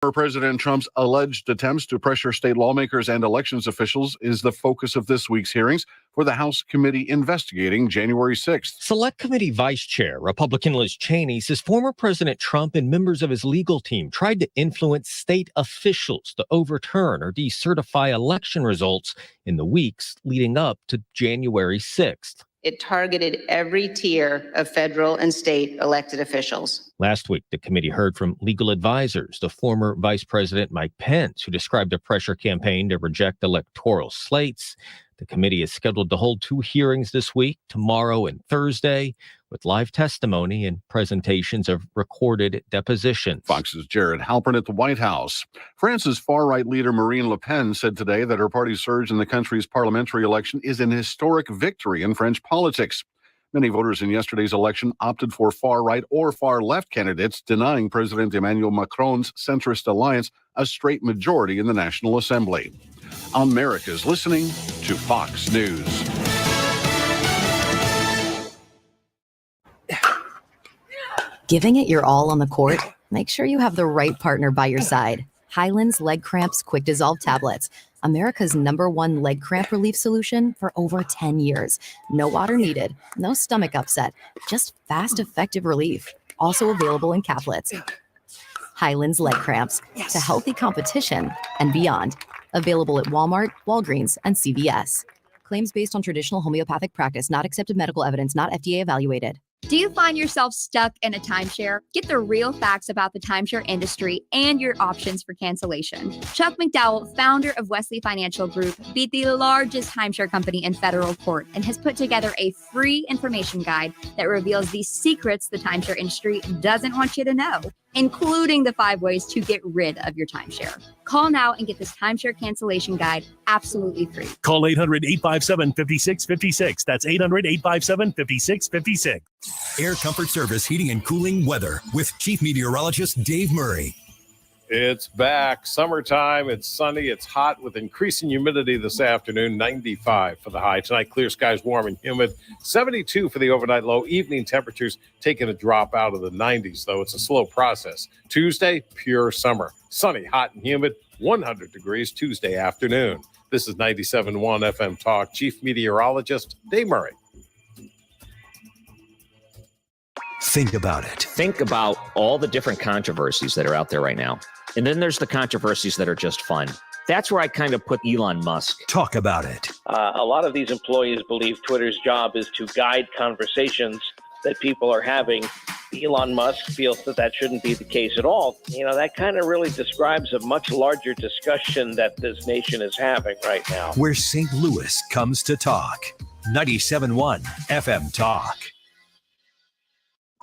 President Trump's alleged attempts to pressure state lawmakers and elections officials is the focus of this week's hearings for the House committee investigating January 6th. Select Committee Vice Chair Republican Liz Cheney says former President Trump and members of his legal team tried to influence state officials to overturn or decertify election results in the weeks leading up to January 6th. It targeted every tier of federal and state elected officials. Last week, the committee heard from legal advisors to former Vice President Mike Pence, who described a pressure campaign to reject electoral slates. The committee is scheduled to hold 2 hearings this week, tomorrow and Thursday, with live testimony and presentations of recorded depositions. Fox's Jared Halpern at the White House. France's far-right leader Marine Le Pen said today that her party's surge in the country's parliamentary election is an historic victory in French politics. Many voters in yesterday's election opted for far-right or far-left candidates, denying President Emmanuel Macron's centrist alliance a straight majority in the National Assembly. America's listening to Fox News. Giving it your all on the court? Make sure you have the right partner by your side. Highland's Leg Cramps Quick Dissolve Tablets. America's #1 leg cramp relief solution for over 10 years. No water needed, no stomach upset, just fast, effective relief. Also available in caplets. Highland's Leg Cramps to healthy competition and beyond. Available at Walmart, Walgreens, and CVS. Claims based on traditional homeopathic practice, not accepted medical evidence, not FDA evaluated. Do you find yourself stuck in a timeshare? Get the real facts about the timeshare industry and your options for cancellation. Chuck McDowell, founder of Wesley Financial Group, beat the largest timeshare company in federal court and has put together a free information guide that reveals the secrets the timeshare industry doesn't want you to know, including the 5 ways to get rid of your timeshare. Call now and get this timeshare cancellation guide absolutely free. Call 800-857-5656. That's 800-857-5656. Air Comfort Service Heating and Cooling Weather with Chief Meteorologist Dave Murray. It's back. Summertime. It's sunny. It's hot with increasing humidity this afternoon. 95 for the high. Tonight, clear skies, warm and humid. 72 for the overnight low. Evening temperatures taking a drop out of the 90s, though. It's a slow process. Tuesday, pure summer. Sunny, hot and humid. 100 degrees Tuesday afternoon. This is 97.1 FM Talk. Chief Meteorologist Dave Murray. Think about it. Think about all the different controversies that are out there right now. And then there's the controversies that are just fun. That's where I kind of put Elon Musk. Talk about it. A lot of these employees believe Twitter's job is to guide conversations that people are having. Elon Musk feels that shouldn't be the case at all. You know, that kind of really describes a much larger discussion that this nation is having right now. Where St. Louis comes to talk. 97.1 FM Talk.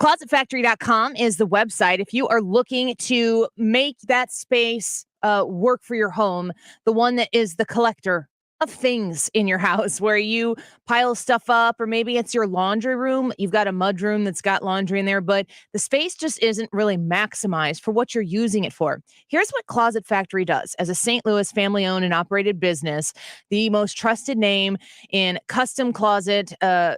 ClosetFactory.com is the website. If you are looking to make that space work for your home, the one that is the collector of things in your house, where you pile stuff up, or maybe it's your laundry room. You've got a mud room that's got laundry in there, but the space just isn't really maximized for what you're using it for. Here's what Closet Factory does. As a St. Louis family-owned and operated business, the most trusted name in custom closet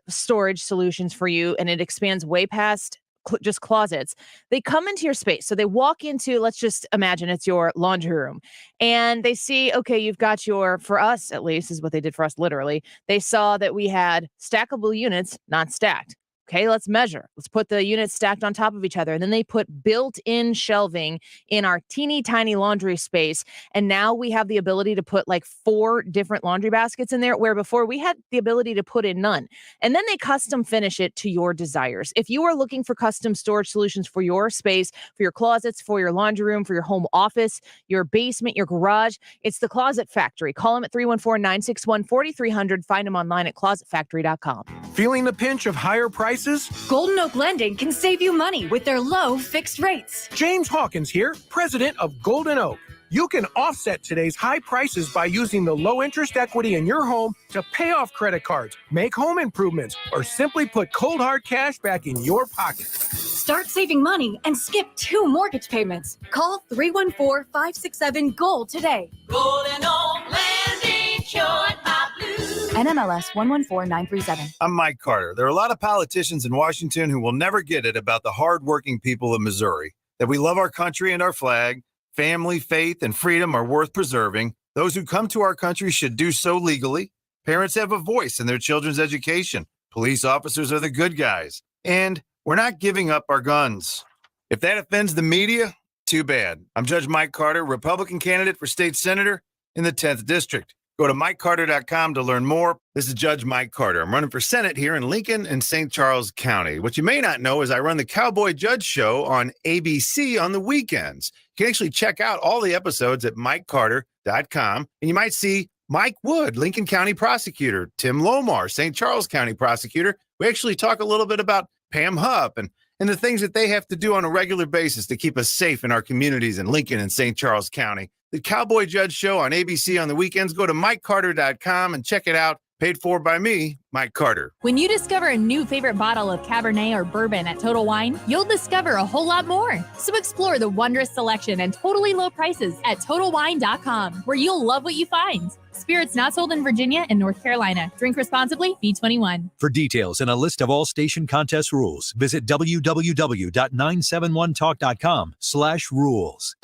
storage solutions for you, and it expands way past just closets. They come into your space. So they walk into, let's just imagine it's your laundry room, and they see, okay, you've got your, for us at least, is what they did for us literally. They saw that we had stackable units, not stacked. Okay, let's measure. Let's put the units stacked on top of each other. And then they put built-in shelving in our teeny tiny laundry space. And now we have the ability to put like 4 different laundry baskets in there, where before we had the ability to put in none. And then they custom finish it to your desires. If you are looking for custom storage solutions for your space, for your closets, for your laundry room, for your home office, your basement, your garage, it's the Closet Factory. Call them at 314-961-4300. Find them online at closetfactory.com. Feeling the pinch of higher prices? Golden Oak Lending can save you money with their low fixed rates. James Hawkins here, president of Golden Oak. You can offset today's high prices by using the low interest equity in your home to pay off credit cards, make home improvements, or simply put cold hard cash back in your pocket. Start saving money and skip 2 mortgage payments. Call 314-567-GOLD today. Golden Oak Lending, short my blue. NMLS 114937. I'm Mike Carter. There are a lot of politicians in Washington who will never get it about the hardworking people of Missouri, that we love our country and our flag, family, faith, and freedom are worth preserving. Those who come to our country should do so legally. Parents have a voice in their children's education. Police officers are the good guys. And we're not giving up our guns. If that offends the media, too bad. I'm Judge Mike Carter, Republican candidate for state senator in the 10th District. Go to MikeCarter.com to learn more. This is Judge Mike Carter. I'm running for Senate here in Lincoln and St. Charles County. What you may not know is I run the Cowboy Judge Show on ABC on the weekends. You can actually check out all the episodes at MikeCarter.com, and you might see Mike Wood, Lincoln County prosecutor, Tim Lomar, St. Charles County prosecutor. We actually talk a little bit about Pam Hupp and the things that they have to do on a regular basis to keep us safe in our communities in Lincoln and St. Charles County. The Cowboy Judge Show on ABC on the weekends. Go to MikeCarter.com and check it out. Paid for by me, Mike Carter. When you discover a new favorite bottle of Cabernet or bourbon at Total Wine, you'll discover a whole lot more. So explore the wondrous selection and totally low prices at TotalWine.com, where you'll love what you find. Spirits not sold in Virginia and North Carolina. Drink responsibly, B21. For details and a list of all station contest rules, visit www.971talk.com/rules.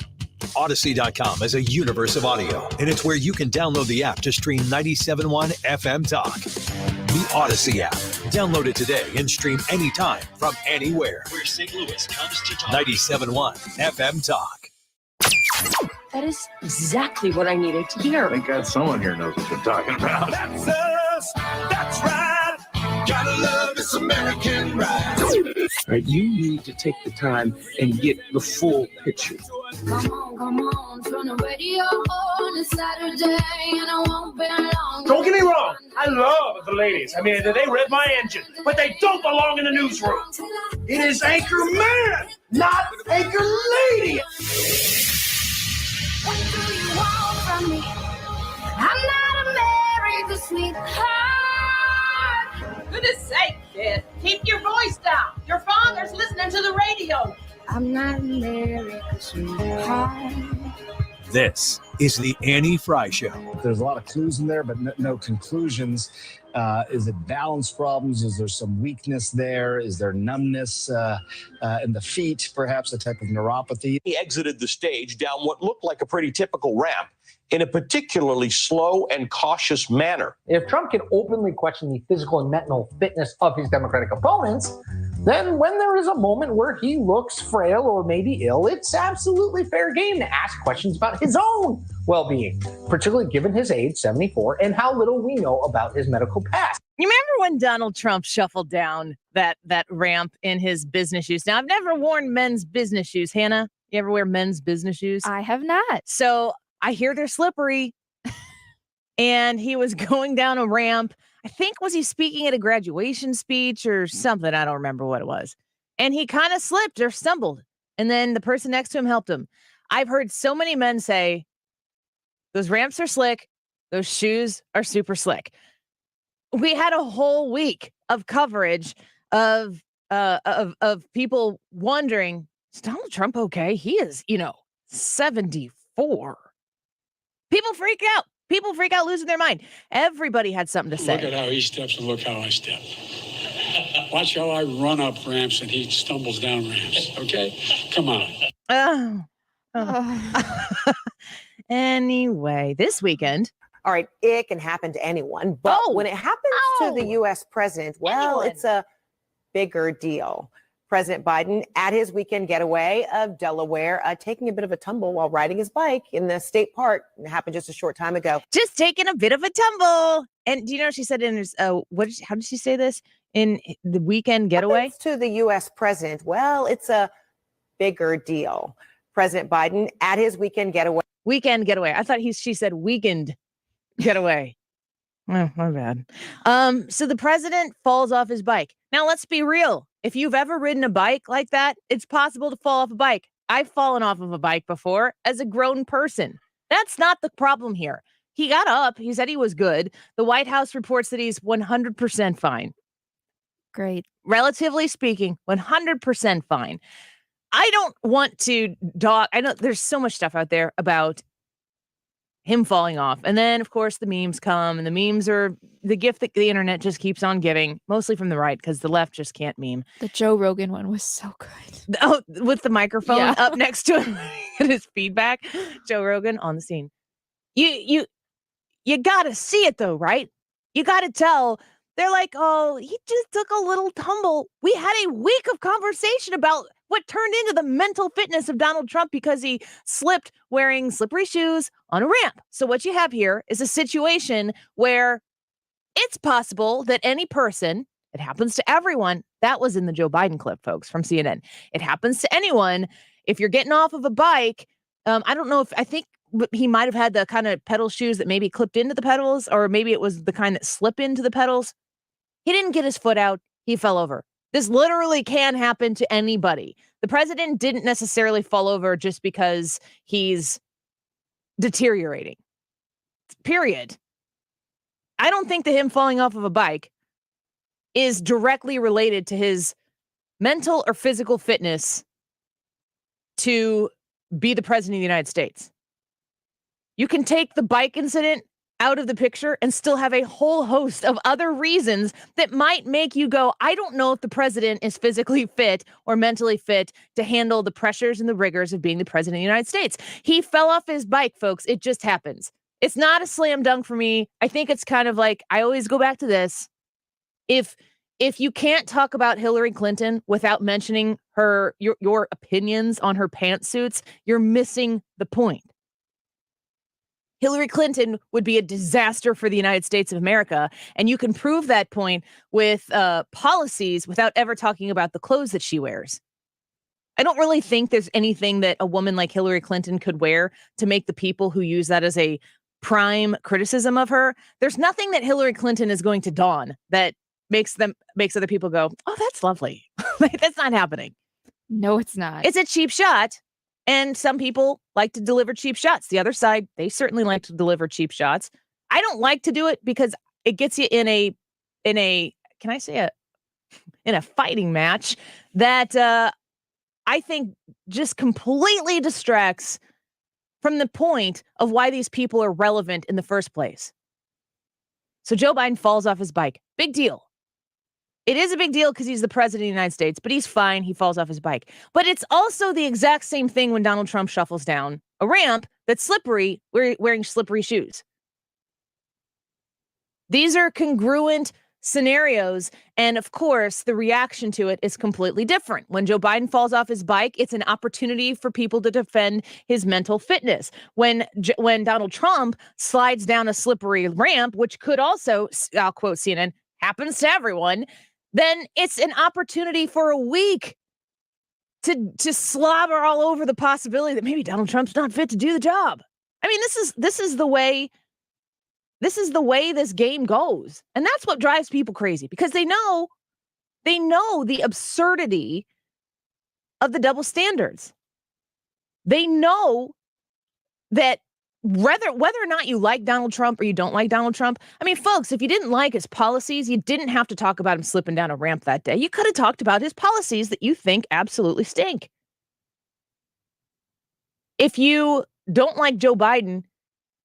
Odyssey.com is a universe of audio, and it's where you can download the app to stream 97.1 FM Talk. The Odyssey app. Download it today and stream anytime from anywhere. Where St. Louis comes to talk. 97.1 FM Talk. That is exactly what I needed to hear. Thank God someone here knows what they're talking about. That's us. That's right. Gotta love this American ride. All right, you need to take the time and get the full picture. Come on, turn the radio on. It's Saturday and I won't be long. Don't get me wrong, I love the ladies. I mean, they rev my engine, but they don't belong in the newsroom. It is Anchor Man, not Anchor Lady. What do you want from me? I'm not America's sweetheart. Goodness sake, kid. Keep your voice down. Your father's listening to the radio. I'm not America's sweetheart. This is the Annie Frey Show. There's a lot of clues in there, but no conclusions. Is it balance problems? Is there some weakness there? Is there numbness in the feet, perhaps a type of neuropathy? He exited the stage down what looked like a pretty typical ramp in a particularly slow and cautious manner. If Trump can openly question the physical and mental fitness of his Democratic opponents, then when there is a moment where he looks frail or maybe ill, it's absolutely fair game to ask questions about his own well-being, particularly given his age, 74, and how little we know about his medical past. You remember when Donald Trump shuffled down that ramp in his business shoes? Now, I've never worn men's business shoes. Hannah, you ever wear men's business shoes? I have not. So I hear they're slippery. And he was going down a ramp. I think, was he speaking at a graduation speech or something? I don't remember what it was. And he kind of slipped or stumbled. And then the person next to him helped him. I've heard so many men say, those ramps are slick. Those shoes are super slick. We had a whole week of coverage of people wondering, is Donald Trump okay? He is, 74. People freak out. People freak out, losing their mind. Everybody had something to say. Look at how he steps and look how I step. Watch how I run up ramps and he stumbles down ramps. Okay? Come on. Anyway, this weekend. All right, it can happen to anyone, but when it happens to the U.S. president, it's a bigger deal. President Biden at his weekend getaway of Delaware, taking a bit of a tumble while riding his bike in the state park. It happened just a short time ago. Just taking a bit of a tumble. And do you know what she said in his, how did she say this? In the weekend getaway? To the U.S. president, it's a bigger deal. President Biden at his weekend getaway. Weekend getaway. I thought she said weekend getaway. Oh, my bad. So the president falls off his bike. Now, let's be real. If you've ever ridden a bike like that, it's possible to fall off a bike. I've fallen off of a bike before as a grown person. That's not the problem here. He got up. He said he was good. The White House reports that he's 100% fine. Great. Relatively speaking, 100% fine. I don't want to I know there's so much stuff out there about him falling off. And then, of course, the memes come, and the memes are the gift that the internet just keeps on giving, mostly from the right, because the left just can't meme. The Joe Rogan one was so good. Oh, with the microphone Yeah. up next to him and his feedback. Joe Rogan on the scene. You got to see it, though, right? You got to tell. They're like, oh, he just took a little tumble. We had a week of conversation about what turned into the mental fitness of Donald Trump because he slipped wearing slippery shoes on a ramp. So what you have here is a situation where it's possible that any person, it happens to everyone. That was in the Joe Biden clip, folks, from CNN. It happens to anyone. If you're getting off of a bike, I don't know I think he might have had the kind of pedal shoes that maybe clipped into the pedals, or maybe it was the kind that slip into the pedals. He didn't get his foot out. He fell over. This literally can happen to anybody. The president didn't necessarily fall over just because he's deteriorating. Period. I don't think that him falling off of a bike is directly related to his mental or physical fitness to be the president of the United States. You can take the bike incident out of the picture and still have a whole host of other reasons that might make you go, I don't know if the president is physically fit or mentally fit to handle the pressures and the rigors of being the president of the United States. He fell off his bike, folks. It just happens. It's not a slam dunk for me. I think it's kind of like, I always go back to this. If you can't talk about Hillary Clinton without mentioning your opinions on her pantsuits, you're missing the point. Hillary Clinton would be a disaster for the United States of America. And you can prove that point with policies without ever talking about the clothes that she wears. I don't really think there's anything that a woman like Hillary Clinton could wear to make the people who use that as a prime criticism of her. There's nothing that Hillary Clinton is going to don that makes other people go, oh, that's lovely. That's not happening. No, it's not. It's a cheap shot. And some people like to deliver cheap shots. The other side, they certainly like to deliver cheap shots. I don't like to do it because it gets you in a can I say in a fighting match that I think just completely distracts from the point of why these people are relevant in the first place. So Joe Biden falls off his bike. Big deal. It is a big deal because he's the president of the United States, but he's fine. He falls off his bike. But it's also the exact same thing when Donald Trump shuffles down a ramp that's slippery, wearing slippery shoes. These are congruent scenarios. And of course, the reaction to it is completely different. When Joe Biden falls off his bike, it's an opportunity for people to defend his mental fitness. When Donald Trump slides down a slippery ramp, which could also, I'll quote CNN, happens to everyone, then it's an opportunity for a week to slobber all over the possibility that maybe Donald Trump's not fit to do the job. I mean, this is the way this game goes. And that's what drives people crazy, because they know the absurdity of the double standards. They know that whether or not you like Donald Trump or you don't like Donald Trump, I mean, folks, if you didn't like his policies, you didn't have to talk about him slipping down a ramp that day. You could have talked about his policies that you think absolutely stink. If you don't like Joe Biden,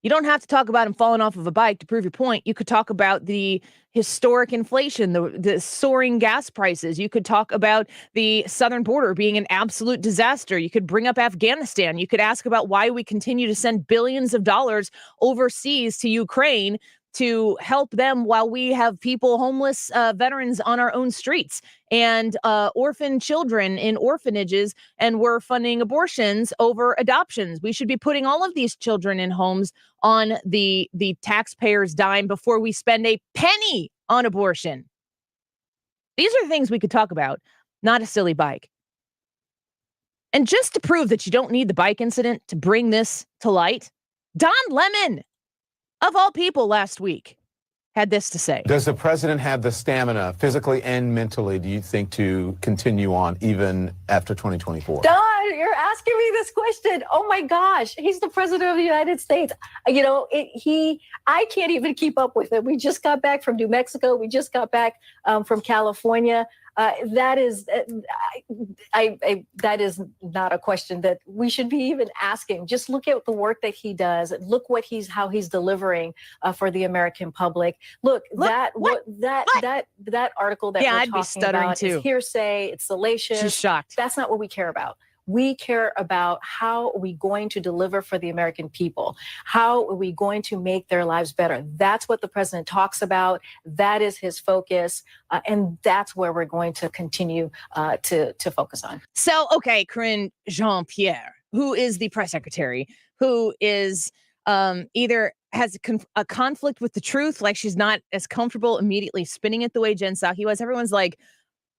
you don't have to talk about him falling off of a bike to prove your point. You could talk about the historic inflation, the soaring gas prices. You could talk about the southern border being an absolute disaster. You could bring up Afghanistan. You could ask about why we continue to send billions of dollars overseas to Ukraine to help them while we have people, homeless veterans on our own streets, and orphan children in orphanages, and we're funding abortions over adoptions. We should be putting all of these children in homes on the taxpayers' dime before we spend a penny on abortion. These are things we could talk about, not a silly bike. And just to prove that you don't need the bike incident to bring this to light, Don Lemon, of all people, last week had this to say. Does the president have the stamina, physically and mentally, do you think, to continue on even after 2024? Don, you're asking me this question. Oh my gosh, he's the president of the United States. You know, I can't even keep up with it. We just got back from New Mexico. We just got back from California. That is, that is not a question that we should be even asking. Just look at the work that he does. Look how he's delivering for the American public. Look that article that we're talking about is hearsay. It's salacious. She's shocked. That's not what we care about. We care about how are we going to deliver for the American people? How are we going to make their lives better? That's what the president talks about. That is his focus. And that's where we're going to continue to focus on. So, okay, Karine Jean-Pierre, who is the press secretary, who is either has a conflict with the truth, like she's not as comfortable immediately spinning it the way Jen Psaki was. Everyone's like,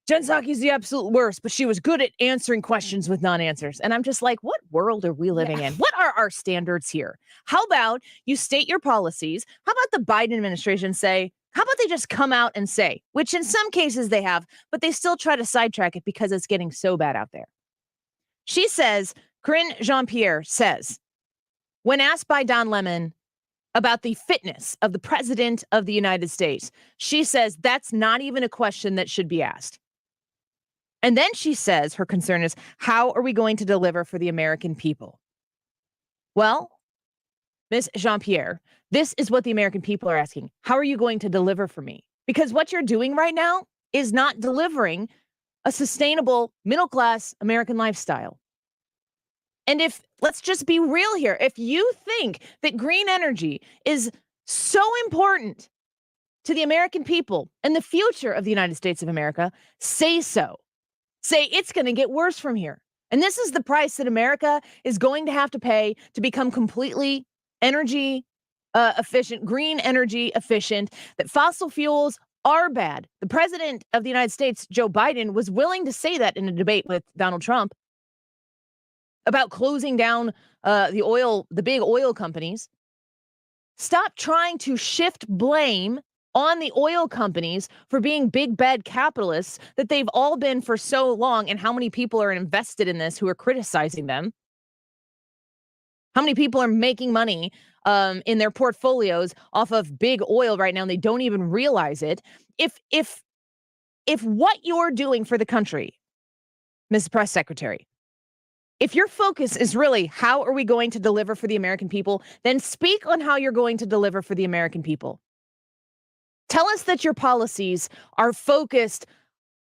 Jen Psaki's the absolute worst, but she was good at answering questions with non-answers. And I'm just like, what world are we living in? What are our standards here? How about you state your policies? How about the Biden administration say, how about they just come out and say, which in some cases they have, but they still try to sidetrack it because it's getting so bad out there. She says, Karine Jean-Pierre says, when asked by Don Lemon about the fitness of the president of the United States, she says that's not even a question that should be asked. And then she says her concern is, how are we going to deliver for the American people? Well, Ms. Jean-Pierre, this is what the American people are asking. How are you going to deliver for me? Because what you're doing right now is not delivering a sustainable middle-class American lifestyle. And let's just be real here, if you think that green energy is so important to the American people and the future of the United States of America, say so. Say it's going to get worse from here. And this is the price that America is going to have to pay to become completely energy efficient, green energy efficient, that fossil fuels are bad. The president of the United States, Joe Biden, was willing to say that in a debate with Donald Trump about closing down the big oil companies. Stop trying to shift blame on the oil companies for being big bad capitalists that they've all been for so long, and how many people are invested in this who are criticizing them. How many people are making money in their portfolios off of big oil right now and they don't even realize it. If what you're doing for the country, Ms. Press Secretary, if your focus is really how are we going to deliver for the American people, then speak on how you're going to deliver for the American people. Tell us that your policies are focused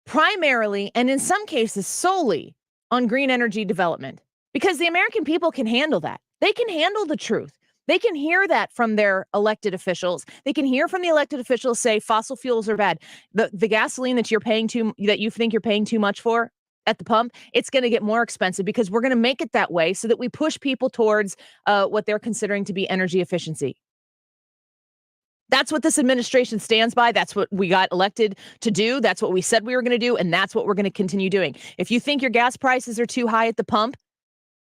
primarily, and in some cases solely, on green energy development, because the American people can handle that. They can handle the truth. They can hear that from their elected officials. They can hear from the elected officials say fossil fuels are bad. The gasoline that you think you're paying too much for at the pump, it's going to get more expensive because we're going to make it that way so that we push people towards what they're considering to be energy efficiency. That's what this administration stands by. That's what we got elected to do. That's what we said we were going to do. And that's what we're going to continue doing. If you think your gas prices are too high at the pump,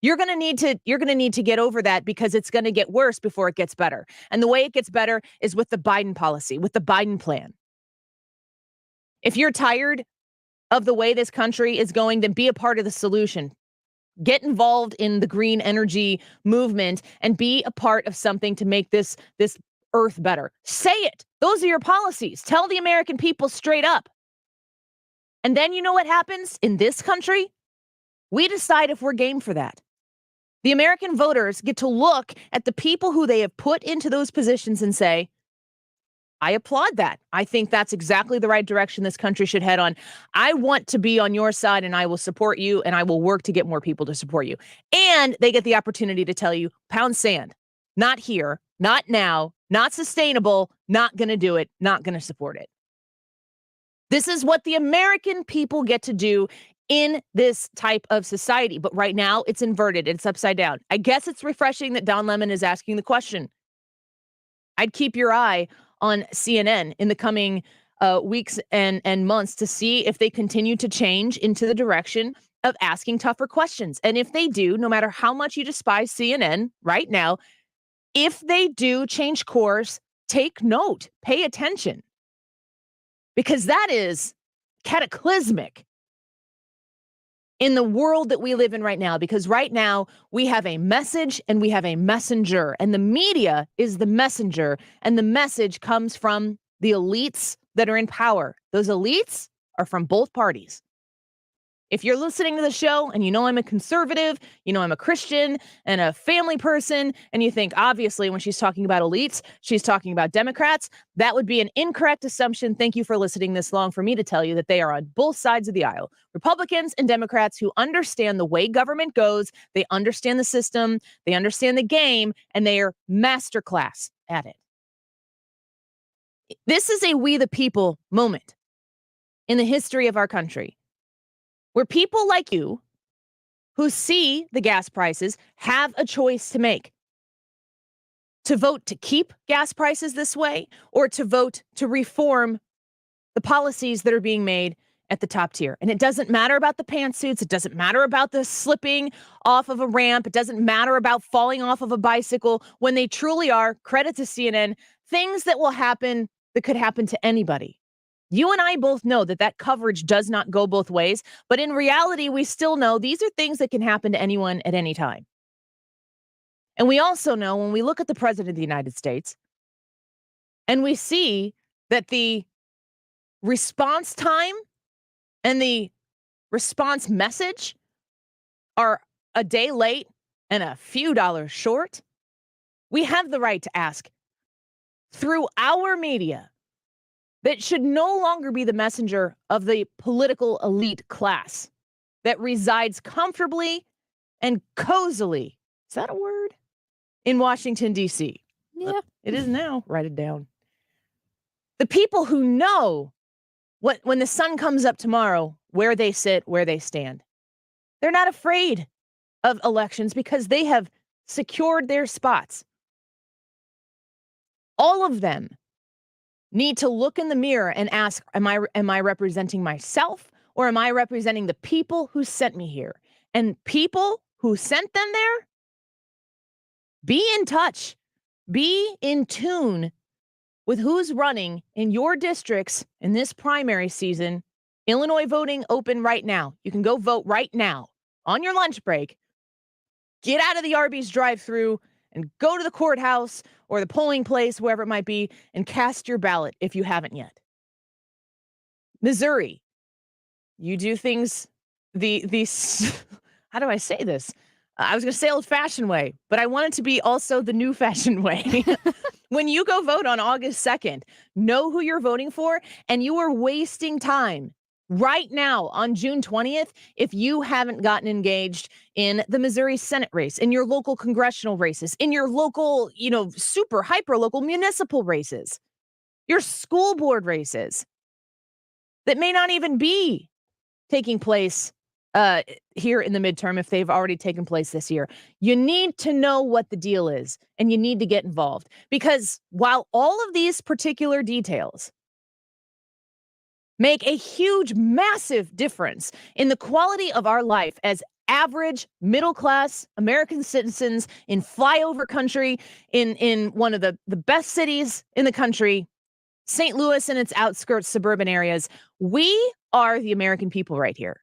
you're going to need to get over that, because it's going to get worse before it gets better. And the way it gets better is with the Biden policy, with the Biden plan. If you're tired of the way this country is going, then be a part of the solution. Get involved in the green energy movement and be a part of something to make this earth better. Say it. Those are your policies. Tell the American people straight up. And then you know what happens in this country? We decide if we're game for that. The American voters get to look at the people who they have put into those positions and say, I applaud that. I think that's exactly the right direction this country should head on. I want to be on your side, and I will support you, and I will work to get more people to support you. And they get the opportunity to tell you, pound sand, not here, not now, not sustainable, not going to do it, not going to support it. This is what the American people get to do in this type of society. But right now it's inverted. It's upside down. I guess it's refreshing that Don Lemon is asking the question. I'd keep your eye on CNN in the coming weeks and months to see if they continue to change into the direction of asking tougher questions. And if they do, no matter how much you despise CNN right now, if they do change course, take note, pay attention, because that is cataclysmic in the world that we live in right now. Because right now we have a message and we have a messenger, and the media is the messenger, and the message comes from the elites that are in power. Those elites are from both parties. If you're listening to the show and you know I'm a conservative, you know I'm a Christian and a family person, and you think, obviously, when she's talking about elites, she's talking about Democrats, that would be an incorrect assumption. Thank you for listening this long for me to tell you that they are on both sides of the aisle. Republicans and Democrats who understand the way government goes, they understand the system, they understand the game, and they are masterclass at it. This is a we the people moment in the history of our country, where people like you who see the gas prices have a choice to make. To vote to keep gas prices this way, or to vote to reform the policies that are being made at the top tier. And it doesn't matter about the pantsuits. It doesn't matter about the slipping off of a ramp. It doesn't matter about falling off of a bicycle, when they truly are, credit to CNN, things that will happen that could happen to anybody. You and I both know that that coverage does not go both ways, but in reality, we still know these are things that can happen to anyone at any time. And we also know, when we look at the president of the United States and we see that the response time and the response message are a day late and a few dollars short, we have the right to ask through our media that should no longer be the messenger of the political elite class that resides comfortably and cozily, is that a word? In Washington, D.C. Yeah. It is now. Write it down. The people who know when the sun comes up tomorrow, where they sit, where they stand. They're not afraid of elections because they have secured their spots. All of them need to look in the mirror and ask, am I representing myself, or am I representing the people who sent me here? And people who sent them there, be in touch, be in tune with who's running in your districts in this primary season. Illinois voting open right now. You can go vote right now on your lunch break. Get out of the Arby's drive-thru and go to the courthouse or the polling place, wherever it might be, and cast your ballot if you haven't yet. Missouri, you do things how do I say this? I was going to say old-fashioned way, but I want it to be also the new-fashioned way. When you go vote on August 2nd, know who you're voting for, and you are wasting time right now on June 20th if you haven't gotten engaged in the Missouri Senate race, in your local congressional races, in your local, super hyper-local municipal races, your school board races that may not even be taking place here in the midterm if they've already taken place this year. You need to know what the deal is, and you need to get involved, because while all of these particular details make a huge, massive difference in the quality of our life as average middle-class American citizens in flyover country, in one of the best cities in the country, St. Louis and its outskirts, suburban areas, we are the American people right here.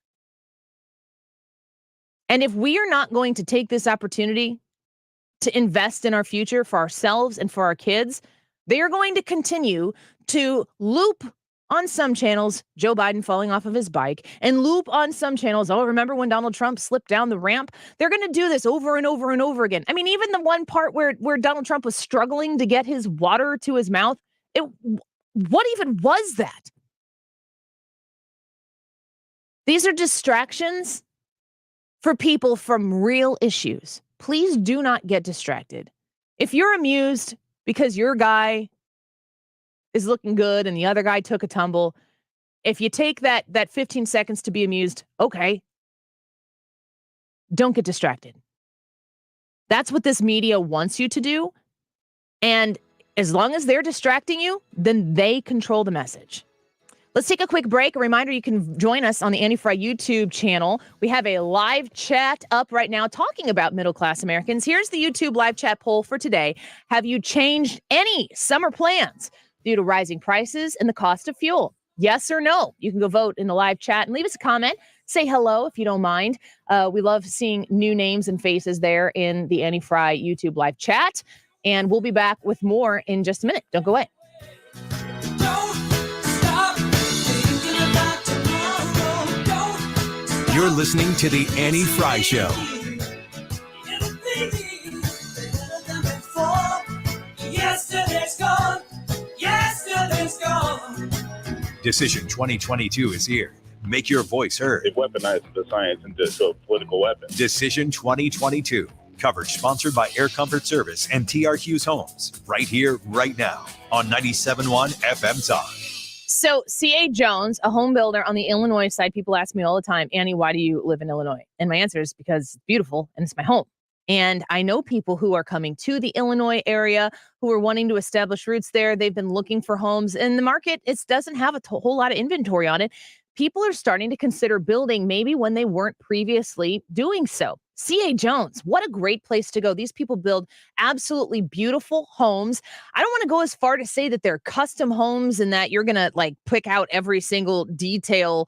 And if we are not going to take this opportunity to invest in our future for ourselves and for our kids, they are going to continue to loop on some channels Joe Biden falling off of his bike, and loop on some channels, oh, remember when Donald Trump slipped down the ramp? They're going to do this over and over and over again. I mean, even the one part where Donald Trump was struggling to get his water to his mouth, what even was that? These are distractions for people from real issues. Please do not get distracted. If you're amused because your guy is looking good and the other guy took a tumble, if you take that 15 seconds to be amused, okay. Don't get distracted. That's what this media wants you to do. And as long as they're distracting you, then they control the message. Let's take a quick break. A reminder, you can join us on the Andy Frey YouTube channel. We have a live chat up right now talking about middle-class Americans. Here's the YouTube live chat poll for today. Have you changed any summer plans due to rising prices and the cost of fuel? Yes or no? You can go vote in the live chat and leave us a comment. Say hello if you don't mind. We love seeing new names and faces there in the Andy Frey YouTube live chat. And we'll be back with more in just a minute. Don't go away. Don't stop thinking about tomorrow. You're listening to The Annie Frey Show. Yesterday's gone. Yesterday's gone. Decision 2022 is here. Make your voice heard. It weaponizes the science into a political weapon. Decision 2022. Coverage sponsored by Air Comfort Service and TR Hughes Homes. Right here, right now on 97.1 FM Talk. So C.A. Jones, a home builder on the Illinois side, people ask me all the time, Annie, why do you live in Illinois? And my answer is because it's beautiful and it's my home. And I know people who are coming to the Illinois area who are wanting to establish roots there. They've been looking for homes and the market doesn't have a whole lot of inventory on it. People are starting to consider building maybe when they weren't previously doing so. C.A. Jones, what a great place to go. These people build absolutely beautiful homes. I don't want to go as far to say that they're custom homes and that you're going to like pick out every single detail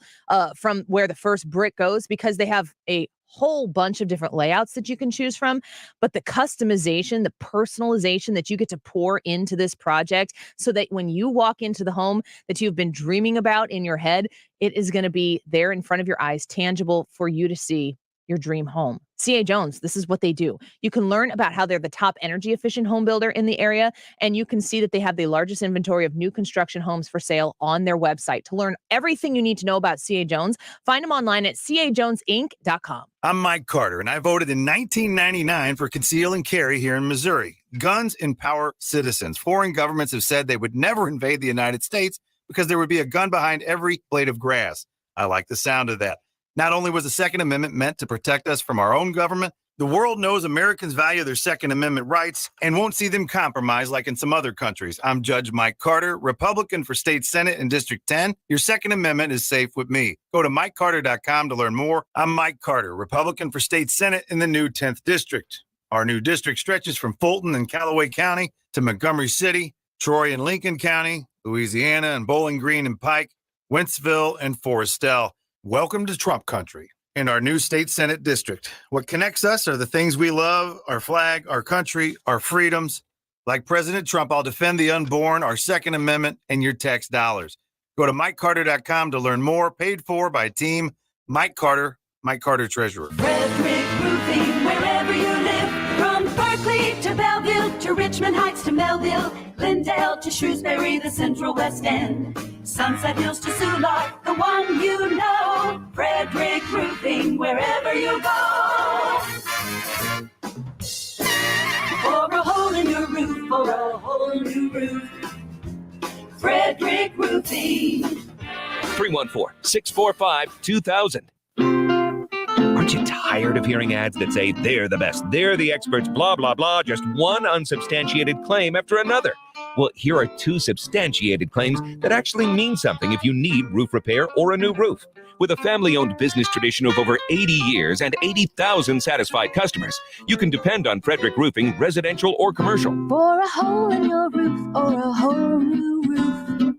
from where the first brick goes, because they have a whole bunch of different layouts that you can choose from. But the customization, the personalization that you get to pour into this project so that when you walk into the home that you've been dreaming about in your head, it is going to be there in front of your eyes, tangible for you to see your dream home. C.A. Jones, this is what they do. You can learn about how they're the top energy efficient home builder in the area, and you can see that they have the largest inventory of new construction homes for sale on their website. To learn everything you need to know about C.A. Jones, find them online at cajonesinc.com. I'm Mike Carter, and I voted in 1999 for conceal and carry here in Missouri. Guns empower citizens. Foreign governments have said they would never invade the United States because there would be a gun behind every blade of grass. I like the sound of that. Not only was the Second Amendment meant to protect us from our own government, the world knows Americans value their Second Amendment rights and won't see them compromised like in some other countries. I'm Judge Mike Carter, Republican for State Senate in District 10. Your Second Amendment is safe with me. Go to MikeCarter.com to learn more. I'm Mike Carter, Republican for State Senate in the new 10th District. Our new district stretches from Fulton and Callaway County to Montgomery City, Troy and Lincoln County, Louisiana and Bowling Green and Pike, Wentzville and Forestell. Welcome to Trump country in our new state Senate district. What connects us are the things we love, our flag, our country, our freedoms. Like President Trump, I'll defend the unborn, our Second Amendment, and your tax dollars. Go to MikeCarter.com to learn more. Paid for by Team Mike Carter, Mike Carter Treasurer. Frederick Roofing, wherever you live, from Berkeley to Belleville to Richmond Heights to Melville, Glendale to Shrewsbury, the Central West End, Sunset Hills to Soulard, the one you know. Frederick Roofing, wherever you go. For a hole in your roof, for a whole new roof. Frederick Roofing. 314-645-2000. Aren't you tired of hearing ads that say they're the best, they're the experts, blah, blah, blah, just one unsubstantiated claim after another? Well, here are two substantiated claims that actually mean something if you need roof repair or a new roof. With a family-owned business tradition of over 80 years and 80,000 satisfied customers, you can depend on Frederick Roofing, residential or commercial. For a hole in your roof or a whole new roof.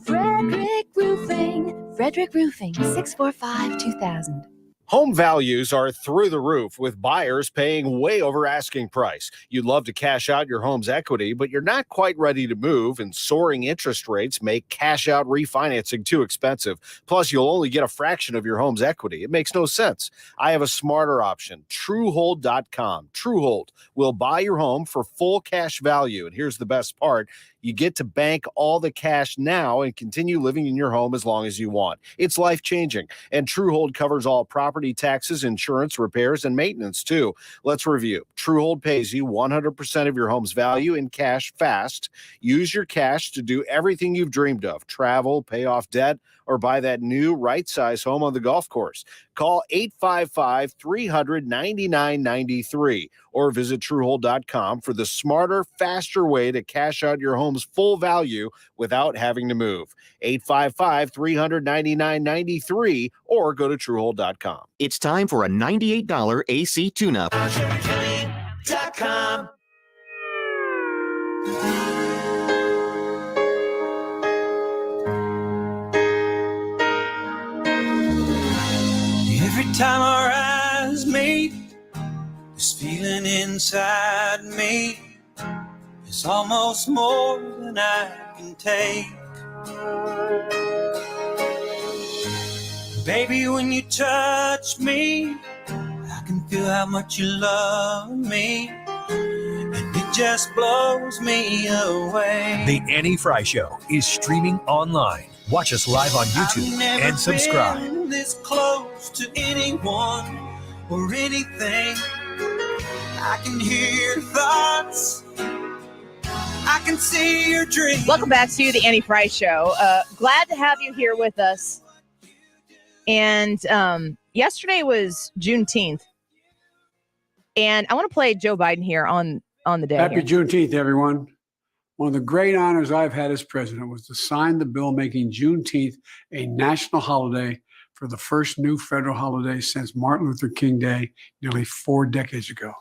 Frederick Roofing. Frederick Roofing, 645-2000. Home values are through the roof, with buyers paying way over asking price. You'd love to cash out your home's equity, but you're not quite ready to move, and soaring interest rates make cash out refinancing too expensive. Plus, you'll only get a fraction of your home's equity. It makes no sense. I have a smarter option, Truehold.com. Truehold will buy your home for full cash value, and here's the best part. You get to bank all the cash now and continue living in your home as long as you want. It's life-changing, and Truehold covers all property taxes, insurance, repairs, and maintenance, too. Let's review. Truehold pays you 100% of your home's value in cash fast. Use your cash to do everything you've dreamed of. Travel, pay off debt, or buy that new right-size home on the golf course. Call 855-300-9993 or visit Truehold.com for the smarter, faster way to cash out your home's full value without having to move. 855-300-9993 or go to Truehold.com. It's time for a $98 AC tune-up. SherryClane.com. Every time our eyes meet, this feeling inside me is almost more than I can take. Baby, when you touch me, I can feel how much you love me, and it just blows me away. The Annie Frey Show is streaming online. Watch us live on YouTube I've never and subscribe. been this close to anyone or anything. I can hear your thoughts. I can see your dreams. Welcome back to the Annie Frey Show. Glad to have you here with us. And yesterday was Juneteenth. And I want to play Joe Biden here on the day. Happy here. Juneteenth, everyone. One of the great honors I've had as president was to sign the bill making Juneteenth a national holiday for the first new federal holiday since Martin Luther King Day nearly 4 decades ago.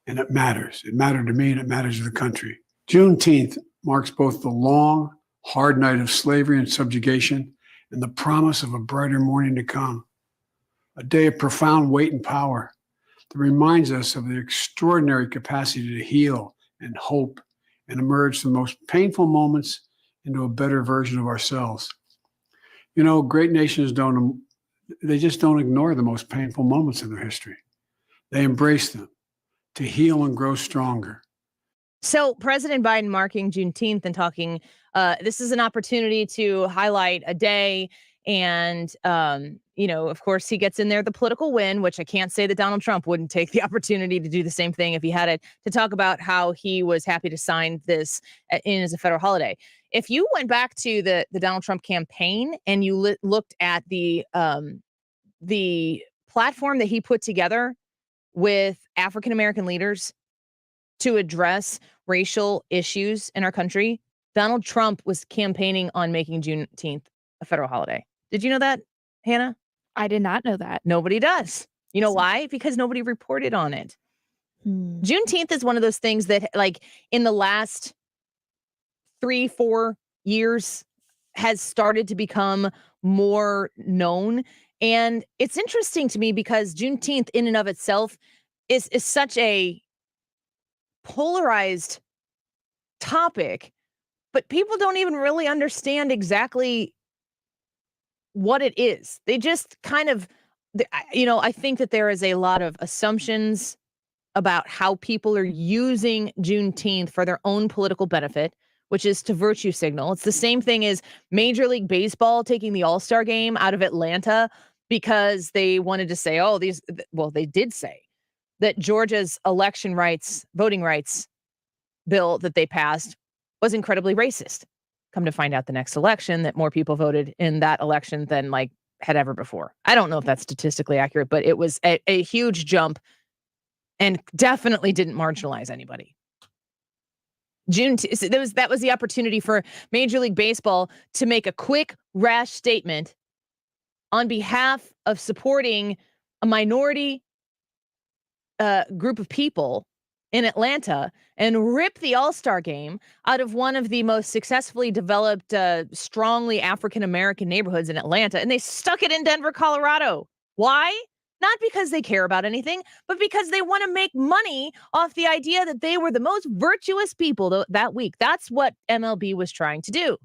And it matters. It mattered to me and it matters to the country. Juneteenth marks both the long, hard night of slavery and subjugation and the promise of a brighter morning to come. A day of profound weight and power that reminds us of the extraordinary capacity to heal and hope and emerge from the most painful moments into a better version of ourselves. You know, great nations just don't ignore the most painful moments in their history. They embrace them to heal and grow stronger. So President Biden marking Juneteenth and talking, this is an opportunity to highlight a day. And, of course, he gets in there the political win, which I can't say that Donald Trump wouldn't take the opportunity to do the same thing if he had it, to talk about how he was happy to sign this in as a federal holiday. If you went back to the Donald Trump campaign and you looked at the platform that he put together with African-American leaders to address racial issues in our country, Donald Trump was campaigning on making Juneteenth a federal holiday. Did you know that, Hannah? I did not know that. Nobody does. You know why? Because nobody reported on it. Juneteenth is one of those things that, like, in the last 3-4 years has started to become more known. And it's interesting to me because Juneteenth in and of itself is such a polarized topic, but people don't even really understand exactly what it is. They just kind of, I think that there is a lot of assumptions about how people are using Juneteenth for their own political benefit, which is to virtue signal. It's the same thing as Major League Baseball taking the All-Star game out of Atlanta because they wanted to say, they did say that Georgia's voting rights bill that they passed was incredibly racist. Come to find out the next election that more people voted in that election than had ever before. I don't know if that's statistically accurate, but it was a huge jump and definitely didn't marginalize anybody. That was the opportunity for Major League Baseball to make a quick, rash statement on behalf of supporting a minority group of people in Atlanta and rip the All-Star game out of one of the most successfully developed, strongly African-American neighborhoods in Atlanta. And they stuck it in Denver, Colorado. Why? Not because they care about anything, but because they want to make money off the idea that they were the most virtuous people that week. That's what MLB was trying to do.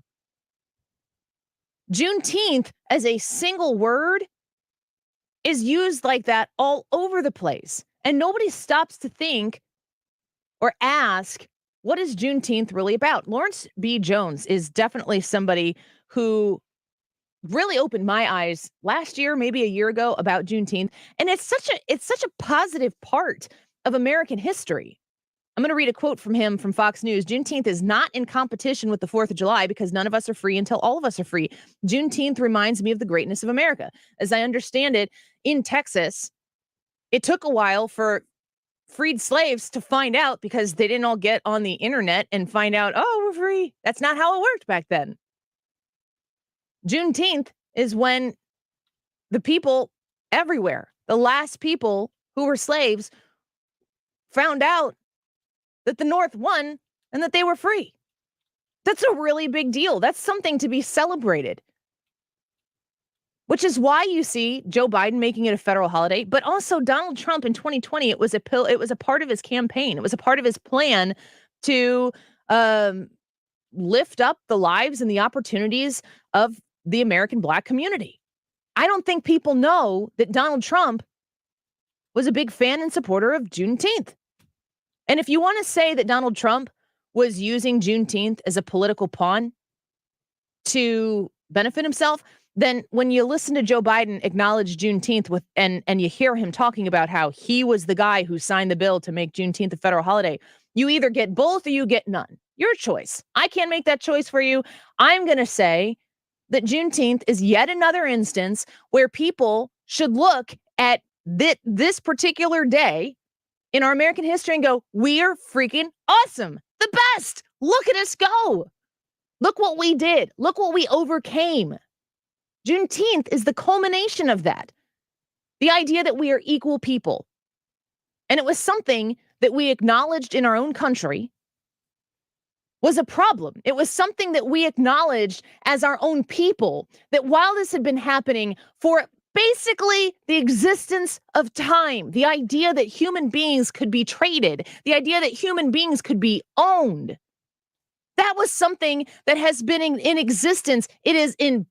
Juneteenth as a single word is used like that all over the place. And nobody stops to think or ask, what is Juneteenth really about? Lawrence B. Jones is definitely somebody who really opened my eyes last year, maybe a year ago, about Juneteenth. And it's such a positive part of American history. I'm going to read a quote from him from Fox News. Juneteenth is not in competition with the 4th of July because none of us are free until all of us are free. Juneteenth reminds me of the greatness of America. As I understand it, in Texas, it took a while for freed slaves to find out because they didn't all get on the internet and find out, oh, we're free. That's not how it worked back then. Juneteenth is when the people everywhere, the last people who were slaves, found out that the North won and that they were free. That's a really big deal. That's something to be celebrated. Which is why you see Joe Biden making it a federal holiday, but also Donald Trump in 2020. It was a part of his campaign. It was a part of his plan to lift up the lives and the opportunities of the American Black community. I don't think people know that Donald Trump was a big fan and supporter of Juneteenth. And if you want to say that Donald Trump was using Juneteenth as a political pawn to benefit himself, then when you listen to Joe Biden acknowledge Juneteenth and you hear him talking about how he was the guy who signed the bill to make Juneteenth a federal holiday, you either get both or you get none. Your choice. I can't make that choice for you. I'm going to say that Juneteenth is yet another instance where people should look at this particular day in our American history and go, we are freaking awesome. The best. Look at us go. Look what we did. Look what we overcame. Juneteenth is the culmination of that. The idea that we are equal people. And it was something that we acknowledged in our own country was a problem. It was something that we acknowledged as our own people, that while this had been happening for basically the existence of time, the idea that human beings could be traded, the idea that human beings could be owned, that was something that has been in existence. It is in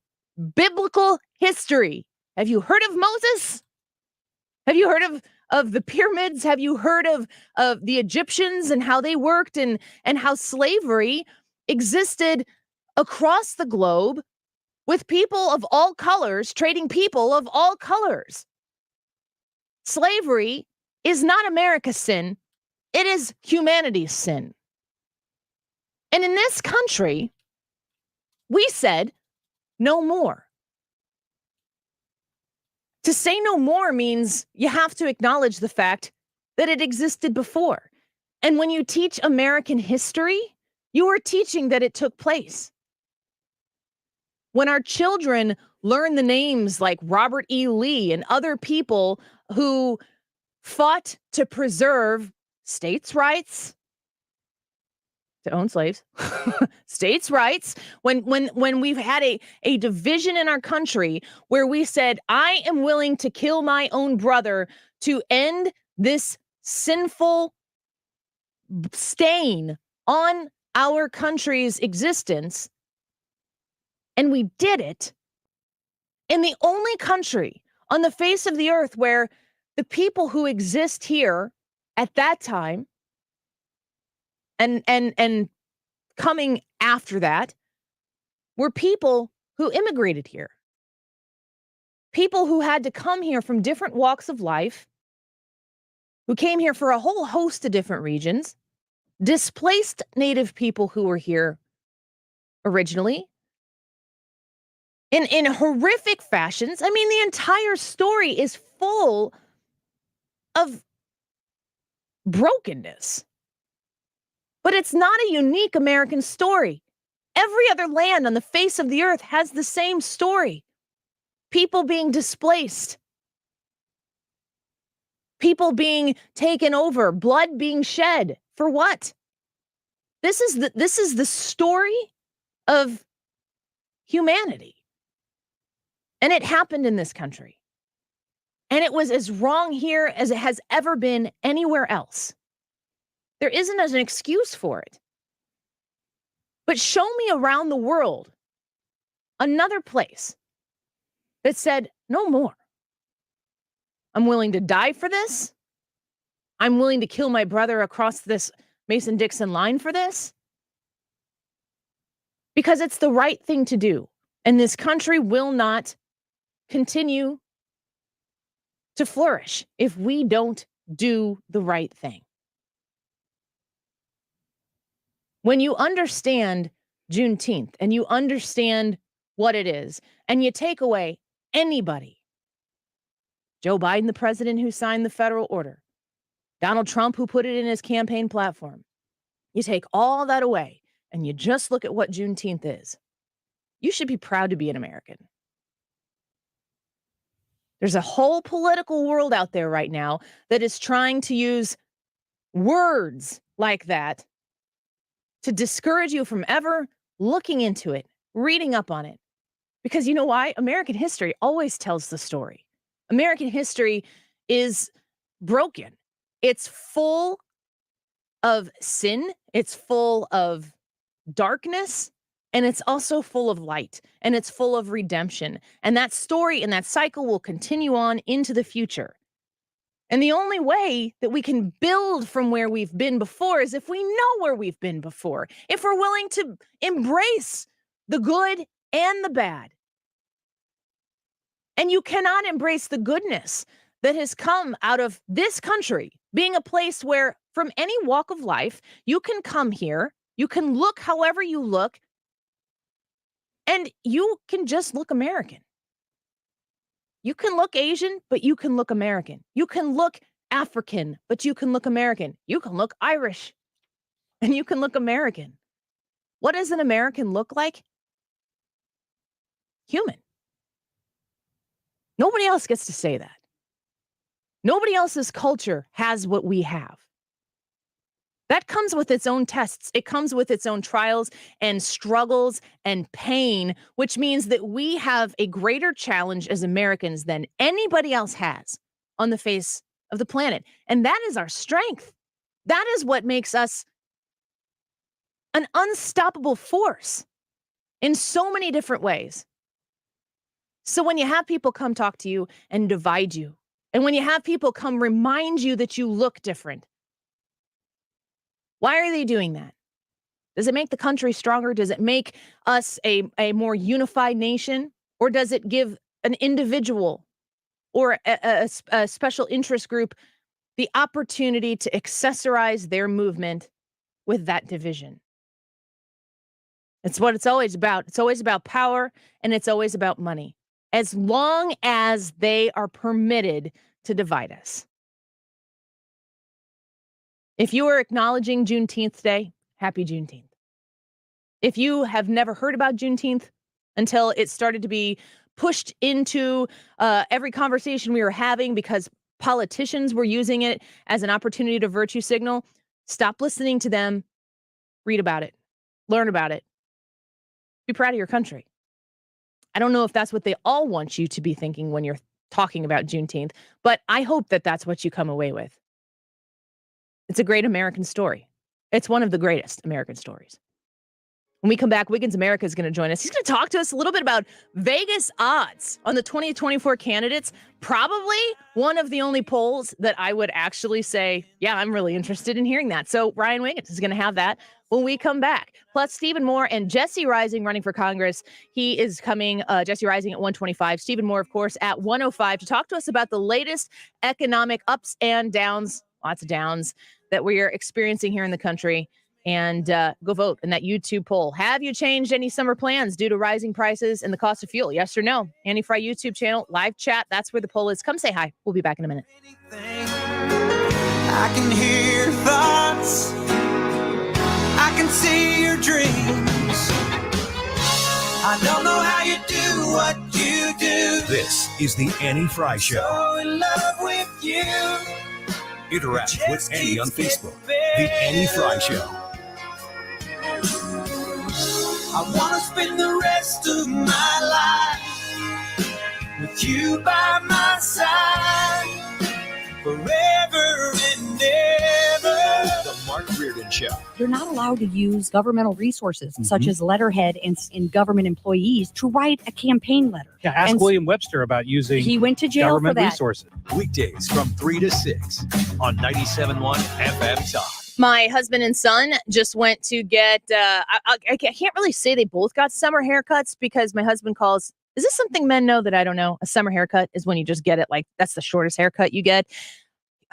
biblical history. Have you heard of Moses? Have you heard of the pyramids? Have you heard of the Egyptians and how they worked and how slavery existed across the globe with people of all colors, trading people of all colors? Slavery is not America's sin. It is humanity's sin. And in this country, we said no more. To say no more means you have to acknowledge the fact that it existed before. And when you teach American history, you are teaching that it took place. When our children learn the names like Robert E. Lee and other people who fought to preserve states' rights to own slaves, states' rights, when we've had a division in our country where we said, I am willing to kill my own brother to end this sinful stain on our country's existence, and we did it in the only country on the face of the earth where the people who exist here at that time and coming after that were people who immigrated here. People who had to come here from different walks of life, who came here for a whole host of different regions, displaced Native people who were here originally in horrific fashions. I mean, the entire story is full of brokenness. But it's not a unique American story. Every other land on the face of the earth has the same story. People being displaced. People being taken over. Blood being shed. For what? This is the story of humanity. And it happened in this country. And it was as wrong here as it has ever been anywhere else. There isn't an excuse for it. But show me around the world another place that said, no more. I'm willing to die for this. I'm willing to kill my brother across this Mason-Dixon line for this. Because it's the right thing to do. And this country will not continue to flourish if we don't do the right thing. When you understand Juneteenth and you understand what it is, and you take away anybody, Joe Biden, the president who signed the federal order, Donald Trump, who put it in his campaign platform, you take all that away and you just look at what Juneteenth is, you should be proud to be an American. There's a whole political world out there right now that is trying to use words like that to discourage you from ever looking into it, reading up on it. Because you know why? American history always tells the story. American history is broken. It's full of sin. It's full of darkness. And it's also full of light, and it's full of redemption. And that story and that cycle will continue on into the future. And the only way that we can build from where we've been before is if we know where we've been before, if we're willing to embrace the good and the bad. And you cannot embrace the goodness that has come out of this country being a place where from any walk of life, you can come here, you can look however you look, and you can just look American. You can look Asian, but you can look American. You can look African, but you can look American. You can look Irish, and you can look American. What does an American look like? Human. Nobody else gets to say that. Nobody else's culture has what we have. That comes with its own tests. It comes with its own trials and struggles and pain, which means that we have a greater challenge as Americans than anybody else has on the face of the planet. And that is our strength. That is what makes us an unstoppable force in so many different ways. So when you have people come talk to you and divide you, and when you have people come remind you that you look different, why are they doing that? Does it make the country stronger? Does it make us a more unified nation? Or does it give an individual or a special interest group the opportunity to accessorize their movement with that division? It's what it's always about. It's always about power, and it's always about money, as long as they are permitted to divide us. If you are acknowledging Juneteenth Day, happy Juneteenth. If you have never heard about Juneteenth until it started to be pushed into every conversation we were having because politicians were using it as an opportunity to virtue signal, stop listening to them, read about it, learn about it, be proud of your country. I don't know if that's what they all want you to be thinking when you're talking about Juneteenth, but I hope that that's what you come away with. It's a great American story. It's one of the greatest American stories. When we come back, Wiggins America is going to join us. He's going to talk to us a little bit about Vegas odds on the 2024 candidates. Probably one of the only polls that I would actually say, yeah, I'm really interested in hearing that. So Ryan Wiggins is going to have that when we come back. Plus, Stephen Moore and Jesse Reising running for Congress. He is coming, Jesse Reising at 125. Stephen Moore, of course, at 105 to talk to us about the latest economic ups and downs, lots of downs, that we are experiencing here in the country. And go vote in that YouTube poll. Have you changed any summer plans due to rising prices and the cost of fuel? Yes or no? Annie Frey YouTube channel, live chat. That's where the poll is. Come say hi. We'll be back in a minute. I can hear your thoughts. I can see your dreams. I don't know how you do what you do. This is the Annie Frey Show. So in love with you. Interact with Annie on Facebook. The Annie Frey Show. I want to spend the rest of my life with you by my side forever and ever. The Mark Reardon Show. You're not allowed to use governmental resources such as letterhead and government employees to write a campaign letter. Yeah, ask William Webster about using he went to jail government for that. resources. Weekdays from 3 to 6 on 97.1 FM Talk. My husband and son just went to get, I can't really say they both got summer haircuts because my husband calls, is this something men know that I don't know? A summer haircut is when you just get it, like that's the shortest haircut you get.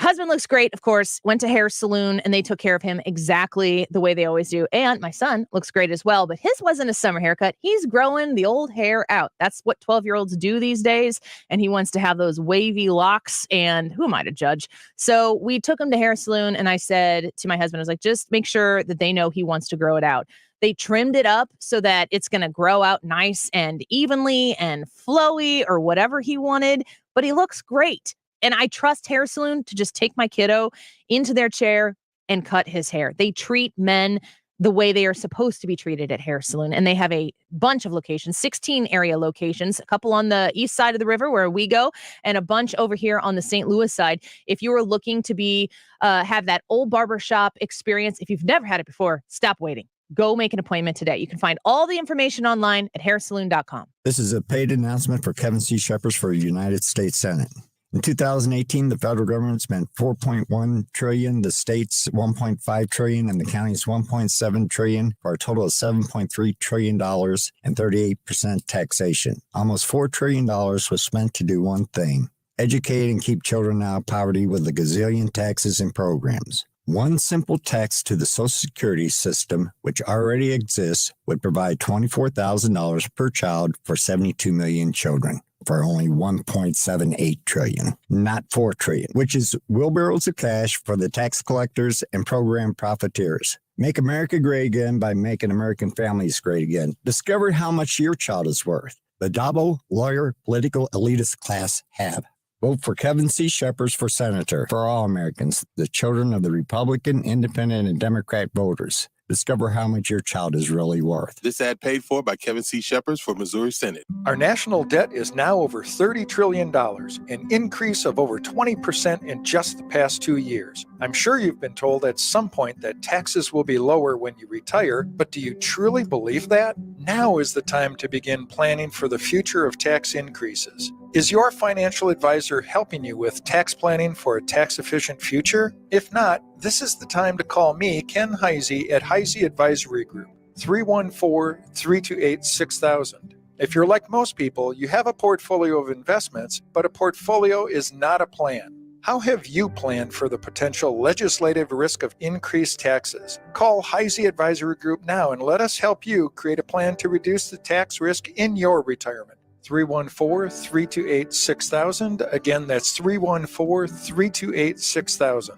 Husband looks great, of course, went to hair salon and they took care of him exactly the way they always do. And my son looks great as well, but his wasn't a summer haircut. He's growing the old hair out. That's what 12-year-olds do these days. And he wants to have those wavy locks, and who am I to judge? So we took him to hair salon and I said to my husband, I was like, just make sure that they know he wants to grow it out. They trimmed it up so that it's going to grow out nice and evenly and flowy or whatever he wanted, but he looks great. And I trust hair salon to just take my kiddo into their chair and cut his hair. They treat men the way they are supposed to be treated at hair salon. And they have a bunch of locations, 16 area locations, a couple on the east side of the river where we go, and a bunch over here on the St. Louis side. If you are looking to be have that old barbershop experience, if you've never had it before, stop waiting. Go make an appointment today. You can find all the information online at hairsaloon.com. This is a paid announcement for Kevin C. Shepard for United States Senate. In 2018, the federal government spent $4.1 trillion, the states $1.5 trillion, and the counties $1.7 trillion, for a total of $7.3 trillion and 38% taxation. Almost $4 trillion was spent to do one thing: educate and keep children out of poverty with a gazillion taxes and programs. One simple tax to the Social Security system, which already exists, would provide $24,000 per child for 72 million children, for only $1.78 trillion, not $4 trillion, which is wheelbarrows of cash for the tax collectors and program profiteers. Make America great again by making American families great again. Discover how much your child is worth. The double lawyer political elitist class have. Vote for Kevin C. Shepard for senator for all Americans, the children of the Republican, Independent, and Democrat voters. Discover how much your child is really worth. This ad paid for by Kevin C. Shepard for Missouri Senate. Our national debt is now over $30 trillion, an increase of over 20% in just the past 2 years. I'm sure you've been told at some point that taxes will be lower when you retire, but do you truly believe that? Now is the time to begin planning for the future of tax increases. Is your financial advisor helping you with tax planning for a tax-efficient future? If not, this is the time to call me, Ken Heisey, at Heisey Advisory Group, 314-328-6000. If you're like most people, you have a portfolio of investments, but a portfolio is not a plan. How have you planned for the potential legislative risk of increased taxes? Call Heisey Advisory Group now and let us help you create a plan to reduce the tax risk in your retirement. 314-328-6000. Again, that's 314-328-6000.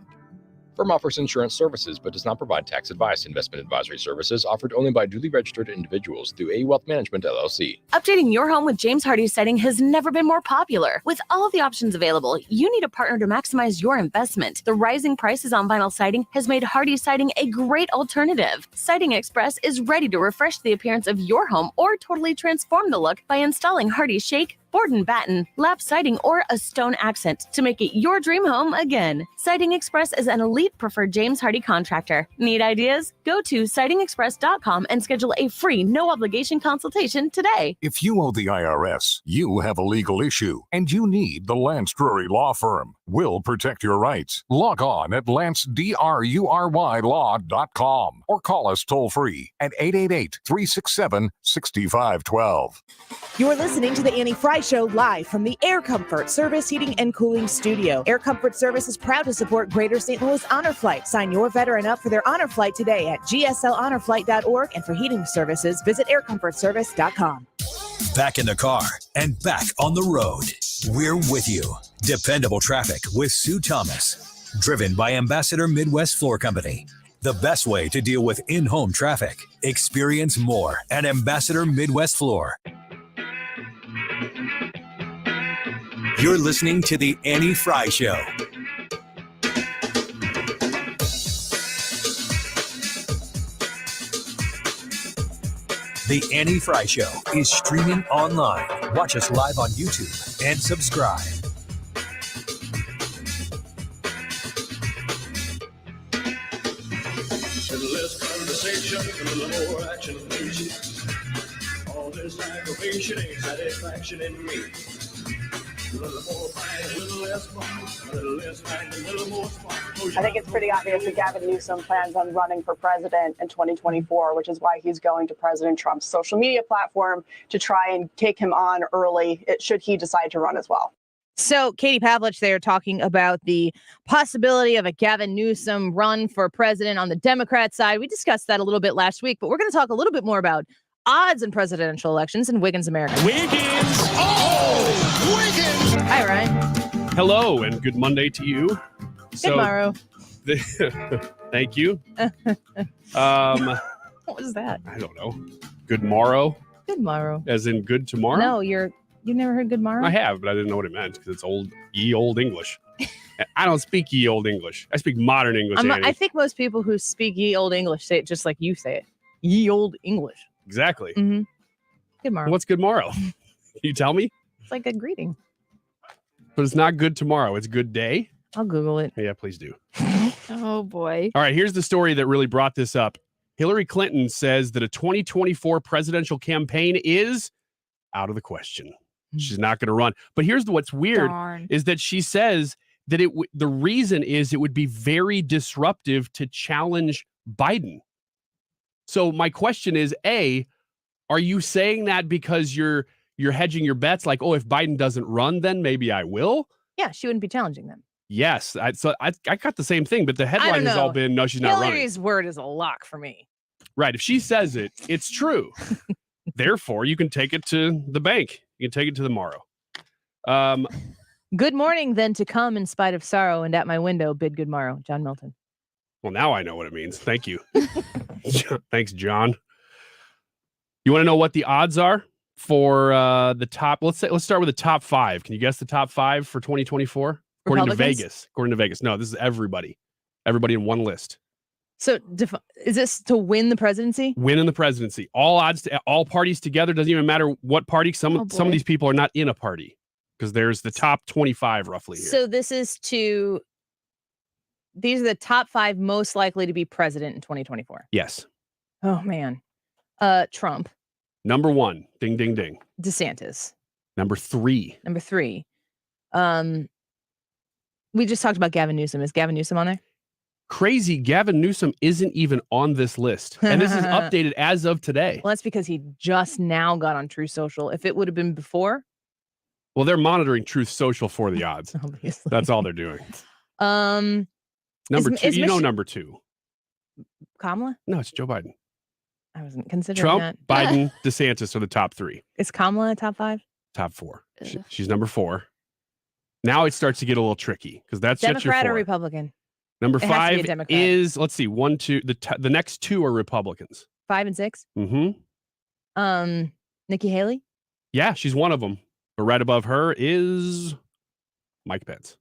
Firm offers insurance services but does not provide tax advice. Investment advisory services offered only by duly registered individuals through A Wealth Management, LLC. Updating your home with James Hardie Siding has never been more popular. With all of the options available, you need a partner to maximize your investment. The rising prices on vinyl siding has made Hardie Siding a great alternative. Siding Express is ready to refresh the appearance of your home or totally transform the look by installing Hardie Shake, board and batten, lap siding, or a stone accent to make it your dream home again. Siding Express is an elite preferred James Hardie contractor. Need ideas? Go to sidingexpress.com and schedule a free, no-obligation consultation today. If you owe the IRS, you have a legal issue, and you need the Lance Drury Law Firm. We'll protect your rights. Log on at lancedrurylaw.com or call us toll-free at 888-367-6512. You're listening to the Annie Frey Show live from the Air Comfort Service Heating and Cooling Studio. Air Comfort Service is proud to support Greater St. Louis Honor Flight. Sign your veteran up for their honor flight today at gslhonorflight.org, and for heating services, visit aircomfortservice.com. Back in the car and back on the road. We're with you. Dependable traffic with Sue Thomas. Driven by Ambassador Midwest Floor Company. The best way to deal with in-home traffic. Experience more at Ambassador Midwest Floor. You're listening to The Annie Frey Show. The Annie Frey Show is streaming online. Watch us live on YouTube and subscribe. A little less conversation, a little more action, please. All this aggravation ain't satisfaction in me. A little more fight, a little less fun, a little less fight, a little more fun. I think it's pretty obvious that Gavin Newsom plans on running for president in 2024, which is why he's going to President Trump's social media platform to try and take him on early, should he decide to run as well. So Katie Pavlich there talking about the possibility of a Gavin Newsom run for president on the Democrat side. We discussed that a little bit last week, but we're going to talk a little bit more about odds in presidential elections in Wiggins America. Wiggins! Oh! Wiggins! Hi, Ryan. Hello, and good Monday to you. Good morrow. Thank you. What was that? I don't know. Good morrow? Good morrow. As in good tomorrow? No, you've never heard good morrow? I have, but I didn't know what it meant because it's old English. I don't speak ye old English. I speak modern English. I think most people who speak ye old English say it just like you say it. Ye old English. Exactly. Mm-hmm. Good morrow. What's good morrow? Can you tell me? It's like a greeting. But it's not good tomorrow. It's good day. I'll Google it. Yeah, please do. Oh, boy. All right, here's the story that really brought this up. Hillary Clinton says that a 2024 presidential campaign is out of the question. She's not going to run. But here's what's weird is that she says that the reason is it would be very disruptive to challenge Biden. So my question is, A, are you saying that because you're hedging your bets? Like, oh, if Biden doesn't run, then maybe I will? Yeah, she wouldn't be challenging them. Yes. I got the same thing, but the headline has all been, no, she's not running. Hillary's word is a lock for me. Right. If she says it, it's true. Therefore, you can take it to the bank. You can take it to the morrow. Good morning, then to come in spite of sorrow, and at my window bid good morrow. John Milton. Well, now I know what it means. Thank you. Thanks, John. You want to know what the odds are for the top? Let's start with the top 5. Can you guess the top 5 for 2024? According to Vegas. According to Vegas. No, this is everybody. Everybody in one list. So is this to win the presidency? Win in the presidency. All odds to all parties together. Doesn't even matter what party. Some of these people are not in a party because there's the top 25 roughly here. So these are the top 5 most likely to be president in 2024. Yes. Oh man. Trump. Number 1. Ding, ding, ding. DeSantis. Number 3. Number 3. We just talked about Gavin Newsom. Is Gavin Newsom on there? Crazy. Gavin Newsom isn't even on this list. And this is updated as of today. Well, that's because he just now got on Truth Social. If it would have been before. Well, they're monitoring Truth Social for the odds. Obviously. That's all they're doing. Number number 2. Kamala? No, it's Joe Biden. I wasn't considering Trump, that. Biden, DeSantis are the top 3. Is Kamala top 5? Top 4. She's number 4. Now it starts to get a little tricky because that's just your Democrat 4. or Republican? Number It has to be a 5 Democrat. is, let's see, 1, 2. The next 2 are Republicans. 5 and 6? Mm-hmm. Nikki Haley? Yeah, she's one of them. But right above her is Mike Pence.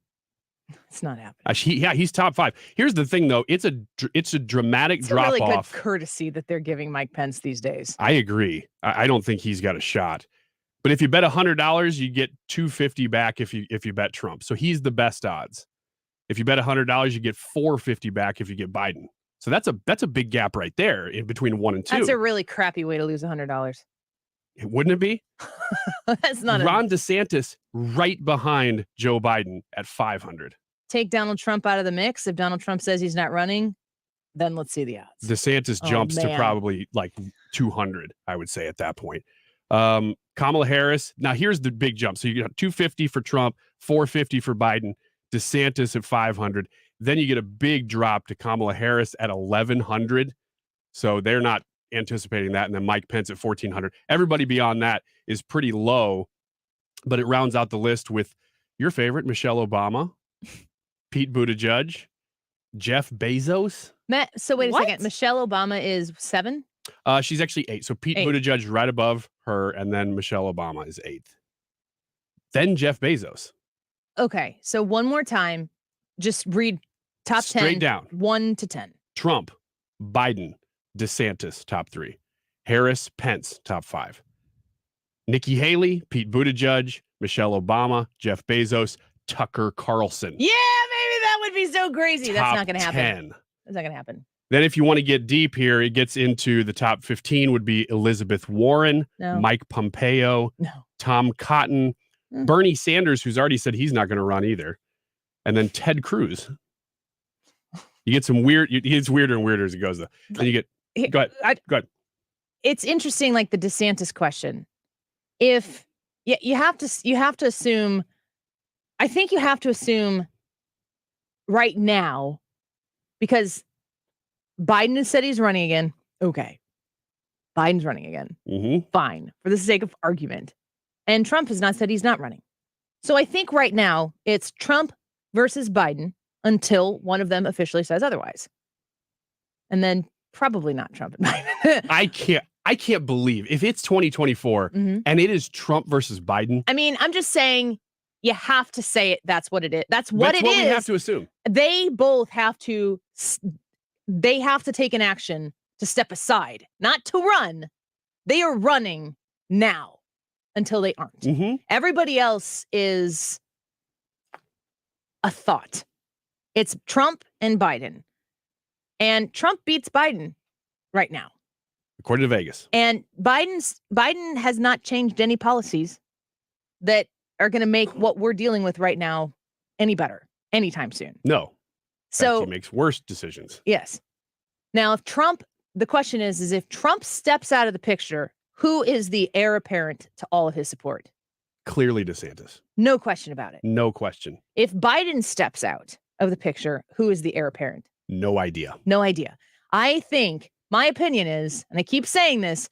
It's not happening. He's top 5. Here's the thing, though. It's a dramatic drop really off. good courtesy that they're giving Mike Pence these days. I agree. I don't think he's got a shot. But if you bet $100, you get $250 back if you bet Trump. So he's the best odds. If you bet $100, you get $450 back if you get Biden. So that's a big gap right there in between 1 and 2. That's a really crappy way to lose $100. Wouldn't it be? That's not Ron DeSantis right behind Joe Biden at 500. Take Donald Trump out of the mix. If Donald Trump says he's not running, then let's see the odds. DeSantis jumps to probably like 200, I would say at that point. Kamala Harris. Now here's the big jump. So you got 250 for Trump, 450 for Biden, DeSantis at 500. Then you get a big drop to Kamala Harris at 1,100. So they're not anticipating that. And then Mike Pence at 1,400. Everybody beyond that is pretty low, but it rounds out the list with your favorite, Michelle Obama, Pete Buttigieg, Jeff Bezos. So wait a second. Michelle Obama is 7? She's actually 8. So Pete 8. Buttigieg right above her, and then Michelle Obama is 8th. Then Jeff Bezos. Okay. So one more time, just read top 10. Straight down. 1 to 10. Trump, Biden, DeSantis, top 3. Harris, Pence, top 5. Nikki Haley, Pete Buttigieg, Michelle Obama, Jeff Bezos, Tucker Carlson. Yeah, maybe that would be so crazy. That's not going to happen. 10. That's not going to happen. Then if you want to get deep here, it gets into the top 15 would be Elizabeth Warren, No. Mike Pompeo, Tom Cotton, Bernie Sanders, who's already said he's not going to run either, and then Ted Cruz. You get some weird, it gets weirder and weirder as it goes, though. Then you get, go ahead. It's interesting, like the DeSantis question. If you have to assume, I think you have to assume right now, because Biden has said he's running again. Okay. Biden's running again. Mm-hmm. Fine. For the sake of argument. And Trump has not said he's not running. So I think right now it's Trump versus Biden until one of them officially says otherwise. And then probably not Trump and Biden. I can't believe if it's 2024 and it is Trump versus Biden. I mean, I'm just saying you have to say it. That's what it is. That's what it is. We have to assume. They both have to take an action to step aside, not to run. They are running now until they aren't. Mm-hmm. Everybody else is a thought. It's Trump and Biden. And Trump beats Biden right now. According to Vegas. And Biden has not changed any policies that are going to make what we're dealing with right now any better anytime soon. No. So he makes worse decisions. Yes. Now, if Trump, the question is if Trump steps out of the picture, who is the heir apparent to all of his support? Clearly DeSantis. No question about it. No question. If Biden steps out of the picture, who is the heir apparent? No idea. No idea. I think my opinion is, and I keep saying this,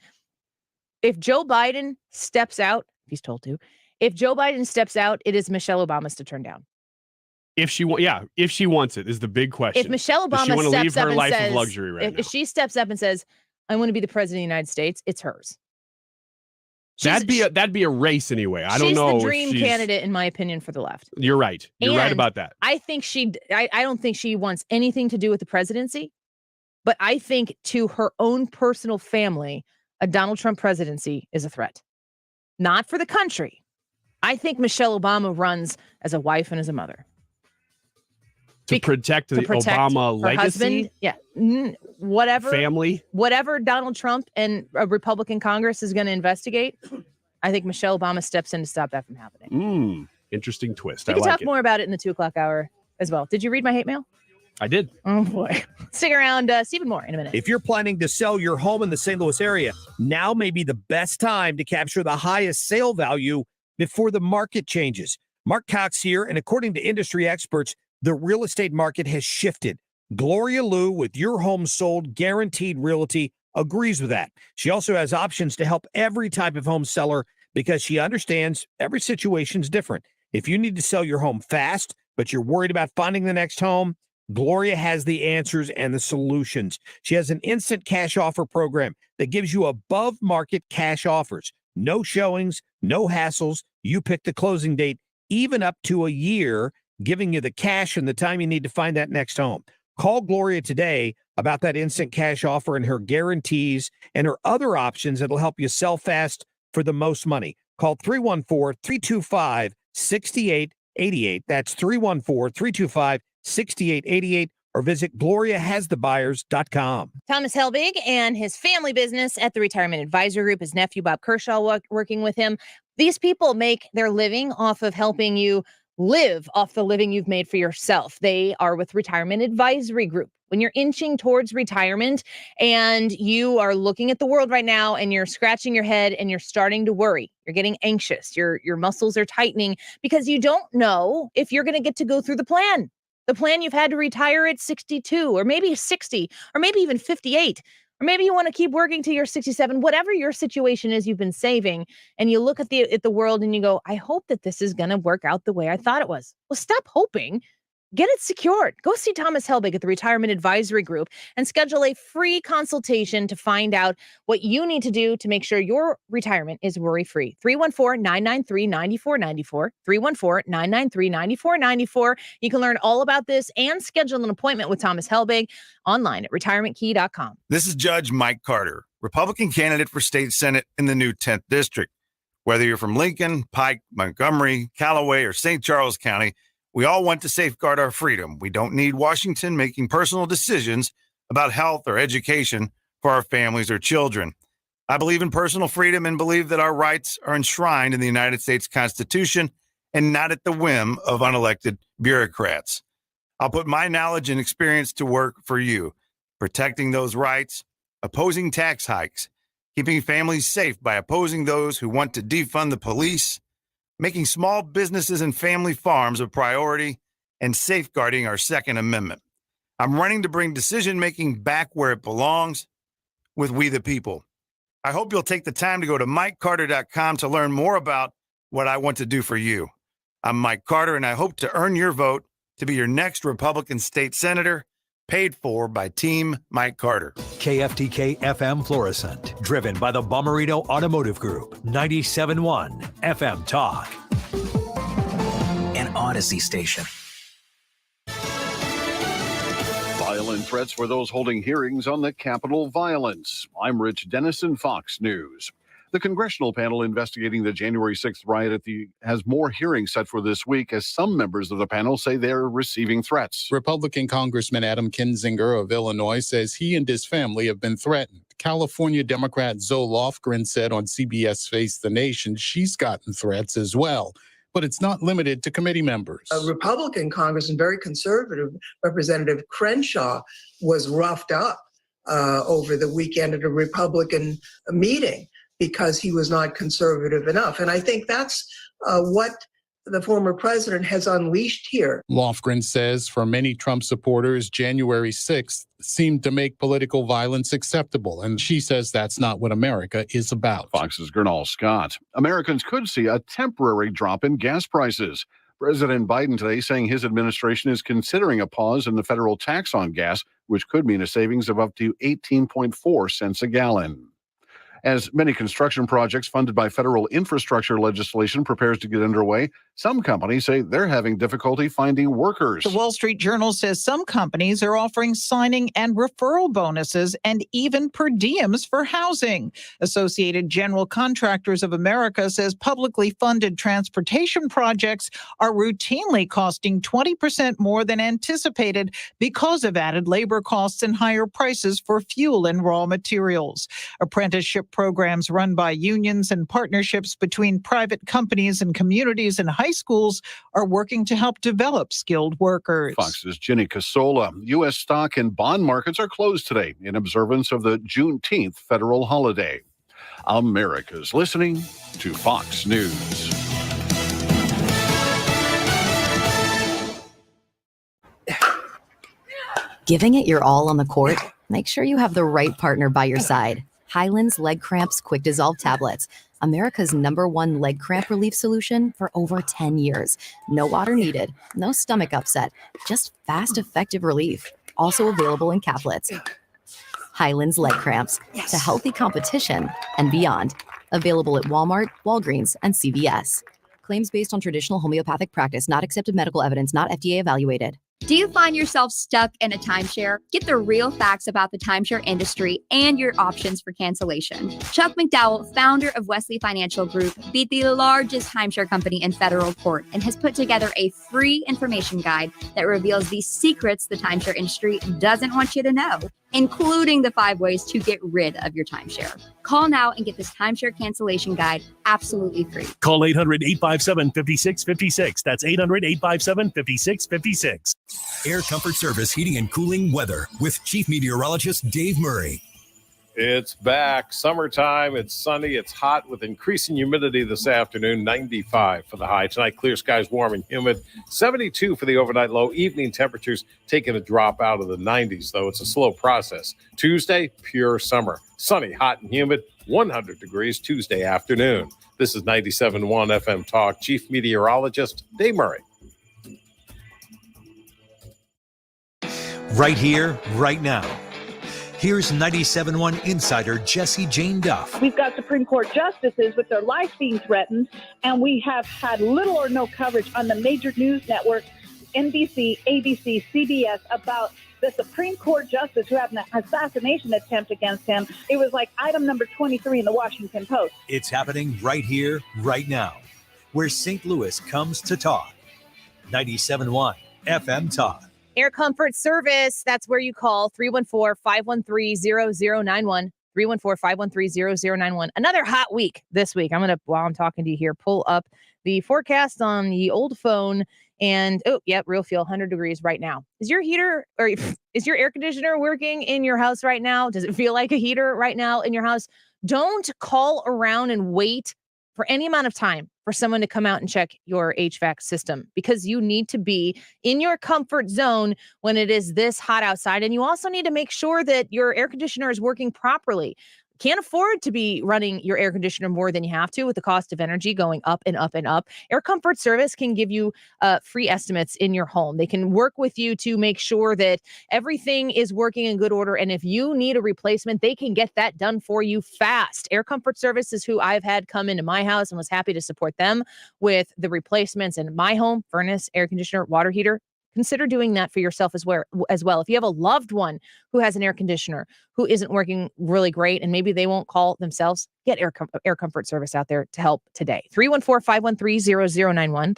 if Joe Biden steps out, if he's told to, if Joe Biden steps out, it is Michelle Obama's to turn down. If she wants it is the big question. If Michelle Does she Obama want to steps leave up her and life says, of luxury right now? if she steps up and says, I want to be the president of the United States, it's hers. That'd be a race anyway. I don't know. She's the dream candidate, in my opinion, for the left. You're right. You're right about that. I think I don't think she wants anything to do with the presidency, but I think to her own personal family, a Donald Trump presidency is a threat. Not for the country. I think Michelle Obama runs as a wife and as a mother. To protect the Obama her legacy? husband, yeah. Whatever. Family? Whatever Donald Trump and a Republican Congress is going to investigate, I think Michelle Obama steps in to stop that from happening. Interesting twist. We I can like talk it. more about it in the 2:00 hour as well. Did you read my hate mail? I did. Oh, boy. Stick around. Stephen Moore in a minute. If you're planning to sell your home in the St. Louis area, now may be the best time to capture the highest sale value before the market changes. Mark Cox here, and according to industry experts, the real estate market has shifted. Gloria Liu with Your Home Sold Guaranteed Realty agrees with that. She also has options to help every type of home seller because she understands every situation's different. If you need to sell your home fast, but you're worried about finding the next home, Gloria has the answers and the solutions. She has an instant cash offer program that gives you above market cash offers. No showings, no hassles. You pick the closing date, even up to a year, giving you the cash and the time you need to find that next home. Call Gloria today about that instant cash offer and her guarantees and her other options that'll help you sell fast for the most money. Call 314-325-6888. That's 314-325-6888, or visit GloriaHasTheBuyers.com. Thomas Helbig and his family business at the Retirement Advisory Group, his nephew Bob Kershaw working with him. These people make their living off of helping you live off the living you've made for yourself. They are with Retirement Advisory Group. When you're inching towards retirement and you are looking at the world right now and you're scratching your head and you're starting to worry, you're getting anxious, your muscles are tightening because you don't know if you're going to get to go through the plan you've had to retire at 62 or maybe 60 or maybe even 58. Or maybe you want to keep working till you're 67, whatever your situation is, you've been saving, and you look at the world and you go, I hope that this is going to work out the way I thought it was. Well, stop hoping. Get it secured. Go see Thomas Helbig at the Retirement Advisory Group and schedule a free consultation to find out what you need to do to make sure your retirement is worry-free. 314-993-9494. 314-993-9494. You can learn all about this and schedule an appointment with Thomas Helbig online at retirementkey.com. This is Judge Mike Carter, Republican candidate for state Senate in the new 10th District. Whether you're from Lincoln, Pike, Montgomery, Callaway, or St. Charles County, we all want to safeguard our freedom. We don't need Washington making personal decisions about health or education for our families or children. I believe in personal freedom and believe that our rights are enshrined in the United States Constitution and not at the whim of unelected bureaucrats. I'll put my knowledge and experience to work for you, protecting those rights, opposing tax hikes, keeping families safe by opposing those who want to defund the police, making small businesses and family farms a priority, and safeguarding our Second Amendment. I'm running to bring decision-making back where it belongs, with we the people. I hope you'll take the time to go to MikeCarter.com to learn more about what I want to do for you. I'm Mike Carter, and I hope to earn your vote to be your next Republican state senator, paid for by Team Mike Carter. KFTK FM Florissant, driven by the Bomarito Automotive Group, 97.1 FM Talk. An Odyssey station. Violent threats for those holding hearings on the Capitol violence. I'm Rich Dennison, Fox News. The congressional panel investigating the January 6th riot has more hearings set for this week, as some members of the panel say they're receiving threats. Republican Congressman Adam Kinzinger of Illinois says he and his family have been threatened. California Democrat Zoe Lofgren said on CBS Face the Nation she's gotten threats as well. But it's not limited to committee members. A Republican congressman, very conservative, Representative Crenshaw, was roughed up over the weekend at a Republican meeting because he was not conservative enough. And I think that's what the former president has unleashed here. Lofgren says for many Trump supporters, January 6th seemed to make political violence acceptable. And she says that's not what America is about. Fox's Gernal Scott. Americans could see a temporary drop in gas prices. President Biden today saying his administration is considering a pause in the federal tax on gas, which could mean a savings of up to 18.4 cents a gallon. As many construction projects funded by federal infrastructure legislation prepares to get underway, some companies say they're having difficulty finding workers. The Wall Street Journal says some companies are offering signing and referral bonuses and even per diems for housing. Associated General Contractors of America says publicly funded transportation projects are routinely costing 20% more than anticipated because of added labor costs and higher prices for fuel and raw materials. Apprenticeship programs run by unions and partnerships between private companies and communities and high schools are working to help develop skilled workers. Fox's Ginny Casola. U.S. stock and bond markets are closed today in observance of the Juneteenth federal holiday. America's listening to Fox News. Giving it your all on the court? Make sure you have the right partner by your side. Highland's Leg Cramps Quick Dissolve Tablets, America's #1 leg cramp relief solution for over 10 years. No water needed, no stomach upset, just fast, effective relief. Also available in caplets. Highland's Leg Cramps, to healthy competition and beyond. Available at Walmart, Walgreens, and CVS. Claims based on traditional homeopathic practice, not accepted medical evidence, not FDA evaluated. Do you find yourself stuck in a timeshare? Get the real facts about the timeshare industry and your options for cancellation. Chuck McDowell, founder of Wesley Financial Group, beat the largest timeshare company in federal court and has put together a free information guide that reveals the secrets the timeshare industry doesn't want you to know, including the 5 ways to get rid of your timeshare. Call now and get this timeshare cancellation guide absolutely free. Call 800-857-5656. That's 800-857-5656. Air Comfort Service Heating and Cooling Weather with Chief Meteorologist Dave Murray. It's back. Summertime. It's sunny. It's hot with increasing humidity this afternoon. 95 for the high. Tonight, clear skies, warm and humid. 72 for the overnight low. Evening temperatures taking a drop out of the 90s, though. It's a slow process. Tuesday, pure summer. Sunny, hot and humid. 100 degrees Tuesday afternoon. This is 97.1 FM Talk. Chief Meteorologist Dave Murray. Right here, right now. Here's 97.1 insider Jesse Jane Duff. We've got Supreme Court justices with their life being threatened, and we have had little or no coverage on the major news networks, NBC, ABC, CBS, about the Supreme Court justice who had an assassination attempt against him. It was like item number 23 in the Washington Post. It's happening right here, right now, where St. Louis comes to talk. 97.1 FM Talk. Air Comfort Service, that's where you call 314-513-0091. 314-513-0091. Another hot week this week. I'm going to, while I'm talking to you here, pull up the forecast on the old phone. And, real feel, 100 degrees right now. Is your heater or is your air conditioner working in your house right now? Does it feel like a heater right now in your house? Don't call around and wait for any amount of time for someone to come out and check your HVAC system, because you need to be in your comfort zone when it is this hot outside. And you also need to make sure that your air conditioner is working properly. Can't afford to be running your air conditioner more than you have to with the cost of energy going up and up and up. Air Comfort Service can give you free estimates in your home. They can work with you to make sure that everything is working in good order. And if you need a replacement, they can get that done for you fast. Air Comfort Service is who I've had come into my house and was happy to support them with the replacements in my home, furnace, air conditioner, water heater. Consider doing that for yourself as well. If you have a loved one who has an air conditioner who isn't working really great and maybe they won't call themselves, Get Air Comfort Service out there to help today. 314-513-0091,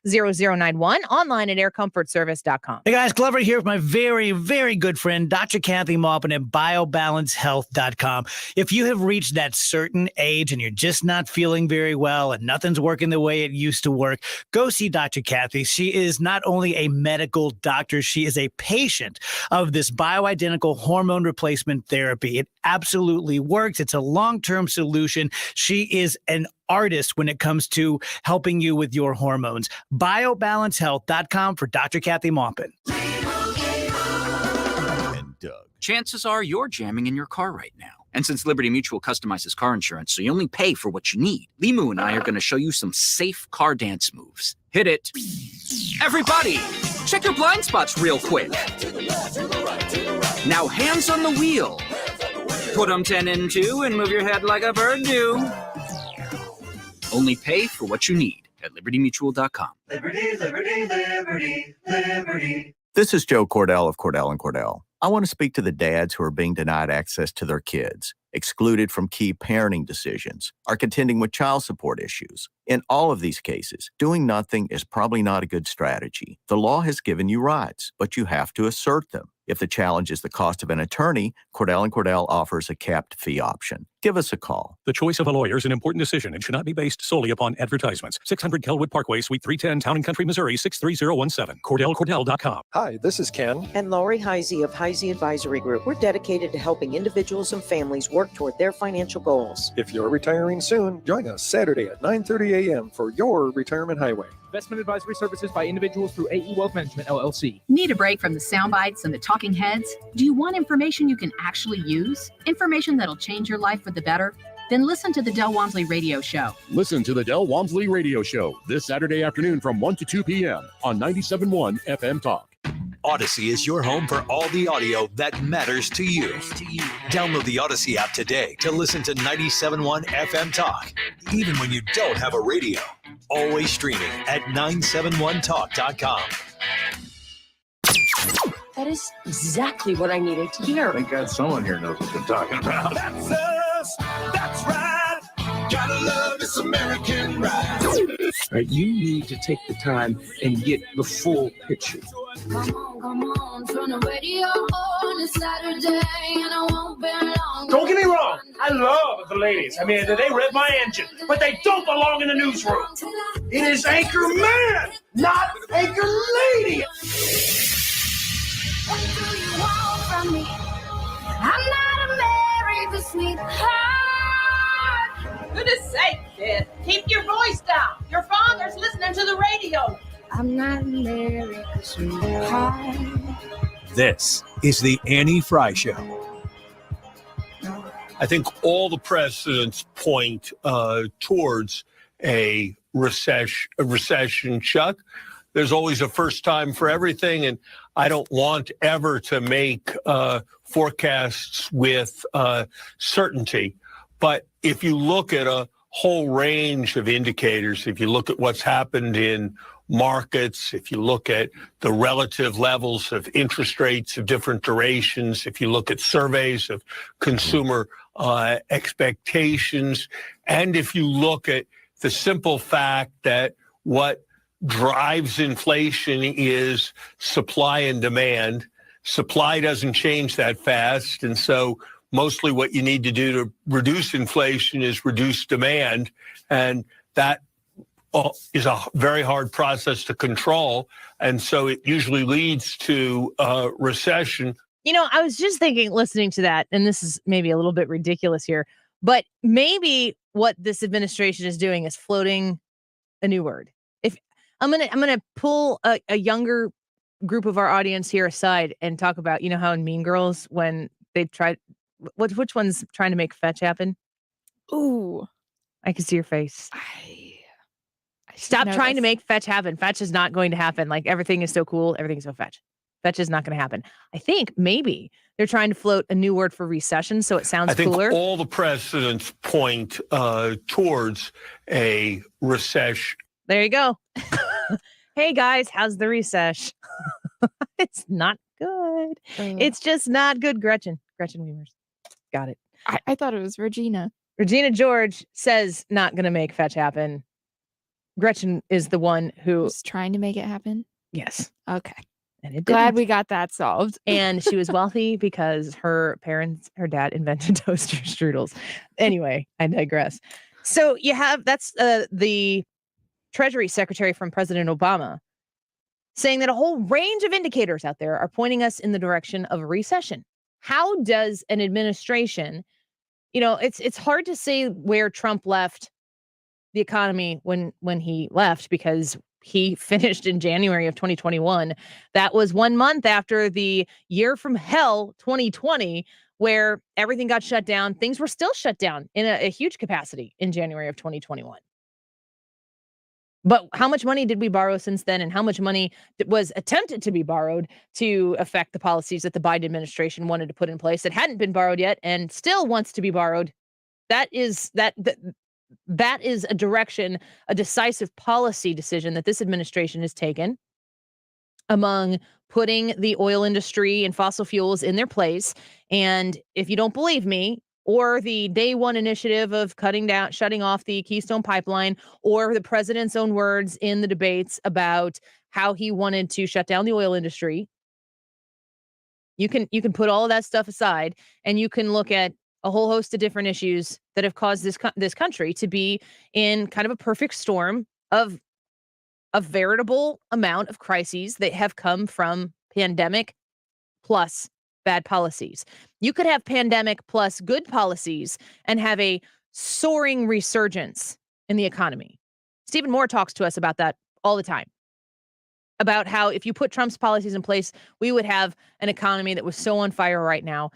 314-513-0091, online at aircomfortservice.com. Hey guys, Glover here with my very, very good friend, Dr. Kathy Maupin at BioBalanceHealth.com. If you have reached that certain age and you're just not feeling very well and nothing's working the way it used to work, go see Dr. Kathy. She is not only a medical doctor, she is a patient of this bioidentical hormone replacement therapy. It absolutely works. It's a long-term solution. She is an artist when it comes to helping you with your hormones. BioBalanceHealth.com for Dr. Kathy Maupin. And Doug. Chances are you're jamming in your car right now. And since Liberty Mutual customizes car insurance, so you only pay for what you need, Limu and I are going to show you some safe car dance moves. Hit it. Everybody, check your blind spots real quick. Now hands on the wheel. Put them 10 and 2 and move your head like a bird do. Only pay for what you need at libertymutual.com. Liberty, liberty, liberty, liberty. This is Joe Cordell of Cordell & Cordell. I want to speak to the dads who are being denied access to their kids, excluded from key parenting decisions, are contending with child support issues. In all of these cases, doing nothing is probably not a good strategy. The law has given you rights, but you have to assert them. If the challenge is the cost of an attorney, Cordell & Cordell offers a capped fee option. Give us a call. The choice of a lawyer is an important decision and should not be based solely upon advertisements. 600 Kelwood Parkway, Suite 310, Town & Country, Missouri, 63017. CordellCordell.com. Hi, this is Ken. And Lori Heisey of Heisey Advisory Group. We're dedicated to helping individuals and families work toward their financial goals. If you're retiring soon, join us Saturday at 9:30 a.m. for your Retirement Highway. Investment advisory services by individuals through AE Wealth Management, LLC. Need a break from the sound bites and the talking heads? Do you want information you can actually use? Information that'll change your life for the better? Then listen to the Del Walmsley Radio Show. Listen to the Del Walmsley Radio Show this Saturday afternoon from 1 to 2 p.m. on 97.1 FM Talk. Odyssey is your home for all the audio that matters to you. Download the Odyssey app today to listen to 97.1 FM Talk, even when you don't have a radio. Always streaming at 971talk.com. That is exactly what I needed to hear. Thank God someone here knows what they're talking about. That's us. That's right. Gotta love this American ride. Right, you need to take the time and get the full picture. Come on, turn the radio on. It's Saturday and I won't be long. Don't get me wrong. I love the ladies. I mean, they rev my engine, but they don't belong in the newsroom. It is Anchor Man, not Anchor Lady. What do you want from me? I'm not a married sweetheart. Goodness sake, kid. Keep your voice down. Your father's listening to the radio. I'm not married sweetheart. This is the Annie Frey Show. I think all the precedents point towards a recession, Chuck. There's always a first time for everything, and I don't want ever to make forecasts with certainty. But if you look at a whole range of indicators, if you look at what's happened in markets, if you look at the relative levels of interest rates of different durations, if you look at surveys of consumer expectations, and if you look at the simple fact that what drives inflation is supply and demand. Supply doesn't change that fast. And so mostly what you need to do to reduce inflation is reduce demand. And that is a very hard process to control. And so it usually leads to recession. You know, I was just thinking, listening to that, and this is maybe a little bit ridiculous here, but maybe what this administration is doing is floating a new word. If I'm gonna pull a younger group of our audience here aside and talk about, you know, how in Mean Girls when they tried, which one's trying to make fetch happen? Ooh, I can see your face. Stop trying to make fetch happen. Fetch is not going to happen. Like everything is so cool, everything's so fetch. Fetch is not going to happen. I think maybe they're trying to float a new word for recession, so it sounds cooler. I think all the precedents point towards a recession. There you go. Hey guys, how's the recession? It's not good. It's just not good, Gretchen Weavers. Got it. I thought it was Regina. Regina George says not going to make fetch happen. Gretchen is the one who was trying to make it happen. Yes. Okay. And it Glad didn't. we got that solved. And she was wealthy because her dad invented toaster strudels. Anyway, I digress. So you have, that's the Treasury Secretary from President Obama saying that a whole range of indicators out there are pointing us in the direction of a recession. How does an administration, it's hard to say where Trump left the economy when he left, because he finished in January of 2021. That was 1 month after the year from hell, 2020, where everything got shut down. Things were still shut down in a huge capacity in January of 2021. But how much money did we borrow since then? And how much money was attempted to be borrowed to affect the policies that the Biden administration wanted to put in place that hadn't been borrowed yet and still wants to be borrowed? That is a direction, a decisive policy decision that this administration has taken among putting the oil industry and fossil fuels in their place. And if you don't believe me, or the day one initiative of shutting off the Keystone Pipeline, or the president's own words in the debates about how he wanted to shut down the oil industry, you can put all of that stuff aside and you can look at a whole host of different issues that have caused this country to be in kind of a perfect storm of a veritable amount of crises that have come from pandemic plus bad policies. You could have pandemic plus good policies and have a soaring resurgence in the economy. Stephen Moore talks to us about that all the time, about how if you put Trump's policies in place, we would have an economy that was so on fire right now.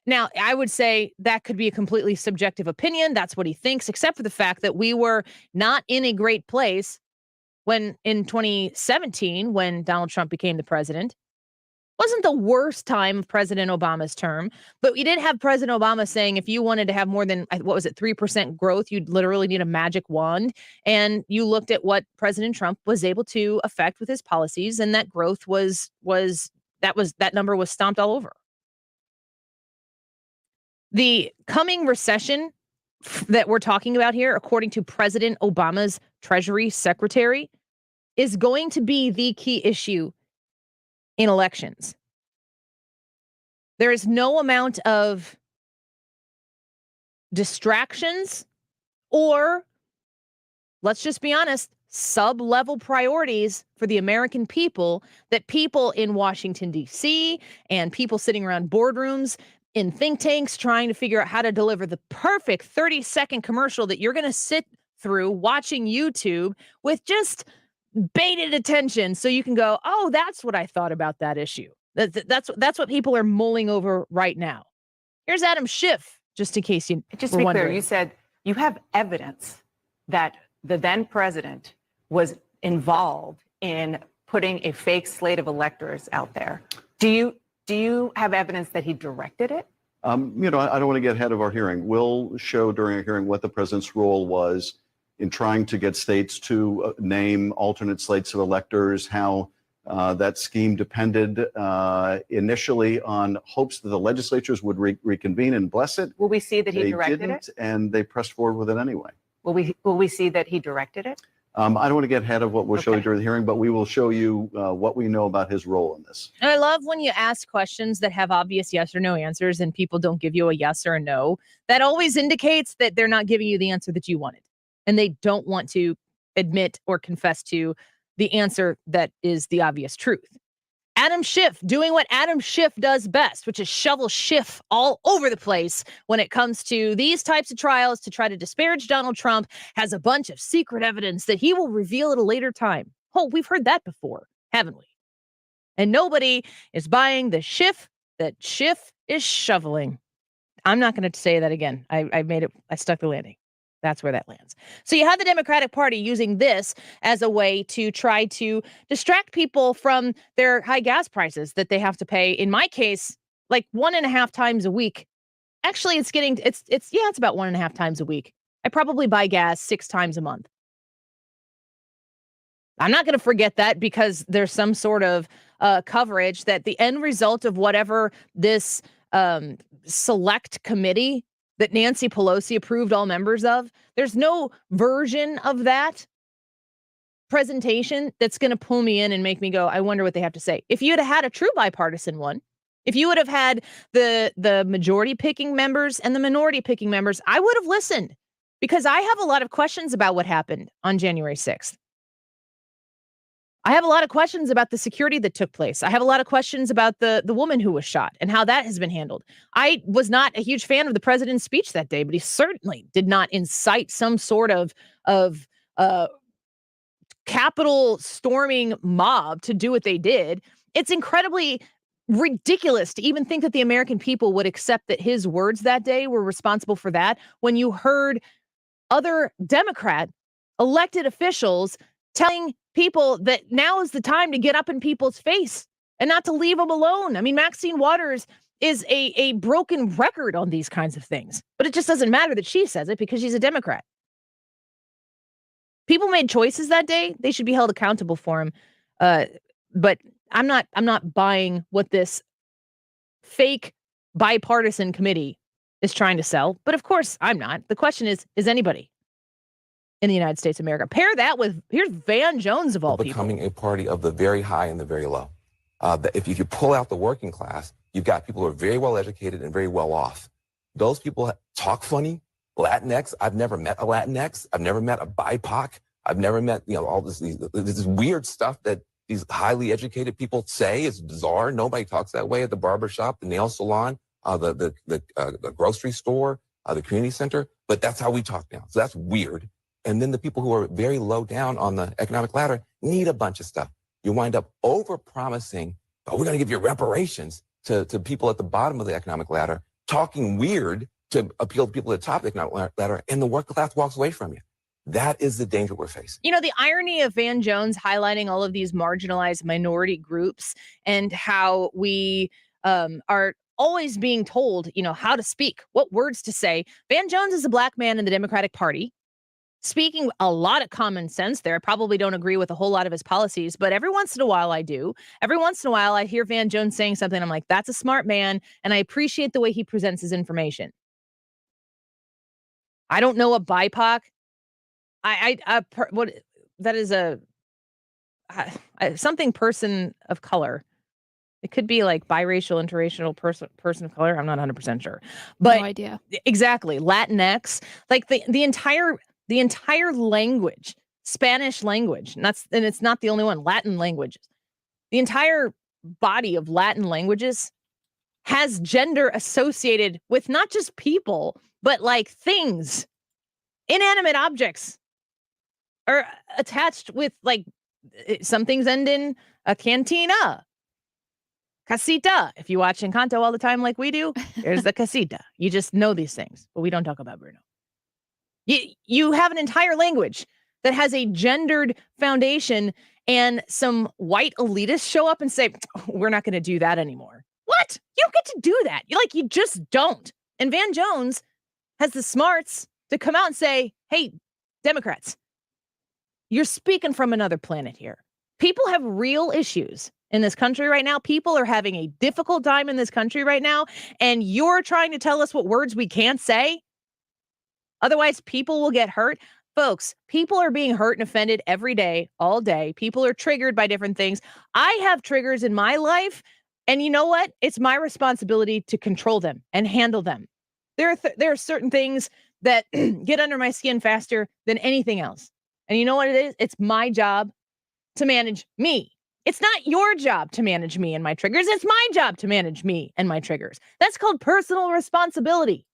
Now, I would say that could be a completely subjective opinion. That's what he thinks, except for the fact that we were not in a great place when in 2017, when Donald Trump became the president. Wasn't the worst time of President Obama's term, but we did have President Obama saying if you wanted to have more than, 3% growth, you'd literally need a magic wand. And you looked at what President Trump was able to affect with his policies, and that growth that number was stomped all over. The coming recession that we're talking about here, according to President Obama's Treasury Secretary, is going to be the key issue in elections. There is no amount of distractions or, let's just be honest, sub-level priorities for the American people that people in Washington, D.C. and people sitting around boardrooms in think tanks trying to figure out how to deliver the perfect 30-second commercial that you're going to sit through watching YouTube with just bated attention so you can go, oh, that's what I thought about that issue. That's what people are mulling over right now. Here's Adam Schiff, just in case you just were to be wondering. clear, you said you have evidence that the then president was involved in putting a fake slate of electors out there. Do you have evidence that he directed it? I don't want to get ahead of our hearing. We'll show during our hearing what the president's role was in trying to get states to name alternate slates of electors, how that scheme depended initially on hopes that the legislatures would reconvene and bless it. Will we see that he directed didn't, it? And they pressed forward with it anyway. Will we see that he directed it? I don't want to get ahead of what we'll show you during the hearing, but we will show you what we know about his role in this. And I love when you ask questions that have obvious yes or no answers and people don't give you a yes or a no. That always indicates that they're not giving you the answer that you wanted. And they don't want to admit or confess to the answer that is the obvious truth. Adam Schiff doing what Adam Schiff does best, which is shovel Schiff all over the place when it comes to these types of trials to try to disparage Donald Trump, has a bunch of secret evidence that he will reveal at a later time. Oh, we've heard that before, haven't we? And nobody is buying the Schiff that Schiff is shoveling. I'm not going to say that again. I stuck the landing. That's where that lands. So you have the Democratic Party using this as a way to try to distract people from their high gas prices that they have to pay. In my case, like 1.5 times a week. Actually, it's about 1.5 times a week. I probably buy gas 6 times a month. I'm not going to forget that because there's some sort of coverage that the end result of whatever this select committee that Nancy Pelosi approved all members of. There's no version of that presentation that's going to pull me in and make me go, I wonder what they have to say. If you had a true bipartisan one, if you would have had the majority picking members and the minority picking members, I would have listened, because I have a lot of questions about what happened on January 6th. I have a lot of questions about the security that took place. I have a lot of questions about the woman who was shot and how that has been handled. I was not a huge fan of the president's speech that day, but he certainly did not incite some sort of Capitol storming mob to do what they did. It's incredibly ridiculous to even think that the American people would accept that his words that day were responsible for that, when you heard other Democrat elected officials telling people that now is the time to get up in people's face and not to leave them alone. I mean, Maxine Waters is a broken record on these kinds of things, but it just doesn't matter that she says it because she's a Democrat. People made choices that day. They should be held accountable for them. But I'm not buying what this fake bipartisan committee is trying to sell. But of course, I'm not. The question is anybody in the United States of America? Pair that with, here's Van Jones of all people. Becoming a party of the very high and the very low. If you pull out the working class, you've got people who are very well educated and very well off. Those people talk funny. Latinx, I've never met a Latinx. I've never met a BIPOC. I've never met, all this weird stuff that these highly educated people say is bizarre. Nobody talks that way at the barbershop, the nail salon, the grocery store, the community center. But that's how we talk now. So that's weird. And then the people who are very low down on the economic ladder need a bunch of stuff. You wind up over-promising, we're going to give you reparations to people at the bottom of the economic ladder, talking weird to appeal to people at the top of the economic ladder, and the working class walks away from you. That is the danger we're facing. The irony of Van Jones highlighting all of these marginalized minority groups and how we are always being told, how to speak, what words to say. Van Jones is a black man in the Democratic Party, speaking a lot of common sense there. I probably don't agree with a whole lot of his policies, but every once in a while I do. Every once in a while I hear Van Jones saying something. I'm like, that's a smart man, and I appreciate the way he presents his information. I don't know a BIPOC. What that is something person of color. It could be like biracial, interracial person of color. I'm not 100% sure, but no idea. Exactly. Latinx, like the entire language, Spanish language, and it's not the only one. Latin languages, the entire body of Latin languages has gender associated with not just people, but like things, inanimate objects are attached with, like, some things end in a cantina, casita. If you watch Encanto all the time like we do, there's the casita. You just know these things, but we don't talk about Bruno. You have an entire language that has a gendered foundation, and some white elitists show up and say, we're not going to do that anymore. What? You don't get to do that. You just don't. And Van Jones has the smarts to come out and say, hey, Democrats, you're speaking from another planet here. People have real issues in this country right now. People are having a difficult time in this country right now, and you're trying to tell us what words we can't say? Otherwise, people will get hurt. Folks, people are being hurt and offended every day, all day. People are triggered by different things. I have triggers in my life, and you know what? It's my responsibility to control them and handle them. There are certain things that get under my skin faster than anything else. And you know what it is? It's my job to manage me. It's not your job to manage me and my triggers. It's my job to manage me and my triggers. That's called personal responsibility.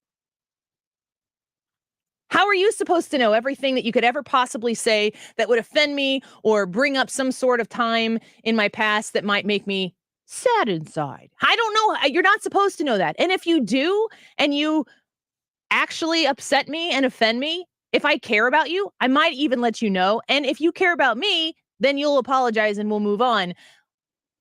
How are you supposed to know everything that you could ever possibly say that would offend me or bring up some sort of time in my past that might make me sad inside? I don't know. You're not supposed to know that. And if you do, and you actually upset me and offend me, if I care about you, I might even let you know. And if you care about me, then you'll apologize and we'll move on.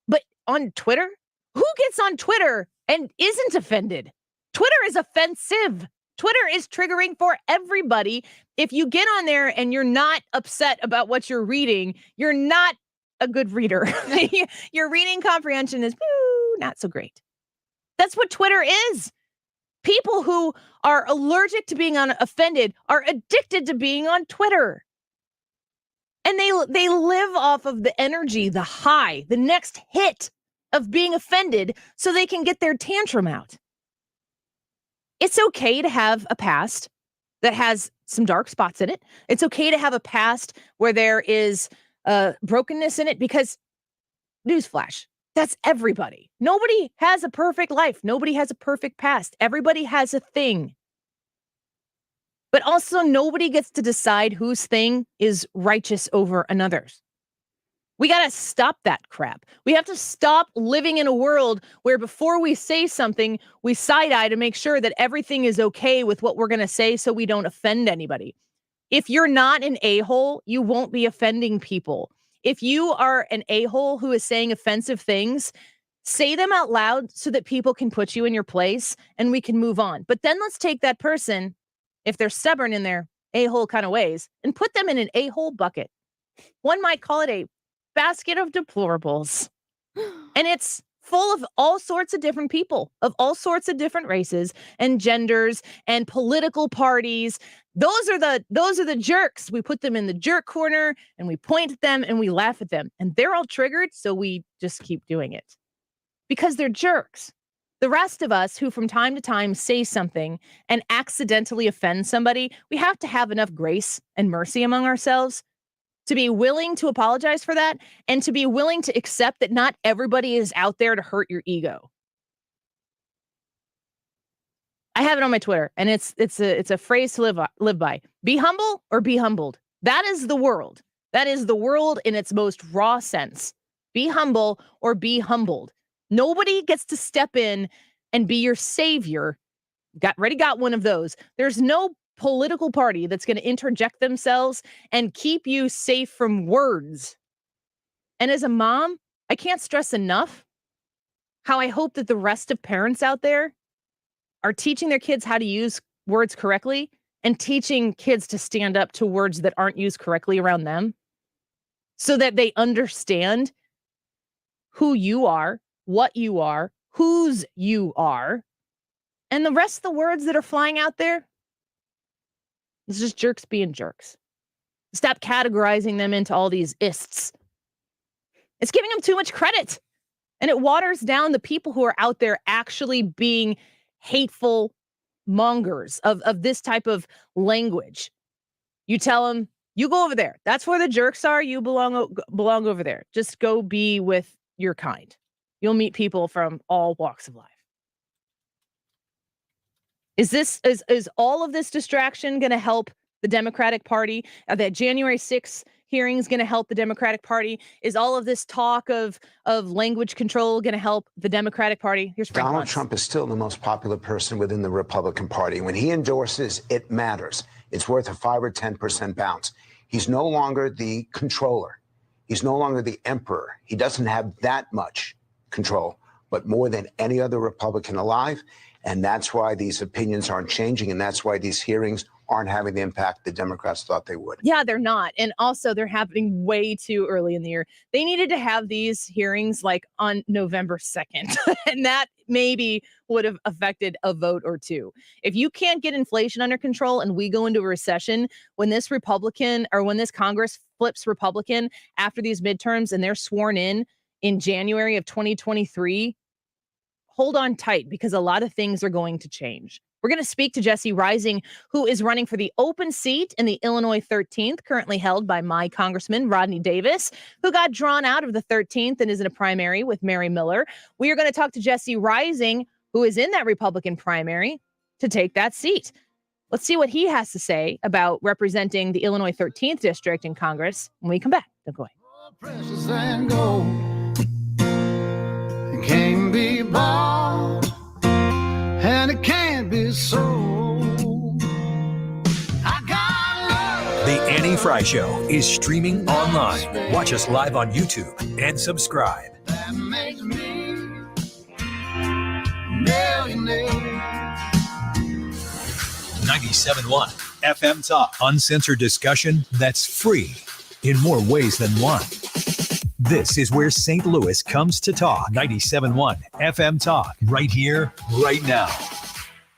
But on Twitter, who gets on Twitter and isn't offended? Twitter is offensive. Twitter is triggering for everybody. If you get on there and you're not upset about what you're reading, you're not a good reader. Your reading comprehension is not so great. That's what Twitter is. People who are allergic to being offended are addicted to being on Twitter. And they live off of the energy, the high, the next hit of being offended so they can get their tantrum out. It's okay to have a past that has some dark spots in it. It's okay to have a past where there is brokenness in it because, newsflash, that's everybody. Nobody has a perfect life. Nobody has a perfect past. Everybody has a thing. But also, nobody gets to decide whose thing is righteous over another's. We got to stop that crap. We have to stop living in a world where before we say something, we side-eye to make sure that everything is okay with what we're going to say so we don't offend anybody. If you're not an a-hole, you won't be offending people. If you are an a-hole who is saying offensive things, say them out loud so that people can put you in your place and we can move on. But then let's take that person, if they're stubborn in their a-hole kind of ways, and put them in an a-hole bucket. One might call it a basket of deplorables. And it's full of all sorts of different people, of all sorts of different races and genders and political parties. Those are the jerks. We put them in the jerk corner and we point at them and we laugh at them. And they're all triggered, so we just keep doing it. Because they're jerks. The rest of us who from time to time say something and accidentally offend somebody, we have to have enough grace and mercy among ourselves to be willing to apologize for that and to be willing to accept that not everybody is out there to hurt your ego. I have it on my Twitter, and it's a phrase to live by. Be humble or be humbled. That is the world. That is the world in its most raw sense. Be humble or be humbled. Nobody gets to step in and be your savior. Got one of those. There's no political party that's going to interject themselves and keep you safe from words. And as a mom, I can't stress enough how I hope that the rest of parents out there are teaching their kids how to use words correctly and teaching kids to stand up to words that aren't used correctly around them so that they understand who you are, what you are, whose you are, and the rest of the words that are flying out there. It's just jerks being jerks. Stop categorizing them into all these ists. It's giving them too much credit. And it waters down the people who are out there actually being hateful mongers of this type of language. You tell them, you go over there. That's where the jerks are. You belong over there. Just go be with your kind. You'll meet people from all walks of life. Is all of this distraction going to help the Democratic Party? That January 6th hearing is going to help the Democratic Party? Is all of this talk of language control going to help the Democratic Party? Here's Frank Donald Luntz. Trump is still the most popular person within the Republican Party. When he endorses, it matters. It's worth a 5 or 10% bounce. He's no longer the controller. He's no longer the emperor. He doesn't have that much control, but more than any other Republican alive. And that's why these opinions aren't changing. And that's why these hearings aren't having the impact the Democrats thought they would. Yeah, they're not. And also they're happening way too early in the year. They needed to have these hearings like on November 2nd. And that maybe would have affected a vote or two. If you can't get inflation under control and we go into a recession, when this Congress flips Republican after these midterms and they're sworn in January of 2023, hold on tight because a lot of things are going to change. We're going to speak to Jesse Reising, who is running for the open seat in the Illinois 13th, currently held by my Congressman Rodney Davis, who got drawn out of the 13th and is in a primary with Mary Miller. We are going to talk to Jesse Reising, who is in that Republican primary, to take that seat. Let's see what he has to say about representing the Illinois 13th district in Congress when we come back. Don't go away. Precious and gold can't be bought, and it can't be sold. The Annie Frey Show is streaming online. Watch us live on YouTube and subscribe. That makes me millionaire. 97.1 FM Talk. Uncensored discussion that's free in more ways than one. This is where St. Louis comes to talk. 97.1 FM Talk, right here, right now.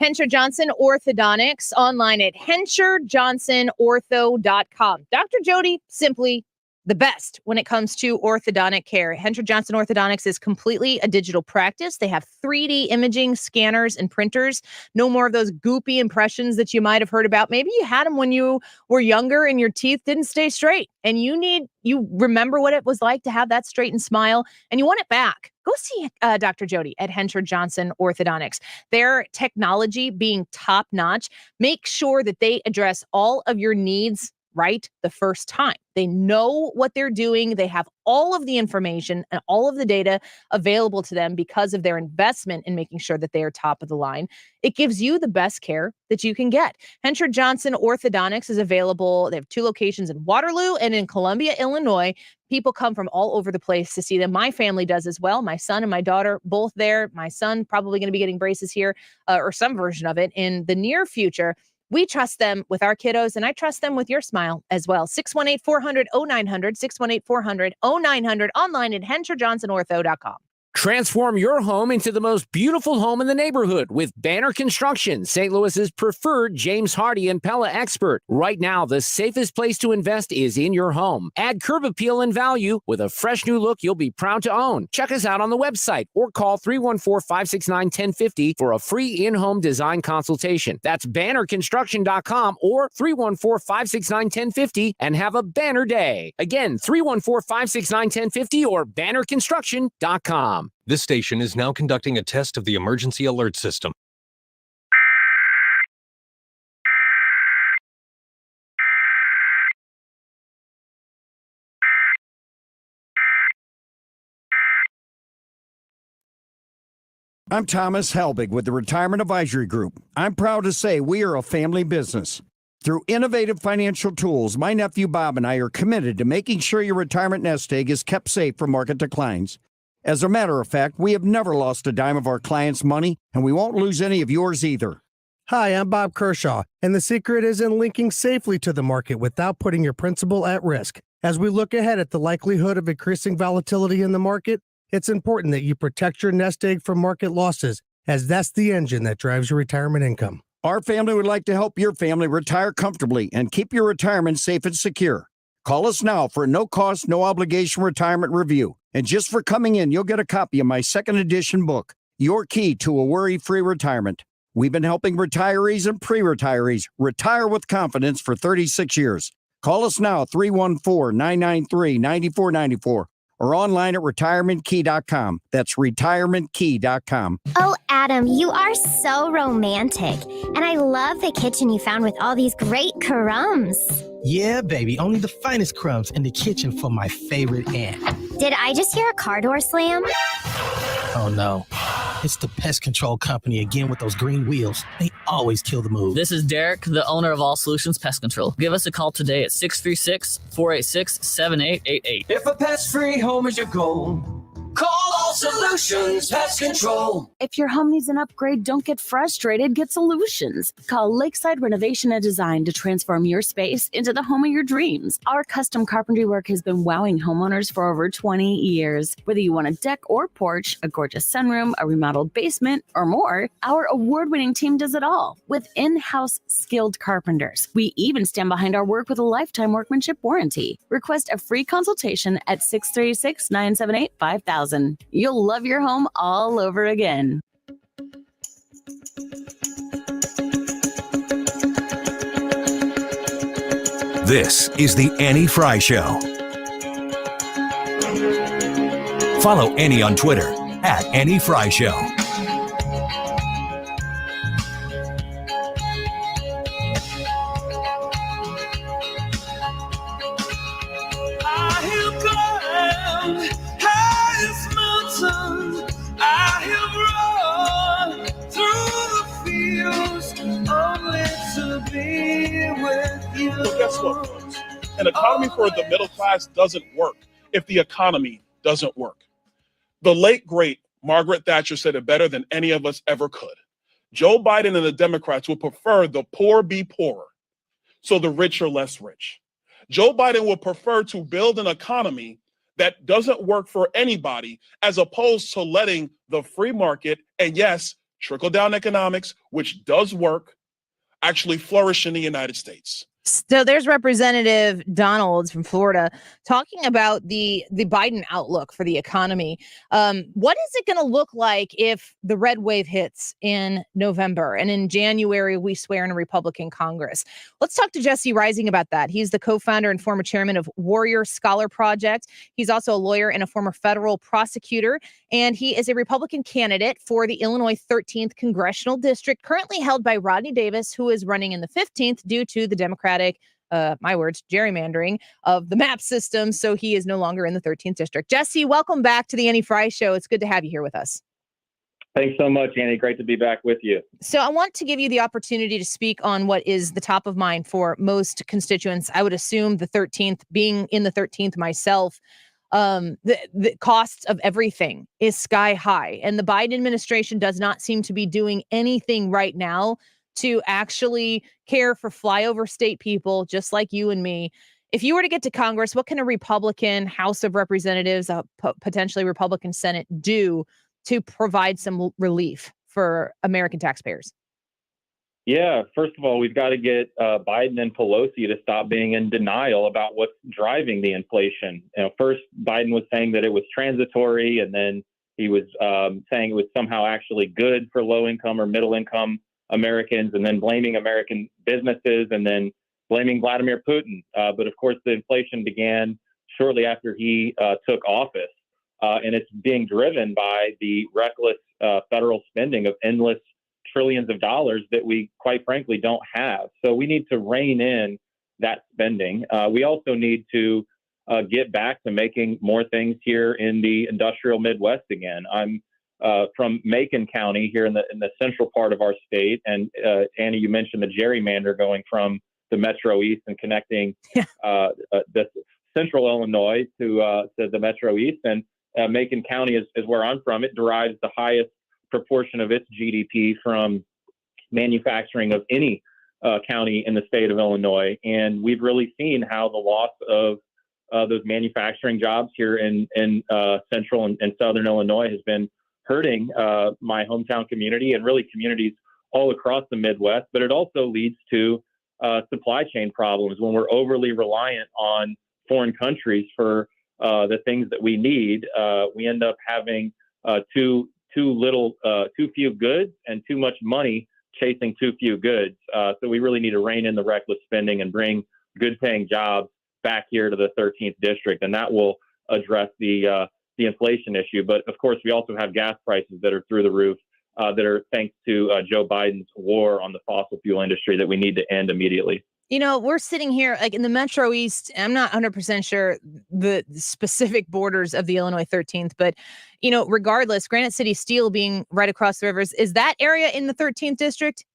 Hensher Johnson Orthodontics, online at HensherJohnsonOrtho.com. Dr. Jody, simply the best when it comes to orthodontic care. Hensher Johnson Orthodontics is completely a digital practice. They have 3D imaging scanners and printers. No more of those goopy impressions that you might have heard about. Maybe you had them when you were younger and your teeth didn't stay straight, and you remember what it was like to have that straightened smile, and you want it back. Go see Dr. Jody at Hensher Johnson Orthodontics. Their technology being top notch, make sure that they address all of your needs right the first time. They know what they're doing. They have all of the information and all of the data available to them because of their investment in making sure that they are top of the line. It gives you the best care that you can get. Hensher Johnson Orthodontics is available. They have 2 locations in Waterloo and in Columbia, Illinois. People come from all over the place to see them. My family does as well. My son and my daughter, both there. My son probably going to be getting braces here or some version of it in the near future. We trust them with our kiddos, and I trust them with your smile as well. 618-400-0900, 618-400-0900, online at HensherJohnsonOrtho.com. Transform your home into the most beautiful home in the neighborhood with Banner Construction, St. Louis's preferred James Hardy and Pella expert. Right now, the safest place to invest is in your home. Add curb appeal and value with a fresh new look you'll be proud to own. Check us out on the website or call 314-569-1050 for a free in-home design consultation. That's bannerconstruction.com or 314-569-1050 and have a banner day. Again, 314-569-1050 or bannerconstruction.com. This station is now conducting a test of the emergency alert system. I'm Thomas Helbig with the Retirement Advisory Group. I'm proud to say we are a family business. Through innovative financial tools, my nephew Bob and I are committed to making sure your retirement nest egg is kept safe from market declines. As a matter of fact, we have never lost a dime of our clients' money, and we won't lose any of yours either. Hi, I'm Bob Kershaw, and the secret is in linking safely to the market without putting your principal at risk. As we look ahead at the likelihood of increasing volatility in the market, it's important that you protect your nest egg from market losses, as that's the engine that drives your retirement income. Our family would like to help your family retire comfortably and keep your retirement safe and secure. Call us now for a no-cost, no-obligation retirement review. And just for coming in, you'll get a copy of my second edition book, Your Key to a Worry-Free Retirement. We've been helping retirees and pre-retirees retire with confidence for 36 years. Call us now, 314-993-9494, or online at retirementkey.com. That's retirementkey.com. Oh, Adam, you are so romantic. And I love the kitchen you found with all these great crumbs. Yeah, baby, only the finest crumbs in the kitchen for my favorite aunt. Did I just hear a car door slam? Oh, no. It's the pest control company again with those green wheels. They always kill the move. This is Derek, the owner of All Solutions Pest Control. Give us a call today at 636-486-7888. If a pest-free home is your goal, call All Solutions Pest Control. If your home needs an upgrade, don't get frustrated. Get solutions. Call Lakeside Renovation and Design to transform your space into the home of your dreams. Our custom carpentry work has been wowing homeowners for over 20 years. Whether you want a deck or porch, a gorgeous sunroom, a remodeled basement, or more, our award-winning team does it all with in-house skilled carpenters. We even stand behind our work with a lifetime workmanship warranty. Request a free consultation at 636-978-5000. You'll love your home all over again. This is the Annie Frey Show. Follow Annie on Twitter at Annie Frey Show. So guess what, folks? An economy for the middle class doesn't work if the economy doesn't work. The late, great Margaret Thatcher said it better than any of us ever could. Joe Biden and the Democrats would prefer the poor be poorer, so the rich are less rich. Joe Biden would prefer to build an economy that doesn't work for anybody, as opposed to letting the free market and, yes, trickle down economics, which does work, actually flourish in the United States. So there's Representative Donalds from Florida talking about the Biden outlook for the economy. What is it going to look like if the red wave hits in November and in January we swear in a Republican Congress? Let's talk to Jesse Reising about that. He's the co-founder and former chairman of Warrior Scholar Project. He's also a lawyer and a former federal prosecutor, and he is a Republican candidate for the Illinois 13th Congressional District, currently held by Rodney Davis, who is running in the 15th due to the Democratic my words, gerrymandering of the map system. So he is no longer in the 13th district. Jesse, welcome back to the Annie Frey Show. It's good to have you here with us. Thanks so much, Annie. Great to be back with you. So I want to give you the opportunity to speak on what is the top of mind for most constituents. I would assume the 13th, being in the 13th myself, the cost of everything is sky high. And the Biden administration does not seem to be doing anything right now to actually care for flyover state people just like you and me. If you were to get to Congress, what can a Republican House of Representatives, a potentially Republican Senate do to provide some relief for American taxpayers? Yeah, first of all, we've got to get Biden and Pelosi to stop being in denial about what's driving the inflation. First, Biden was saying that it was transitory, and then he was saying it was somehow actually good for low-income or middle-income Americans, and then blaming American businesses, and then blaming Vladimir Putin. But of course, the inflation began shortly after he took office, and it's being driven by the reckless federal spending of endless trillions of dollars that we, quite frankly, don't have. So we need to rein in that spending. We also need to get back to making more things here in the industrial Midwest again. I'm from Macon County here in the central part of our state. And Annie, you mentioned the gerrymander going from the Metro East and connecting the central Illinois to the Metro East. And Macon County is where I'm from. It derives the highest proportion of its GDP from manufacturing of any county in the state of Illinois. And we've really seen how the loss of those manufacturing jobs here in central and southern Illinois has been hurting my hometown community and really communities all across the Midwest. But it also leads to supply chain problems when we're overly reliant on foreign countries for the things that we need. We end up having too few goods and too much money chasing too few goods. So we really need to rein in the reckless spending and bring good paying jobs back here to the 13th district. And that will address the inflation issue. But of course, we also have gas prices that are through the roof that are thanks to Joe Biden's war on the fossil fuel industry that we need to end immediately. You know, we're sitting here like in the Metro East. I'm not 100% sure the specific borders of the Illinois 13th, but, you know, regardless, Granite City Steel being right across the rivers, is that area in the 13th district?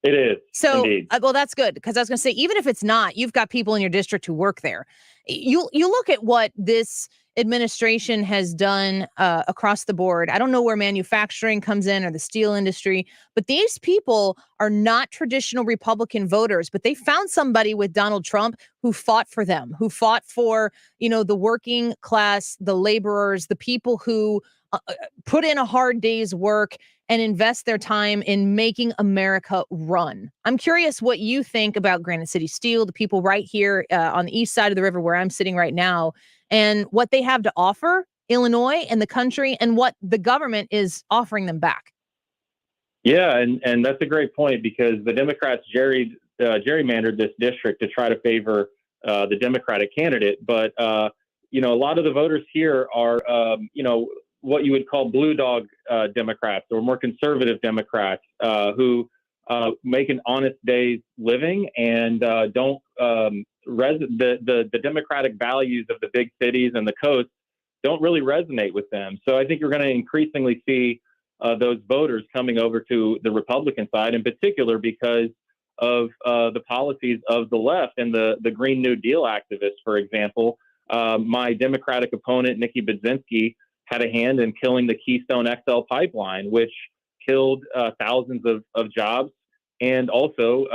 It is. So, indeed. well, that's good, because I was going to say, even if it's not, you've got people in your district who work there. You look at what this administration has done across the board. I don't know where manufacturing comes in or the steel industry, but these people are not traditional Republican voters, but they found somebody with Donald Trump who fought for them, who fought for, you know, the working class, the laborers, the people who put in a hard day's work and invest their time in making America run. I'm curious what you think about Granite City Steel, the people right here on the east side of the river where I'm sitting right now, and what they have to offer Illinois and the country, and what the government is offering them back. Yeah, and that's a great point, because the Democrats gerrymandered this district to try to favor the Democratic candidate. But, you know, a lot of the voters here are, you know, what you would call blue dog Democrats, or more conservative Democrats who make an honest day's living and don't the democratic values of the big cities and the coast don't really resonate with them. So I think you're going to increasingly see those voters coming over to the Republican side, in particular because of the policies of the left and the Green New Deal activists, for example. My Democratic opponent, Nikki Budzinski, had a hand in killing the Keystone XL pipeline, which killed thousands of jobs and also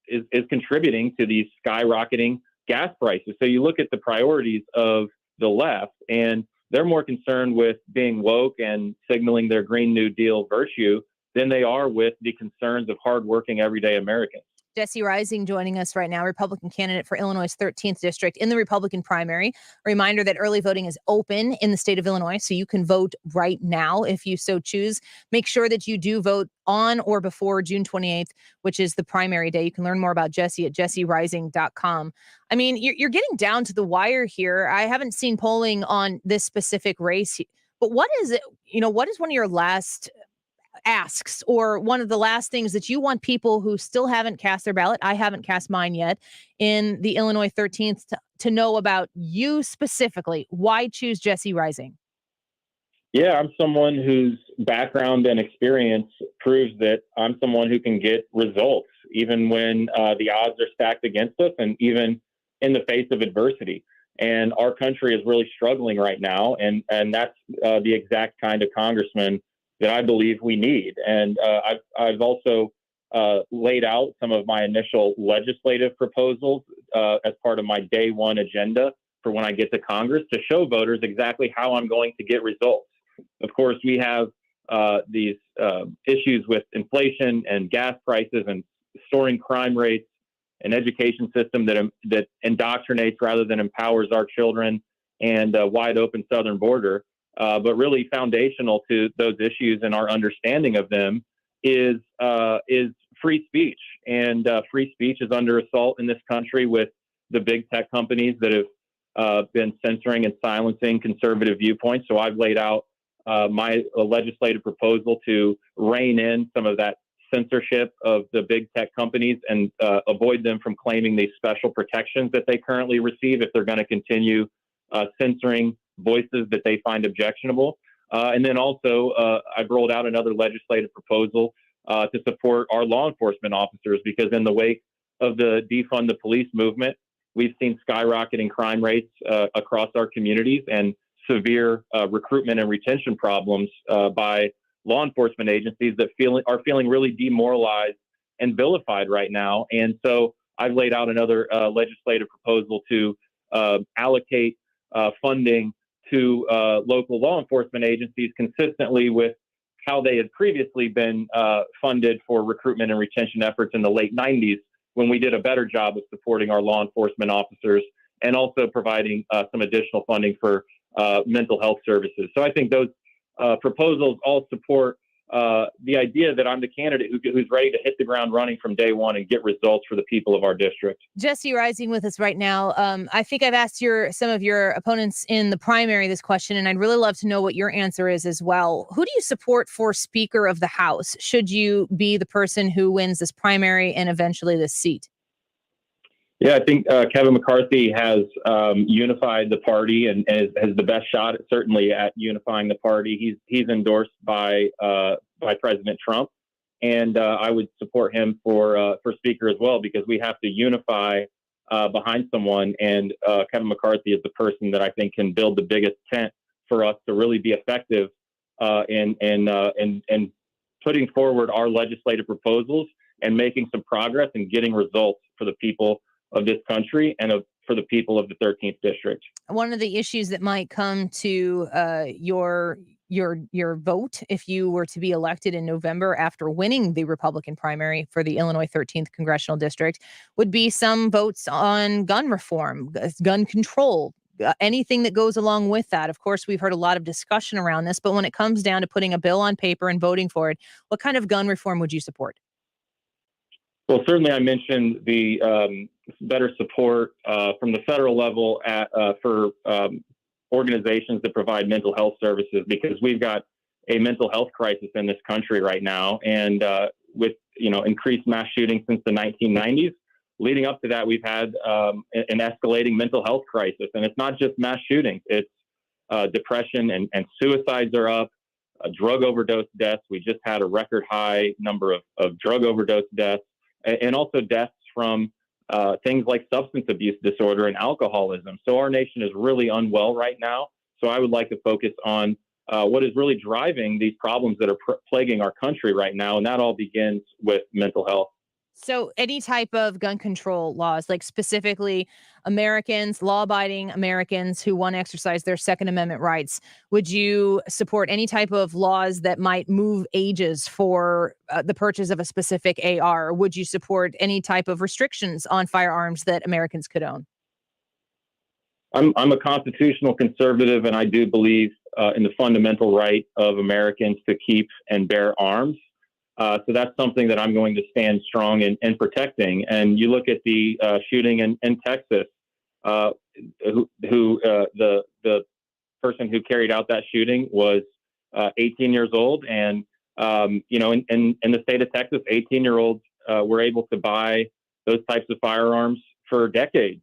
is contributing to these skyrocketing gas prices. So you look at the priorities of the left. And they're more concerned with being woke and signaling their Green New Deal virtue than they are with the concerns of hardworking everyday Americans. Jesse Reising joining us right now, Republican candidate for Illinois' 13th district in the Republican primary. A reminder that early voting is open in the state of Illinois, so you can vote right now if you so choose. Make sure that you do vote on or before June 28th, which is the primary day. You can learn more about Jesse at jessereising.com. I mean, you're getting down to the wire here. I haven't seen polling on this specific race, but what is it? What is one of your last asks or one of the last things that you want people who still haven't cast their ballot, I haven't cast mine yet, in the Illinois 13th to know about you specifically? Why choose Jesse Reising? Yeah, I'm someone whose background and experience proves that I'm someone who can get results, even when the odds are stacked against us and even in the face of adversity. And our country is really struggling right now. And that's the exact kind of congressman that I believe we need. And I've also laid out some of my initial legislative proposals as part of my day one agenda for when I get to Congress to show voters exactly how I'm going to get results. Of course, we have these issues with inflation and gas prices and soaring crime rates, an education system that indoctrinates rather than empowers our children, and a wide open southern border. But really foundational to those issues and our understanding of them is free speech. And free speech is under assault in this country with the big tech companies that have been censoring and silencing conservative viewpoints. So I've laid out my legislative proposal to rein in some of that censorship of the big tech companies and avoid them from claiming these special protections that they currently receive if they're going to continue censoring voices that they find objectionable. And then also, I've rolled out another legislative proposal to support our law enforcement officers, because in the wake of the defund the police movement, we've seen skyrocketing crime rates across our communities and severe recruitment and retention problems by law enforcement agencies that are feeling really demoralized and vilified right now. And so I've laid out another legislative proposal to allocate funding to local law enforcement agencies consistently with how they had previously been funded for recruitment and retention efforts in the late 90s, when we did a better job of supporting our law enforcement officers and also providing some additional funding for mental health services. So I think those proposals all support the idea that I'm the candidate who's ready to hit the ground running from day one and get results for the people of our district. Jesse Reising with us right now. I think I've asked some of your opponents in the primary this question, and I'd really love to know what your answer is as well. Who do you support for Speaker of the House, should you be the person who wins this primary and eventually this seat? Yeah, I think Kevin McCarthy has unified the party and has the best shot, certainly, at unifying the party. He's endorsed by President Trump, and I would support him for Speaker as well, because we have to unify behind someone. And Kevin McCarthy is the person that I think can build the biggest tent for us to really be effective in putting forward our legislative proposals and making some progress and getting results for the people of this country and for the people of the 13th district. One of the issues that might come to your vote if you were to be elected in November after winning the Republican primary for the Illinois 13th congressional district would be some votes on gun reform, gun control, anything that goes along with that. Of course, we've heard a lot of discussion around this, but when it comes down to putting a bill on paper and voting for it, what kind of gun reform would you support? Well, certainly I mentioned the better support from the federal level for organizations that provide mental health services, because we've got a mental health crisis in this country right now. And with increased mass shootings since the 1990s, leading up to that, we've had an escalating mental health crisis. And it's not just mass shootings. It's depression and suicides are up, drug overdose deaths. We just had a record high number of drug overdose deaths, and also deaths from things like substance abuse disorder and alcoholism. So our nation is really unwell right now. So I would like to focus on what is really driving these problems that are plaguing our country right now. And that all begins with mental health. So any type of gun control laws, like specifically Americans, law-abiding Americans who want to exercise their Second Amendment rights, would you support any type of laws that might move ages for the purchase of a specific AR? Or would you support any type of restrictions on firearms that Americans could own? I'm a constitutional conservative, and I do believe in the fundamental right of Americans to keep and bear arms. So that's something that I'm going to stand strong in protecting. And you look at the shooting in Texas, the person who carried out that shooting was 18 years old. And, in the state of Texas, 18-year-olds were able to buy those types of firearms for decades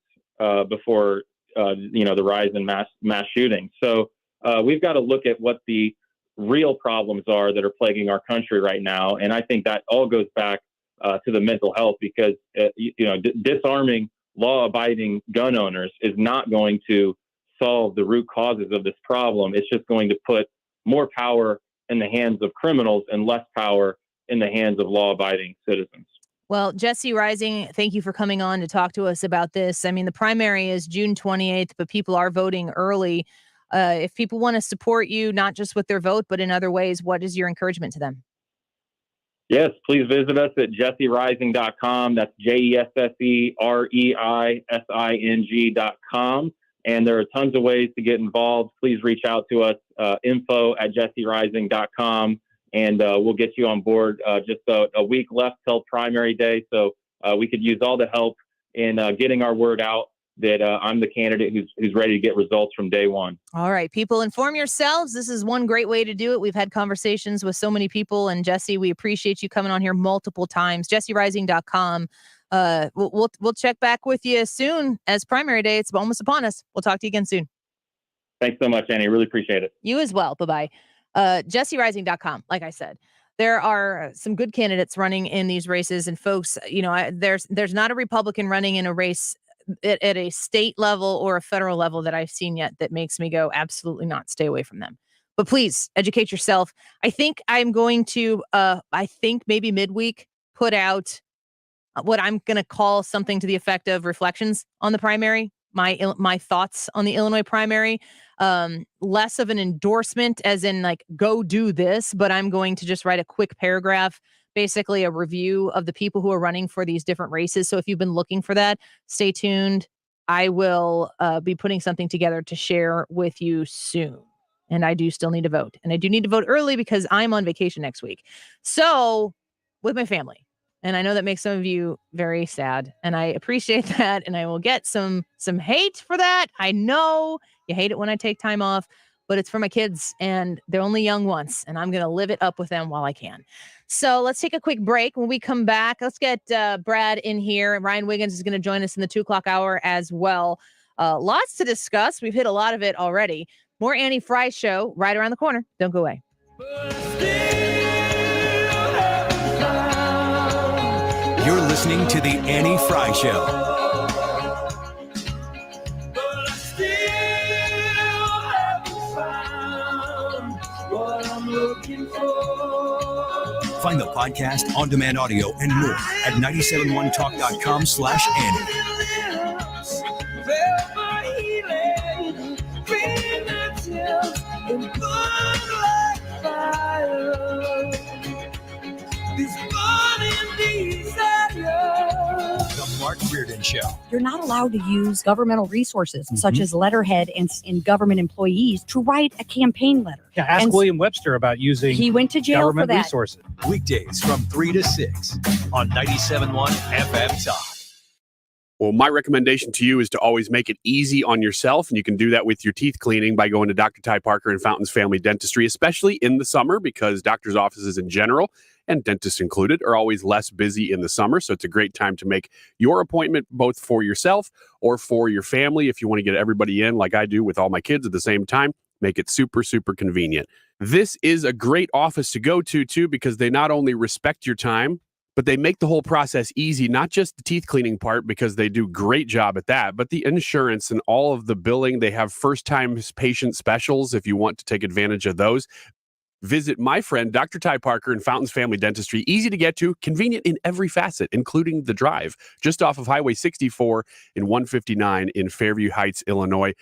before, the rise in mass shootings. So we've got to look at what the real problems are that are plaguing our country right now. And I think that all goes back to the mental health, because, disarming law-abiding gun owners is not going to solve the root causes of this problem. It's just going to put more power in the hands of criminals and less power in the hands of law-abiding citizens. Well, Jesse Reising, thank you for coming on to talk to us about this. I mean, the primary is June 28th, but people are voting early. If people want to support you, not just with their vote, but in other ways, what is your encouragement to them? Yes, please visit us at jessereising.com. That's JesseReising.com. And there are tons of ways to get involved. Please reach out to us, info@jessereising.com, and we'll get you on board. Just a week left till primary day, so we could use all the help in getting our word out that I'm the candidate who's ready to get results from day one. All right, people, inform yourselves. This is one great way to do it. We've had conversations with so many people, and Jesse, we appreciate you coming on here multiple times. JesseReising.com. We'll check back with you soon as primary day. It's almost upon us. We'll talk to you again soon. Thanks so much, Annie. Really appreciate it. You as well. Bye-bye. JesseReising.com. Like I said, there are some good candidates running in these races, and folks, there's not a Republican running in a race at a state level or a federal level that I've seen yet that makes me go, absolutely not, stay away from them. But please educate yourself. I think I'm going to, maybe midweek, put out what I'm going to call something to the effect of reflections on the primary, my thoughts on the Illinois primary. Less of an endorsement as in like, go do this, but I'm going to just write a quick paragraph, basically a review of the people who are running for these different races. So if you've been looking for that, stay tuned. I will be putting something together to share with you soon. And I do still need to vote. And I do need to vote early because I'm on vacation next week. So with my family. And I know that makes some of you very sad. And I appreciate that. And I will get some hate for that. I know you hate it when I take time off, but it's for my kids and they're only young once. And I'm going to live it up with them while I can. So let's take a quick break. When we come back, let's get Brad in here. And Ryan Wiggins is going to join us in the 2:00 hour as well. Lots to discuss. We've hit a lot of it already. More Annie Frey Show right around the corner. Don't go away. You're listening to The Annie Frey Show. Find the podcast, on-demand audio, and more at 971talk.com/Annie. The Mark Reardon Show. You're not allowed to use governmental resources such as letterhead and government employees to write a campaign letter. Yeah, ask William Webster about using he went to jail government for that. resources. Weekdays from 3 to 6 on 97.1 FM Talk. Well, my recommendation to you is to always make it easy on yourself. And you can do that with your teeth cleaning by going to Dr. Ty Parker and Fountains Family Dentistry, especially in the summer, because doctors' offices in general, and dentists included, are always less busy in the summer. So it's a great time to make your appointment both for yourself or for your family. If you want to get everybody in like I do with all my kids at the same time, make it super, super convenient. This is a great office to go to, too, because they not only respect your time, but they make the whole process easy, not just the teeth cleaning part, because they do a great job at that, but the insurance and all of the billing. They have first-time patient specials if you want to take advantage of those. Visit my friend Dr. Ty Parker and Fountains Family Dentistry. Easy to get to, convenient in every facet, including the drive, just off of Highway 64 and 159 in Fairview Heights, Illinois.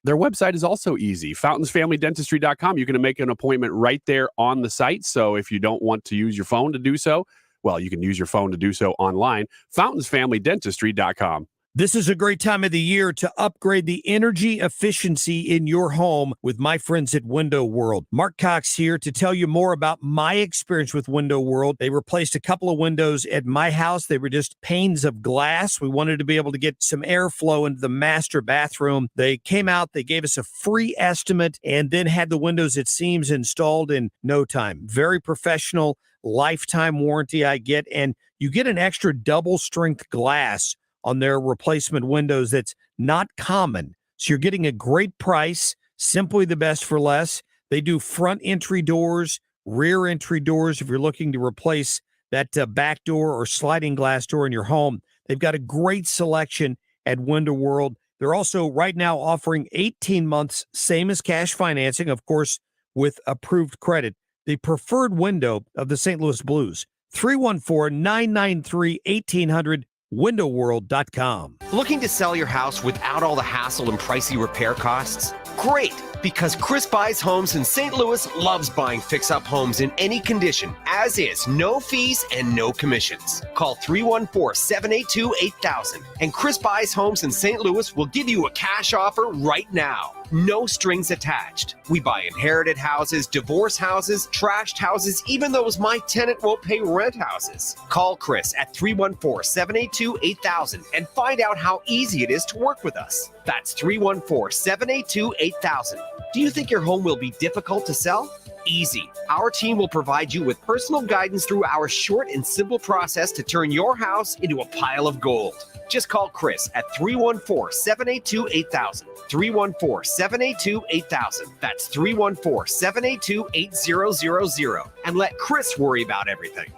Their website is also easy, fountainsfamilydentistry.com. You can make an appointment right there on the site. So if you don't want to use your phone to do so, well, you can use your phone to do so online, fountainsfamilydentistry.com. This is a great time of the year to upgrade the energy efficiency in your home with my friends at Window World. Mark Cox here to tell you more about my experience with Window World. They replaced a couple of windows at my house. They were just panes of glass. We wanted to be able to get some airflow into the master bathroom. They came out, they gave us a free estimate, and then had the windows at seams installed in no time. Very professional, lifetime warranty I get, and you get an extra double strength glass on their replacement windows that's not common. So you're getting a great price, simply the best for less. They do front entry doors, rear entry doors if you're looking to replace that back door or sliding glass door in your home. They've got a great selection at Window World. They're also right now offering 18 months, same as cash financing, of course, with approved credit. The preferred window of the St. Louis Blues, 314-993-1800. windowworld.com. Looking to sell your house without all the hassle and pricey repair costs? Great, because Chris Buys Homes in St. Louis loves buying fix-up homes in any condition, as is, no fees and no commissions. Call 314-782-8000, and Chris Buys Homes in St. Louis will give you a cash offer right now. No strings attached. We buy inherited houses, divorce houses, trashed houses, even those my tenant won't pay rent houses. Call Chris at 314-782-8000 and find out how easy it is to work with us. That's 314-782-8000. Do you think your home will be difficult to sell? Easy. Our team will provide you with personal guidance through our short and simple process to turn your house into a pile of gold. Just call Chris at 314-782-8000. 314-782-8000. That's 314-782-8000. And let Chris worry about everything.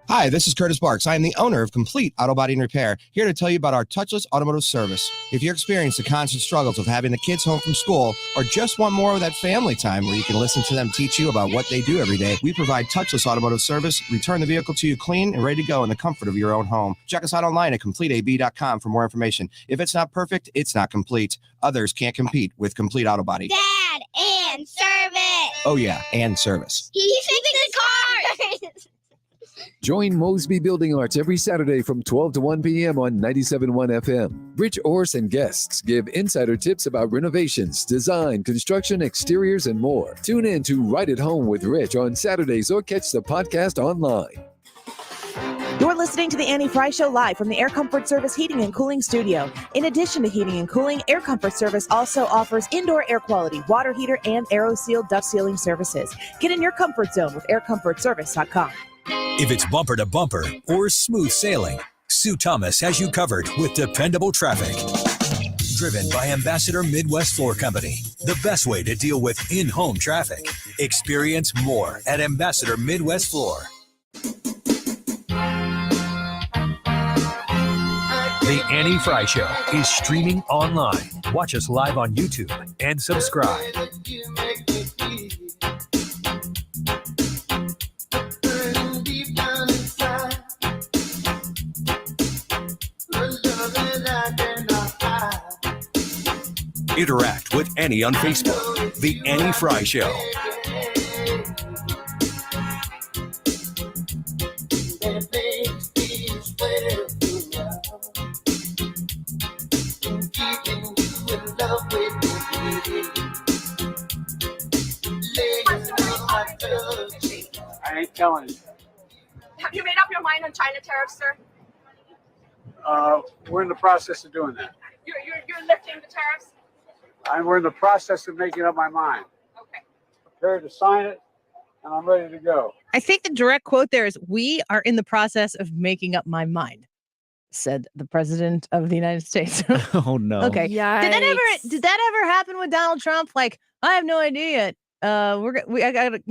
Hi, this is Curtis Barks. I am the owner of Complete Auto Body and Repair, here to tell you about our touchless automotive service. If you're experiencing the constant struggles of having the kids home from school or just want more of that family time where you can listen to them teach you about what they do every day, we provide touchless automotive service, return the vehicle to you clean and ready to go in the comfort of your own home. Check us out online at CompleteAB.com for more information. If it's not perfect, it's not complete. Others can't compete with Complete Auto Body. Dad, and service. Oh yeah, and service. He's fixing cars. Join Mosby Building Arts every Saturday from 12 to 1 p.m. on 97.1 FM. Rich Orse and guests give insider tips about renovations, design, construction, exteriors, and more. Tune in to Right at Home with Rich on Saturdays or catch the podcast online. You're listening to the Annie Frey Show live from the Air Comfort Service Heating and Cooling Studio. In addition to heating and cooling, Air Comfort Service also offers indoor air quality, water heater, and AeroSeal duct sealing services. Get in your comfort zone with aircomfortservice.com. If it's bumper to bumper or smooth sailing, Sue Thomas has you covered with dependable traffic. Driven by Ambassador Midwest Floor Company, the best way to deal with in-home traffic. Experience more at Ambassador Midwest Floor. The Annie Frey Show is streaming online. Watch us live on YouTube and subscribe. Interact with Annie on Facebook. The Annie Frey Show. I ain't telling you. Have you made up your mind on China tariffs, sir? We're in the process of doing that. You're lifting the tariffs? We're in the process of making up my mind. Okay. Prepared to sign it, and I'm ready to go. I think the direct quote there is, "We are in the process of making up my mind," said the president of the United States. Oh no. Okay. Did that ever happen with Donald Trump? Like, I have no idea yet. I got,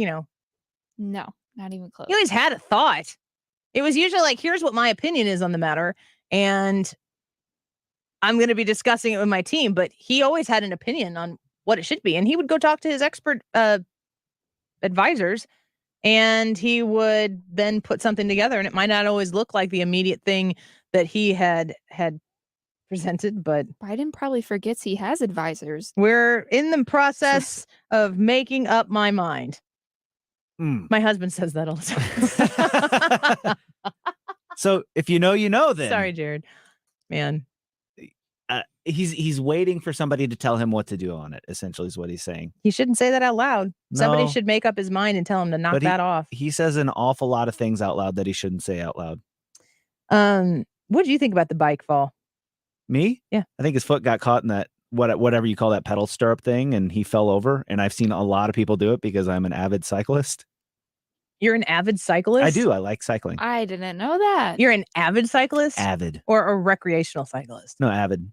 No, not even close. He always had a thought. It was usually like, here's what my opinion is on the matter, and I'm going to be discussing it with my team. But he always had an opinion on what it should be. And he would go talk to his expert advisors, and he would then put something together, and it might not always look like the immediate thing that he had presented, but Biden probably forgets he has advisors. we're in the process of making up my mind. Mm. My husband says that all the time. So if you know, you know. Then Sorry, Jared. Man, he's waiting for somebody to tell him what to do on it. Essentially, is what he's saying. he shouldn't say that out loud. Somebody No. should make up his mind and tell him to knock But that off. He says an awful lot of things out loud that he shouldn't say out loud. What do you think about the bike fall? Me? Yeah. I think his foot got caught in that whatever you call that pedal stirrup thing, and he fell over. And I've seen a lot of people do it because I'm an avid cyclist. You're an avid cyclist? I do. I like cycling. I didn't know that. You're an avid cyclist? Avid. Or a recreational cyclist? No, avid.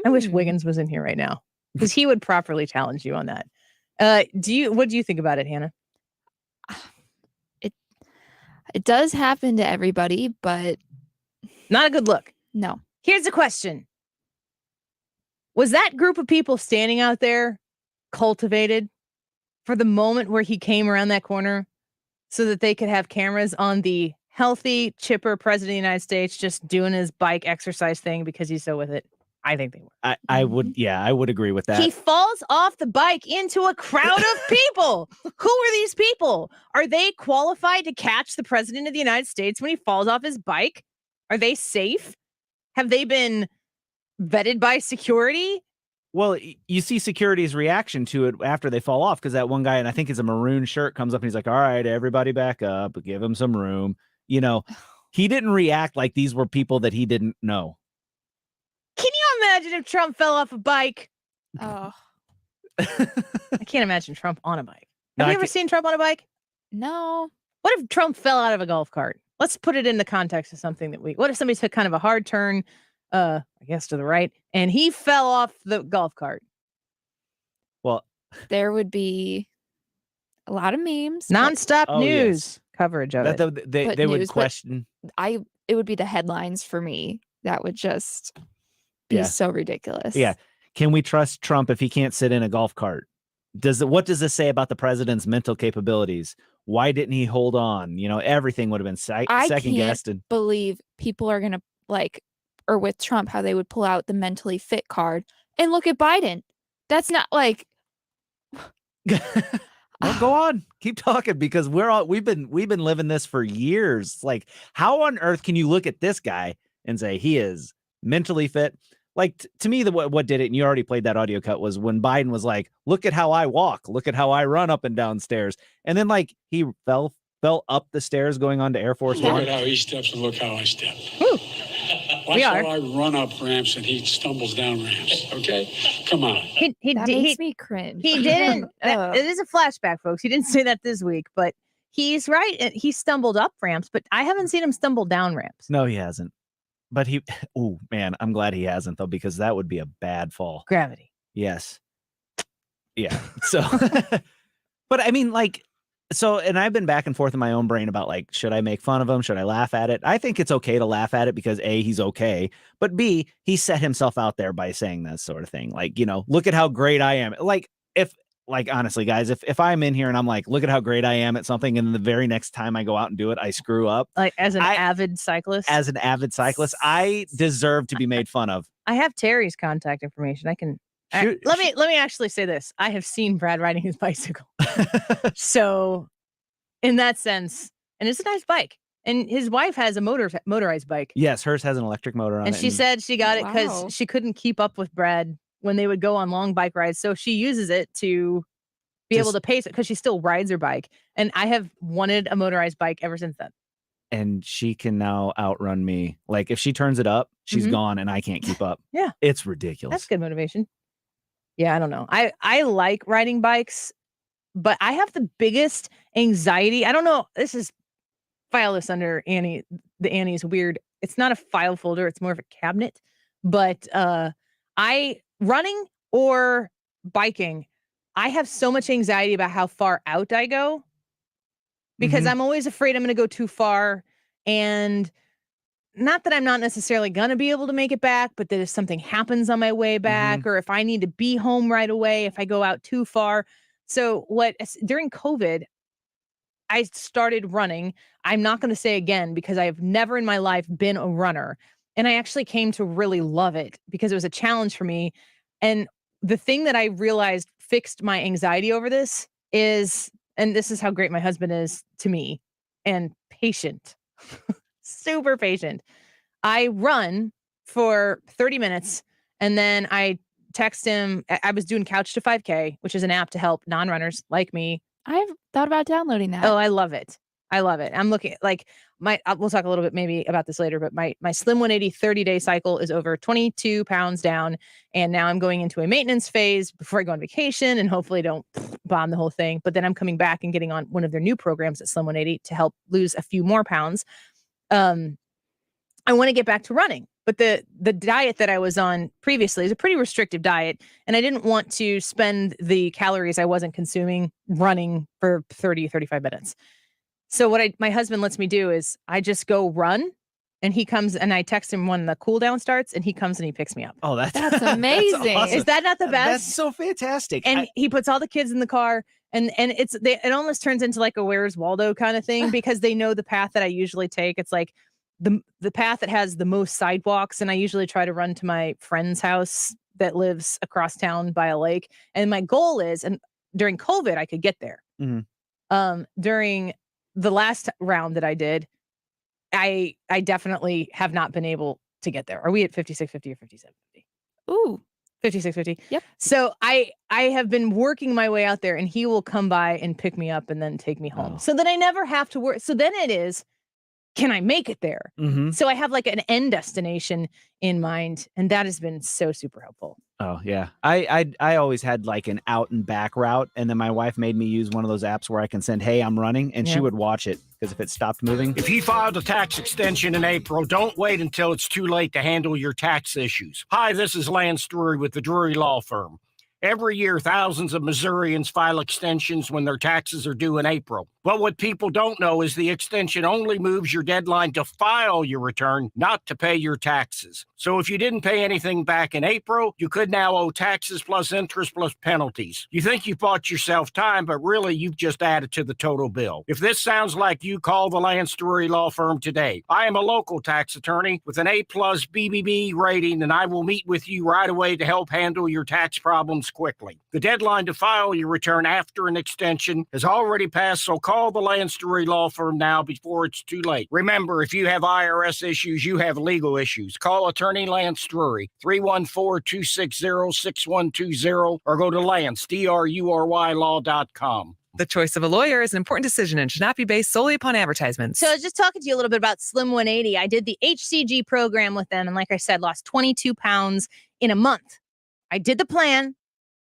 I wish Wiggins was in here right now because he would properly challenge you on that. What do you think about it, Hannah? It does happen to everybody, but not a good look. No. Here's the question. Was that group of people standing out there cultivated for the moment where he came around that corner so that they could have cameras on the healthy, chipper president of the United States just doing his bike exercise thing because he's so with it? I think they were. I would, I would agree with that. He falls off the bike into a crowd of people. Who are these people? Are they qualified to catch the president of the United States when he falls off his bike? Are they safe? Have they been vetted by security? Well, you see security's reaction to it after they fall off, because that one guy, and I think it's a maroon shirt, comes up and he's like, all right, everybody back up, give him some room. You know, he didn't react like these were people that he didn't know. Can you imagine if Trump fell off a bike? Oh. I can't imagine Trump on a bike. No, Have you ever seen Trump on a bike? No. What if Trump fell out of a golf cart? Let's put it in the context of something that what if somebody took kind of a hard turn, I guess to the right, and he fell off the golf cart? Well, there would be a lot of memes. Nonstop Oh, news coverage of it. They would question. It would be the headlines for me. That would just be so ridiculous. Yeah. Can we trust Trump if he can't sit in a golf cart? What does this say about the president's mental capabilities? Why didn't he hold on? You know, everything would have been second guessed. I can't believe people are going to or with Trump, how they would pull out the mentally fit card and look at Biden. That's not like. Well, go on, keep talking, because we've been living this for years. Like, how on earth can you look at this guy and say he is mentally fit? Like, to me, what did it, and you already played that audio cut, was when Biden was like, look at how I walk, look at how I run up and down stairs. And then like he fell up the stairs going on to Air Force One. Look at how he steps and look how I step. Woo. Watch how I run up ramps and he stumbles down ramps. Okay? Come on. That makes me cringe. He didn't. It is a flashback, folks. He didn't say that this week, but he's right. He stumbled up ramps, but I haven't seen him stumble down ramps. No, he hasn't. But oh man, I'm glad he hasn't, though, because that would be a bad fall. Gravity. Yes. Yeah. So, but I mean, like, and I've been back and forth in my own brain about, like, should I make fun of him? Should I laugh at it? I think it's okay to laugh at it because A, he's okay, but B, he set himself out there by saying that sort of thing. Like, you know, look at how great I am. Honestly, guys, if I'm in here and I'm like, look at how great I am at something, and the very next time I go out and do it, I screw up. Like, as an avid cyclist, I deserve to be made fun of. I have Terry's contact information. Let me actually say this. I have seen Brad riding his bicycle. So in that sense, and it's a nice bike, and his wife has a motorized bike. Yes. Hers has an electric motor on it. And she said she got it because she couldn't keep up with Brad when they would go on long bike rides. So she uses it to be able to pace it because she still rides her bike. And I have wanted a motorized bike ever since then. And she can now outrun me. Like, if she turns it up, she's gone and I can't keep up. Yeah. It's ridiculous. That's good motivation. Yeah, I don't know. I like riding bikes, but I have the biggest anxiety. I don't know. File this under Annie. The Annie's weird. It's not a file folder. It's more of a cabinet. But running or biking, I have so much anxiety about how far out I go because I'm always afraid I'm going to go too far and not that I'm not necessarily going to be able to make it back, but that if something happens on my way back, or if I need to be home right away, if I go out too far. So during COVID, I started running. I'm not going to say again because I have never in my life been a runner. And I actually came to really love it because it was a challenge for me. And the thing that I realized fixed my anxiety over this is, and this is how great my husband is to me, and patient, super patient. I run for 30 minutes and then I text him. I was doing Couch to 5K, which is an app to help non-runners like me. I've thought about downloading that. Oh, I love it. I love it. I'm looking like we'll talk a little bit maybe about this later, but my Slim 180 30-day cycle is over 22 pounds down. And now I'm going into a maintenance phase before I go on vacation and hopefully don't bomb the whole thing. But then I'm coming back and getting on one of their new programs at Slim 180 to help lose a few more pounds. I want to get back to running, but the diet that I was on previously is a pretty restrictive diet. And I didn't want to spend the calories I wasn't consuming running for 30, 35 minutes. So what my husband lets me do is I just go run and he comes and I text him when the cool down starts and he comes and he picks me up. Oh, that's amazing. That's awesome. Is that not the best? That's so fantastic. And he puts all the kids in the car and it almost turns into like a Where's Waldo kind of thing because they know the path that I usually take. It's like the path that has the most sidewalks. And I usually try to run to my friend's house that lives across town by a lake. And my goal is, and during COVID, I could get there. During the last round that I did, I definitely have not been able to get there. Are we at 5650 or 5750? Ooh, 5650. Yep. So I have been working my way out there and he will come by and pick me up and then take me home so that I never have to work. So then it is, can I make it there? So I have like an end destination in mind. And that has been so super helpful. Oh yeah. I always had like an out and back route. And then my wife made me use one of those apps where I can send, hey, I'm running. And she would watch it because if it stopped moving. If you filed a tax extension in April, don't wait until it's too late to handle your tax issues. Hi, this is Lance Drury with the Drury Law Firm. Every year, thousands of Missourians file extensions when their taxes are due in April. But what people don't know is the extension only moves your deadline to file your return, not to pay your taxes. So if you didn't pay anything back in April, you could now owe taxes plus interest plus penalties. You think you bought yourself time, but really you've just added to the total bill. If this sounds like you, call the Lance Drury Law Firm today. I am a local tax attorney with an A+ BBB rating, and I will meet with you right away to help handle your tax problems quickly. The deadline to file your return after an extension has already passed, so call the Lance Drury Law Firm now before it's too late. Remember, if you have IRS issues, you have legal issues. Call Attorney Lance Drury, 314-260-6120, or go to Lance, DRURYlaw.com. The choice of a lawyer is an important decision and should not be based solely upon advertisements. So I was just talking to you a little bit about Slim 180. I did the HCG program with them. And like I said, lost 22 pounds in a month. I did the plan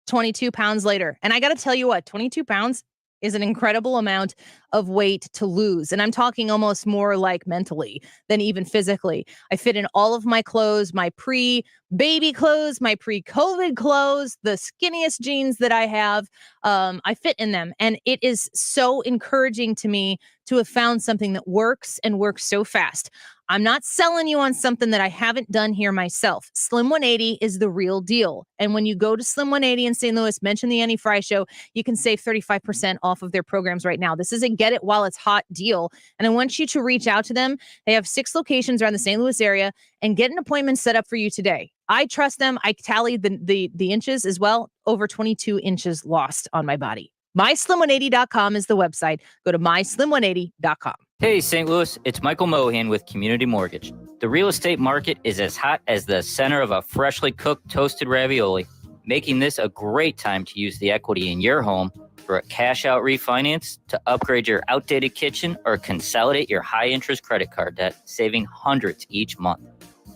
22 pounds later. And I got to tell you what, 22 pounds is an incredible amount of weight to lose. And I'm talking almost more like mentally than even physically. I fit in all of my clothes, my pre-baby clothes, my pre-COVID clothes, the skinniest jeans that I have. I fit in them. And it is so encouraging to me to have found something that works and works so fast. I'm not selling you on something that I haven't done here myself. Slim 180 is the real deal. And when you go to Slim 180 in St. Louis, mention the Annie Frey Show, you can save 35% off of their programs right now. This is a get it while it's hot deal. And I want you to reach out to them. They have 6 locations around the St. Louis area and get an appointment set up for you today. I trust them. I tallied the inches as well. Over 22 inches lost on my body. MySlim180.com is the website. Go to MySlim180.com. Hey, St. Louis, it's Michael Mohan with Community Mortgage. The real estate market is as hot as the center of a freshly cooked toasted ravioli, making this a great time to use the equity in your home for a cash-out refinance, to upgrade your outdated kitchen, or consolidate your high-interest credit card debt, saving hundreds each month.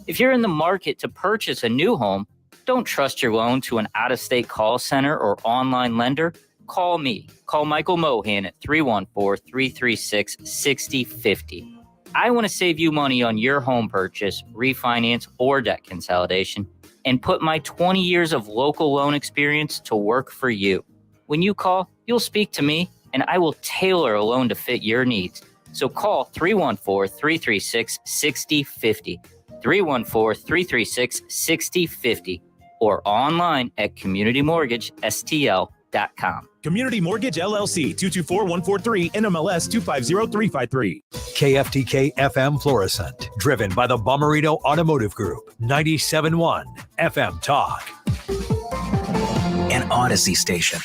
If you're in the market to purchase a new home, don't trust your loan to an out-of-state call center or online lender. Call me. Call Michael Mohan at 314-336-6050. I want to save you money on your home purchase, refinance, or debt consolidation, and put my 20 years of local loan experience to work for you. When you call, you'll speak to me, and I will tailor a loan to fit your needs. So call 314-336-6050, 314-336-6050, or online at communitymortgagestl.com. Community Mortgage LLC, 224-143, NMLS 250353. KFTK FM Florissant, driven by the Bommarito Automotive Group, 97.1 FM Talk. An Odyssey station.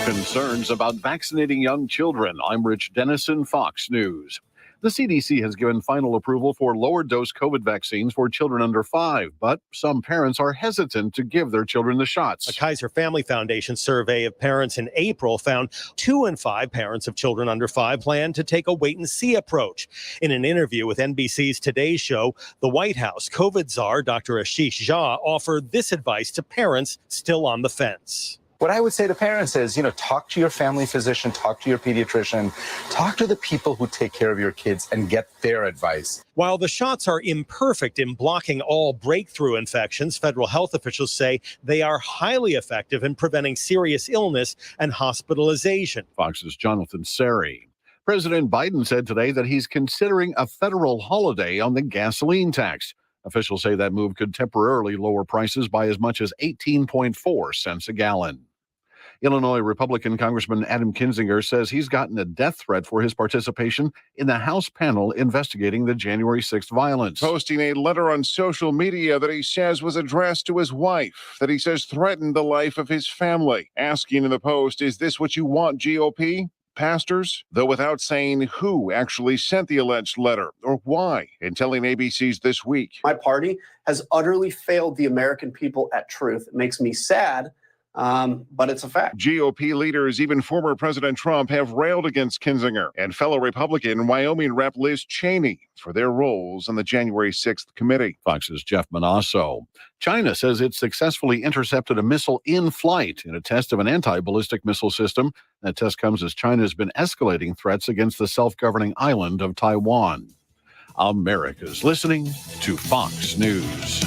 Concerns about vaccinating young children. I'm Rich Dennison, Fox News. The CDC has given final approval for lower dose COVID vaccines for children under 5, but some parents are hesitant to give their children the shots. A Kaiser Family Foundation survey of parents in April found 2 in 5 parents of children under 5 plan to take a wait-and-see approach. In an interview with NBC's Today Show, the White House COVID czar, Dr. Ashish Jha, offered this advice to parents still on the fence. What I would say to parents is, talk to your family physician, talk to your pediatrician, talk to the people who take care of your kids and get their advice. While the shots are imperfect in blocking all breakthrough infections, federal health officials say they are highly effective in preventing serious illness and hospitalization. Fox's Jonathan Seri. President Biden said today that he's considering a federal holiday on the gasoline tax. Officials say that move could temporarily lower prices by as much as 18.4 cents a gallon. Illinois Republican Congressman Adam Kinzinger says he's gotten a death threat for his participation in the House panel investigating the January 6th violence. Posting a letter on social media that he says was addressed to his wife, that he says threatened the life of his family. Asking in the post, is this what you want, GOP? Pastors, though without saying who actually sent the alleged letter or why, and telling ABC's This Week. My party has utterly failed the American people at truth. It makes me sad, but it's a fact. GOP leaders, even former President Trump, have railed against Kinzinger and fellow Republican Wyoming Rep Liz Cheney for their roles on the January 6th committee. Fox's Jeff Manasso. China says it successfully intercepted a missile in flight in a test of an anti-ballistic missile system. That test comes as China has been escalating threats against the self-governing island of Taiwan. America's listening to Fox News.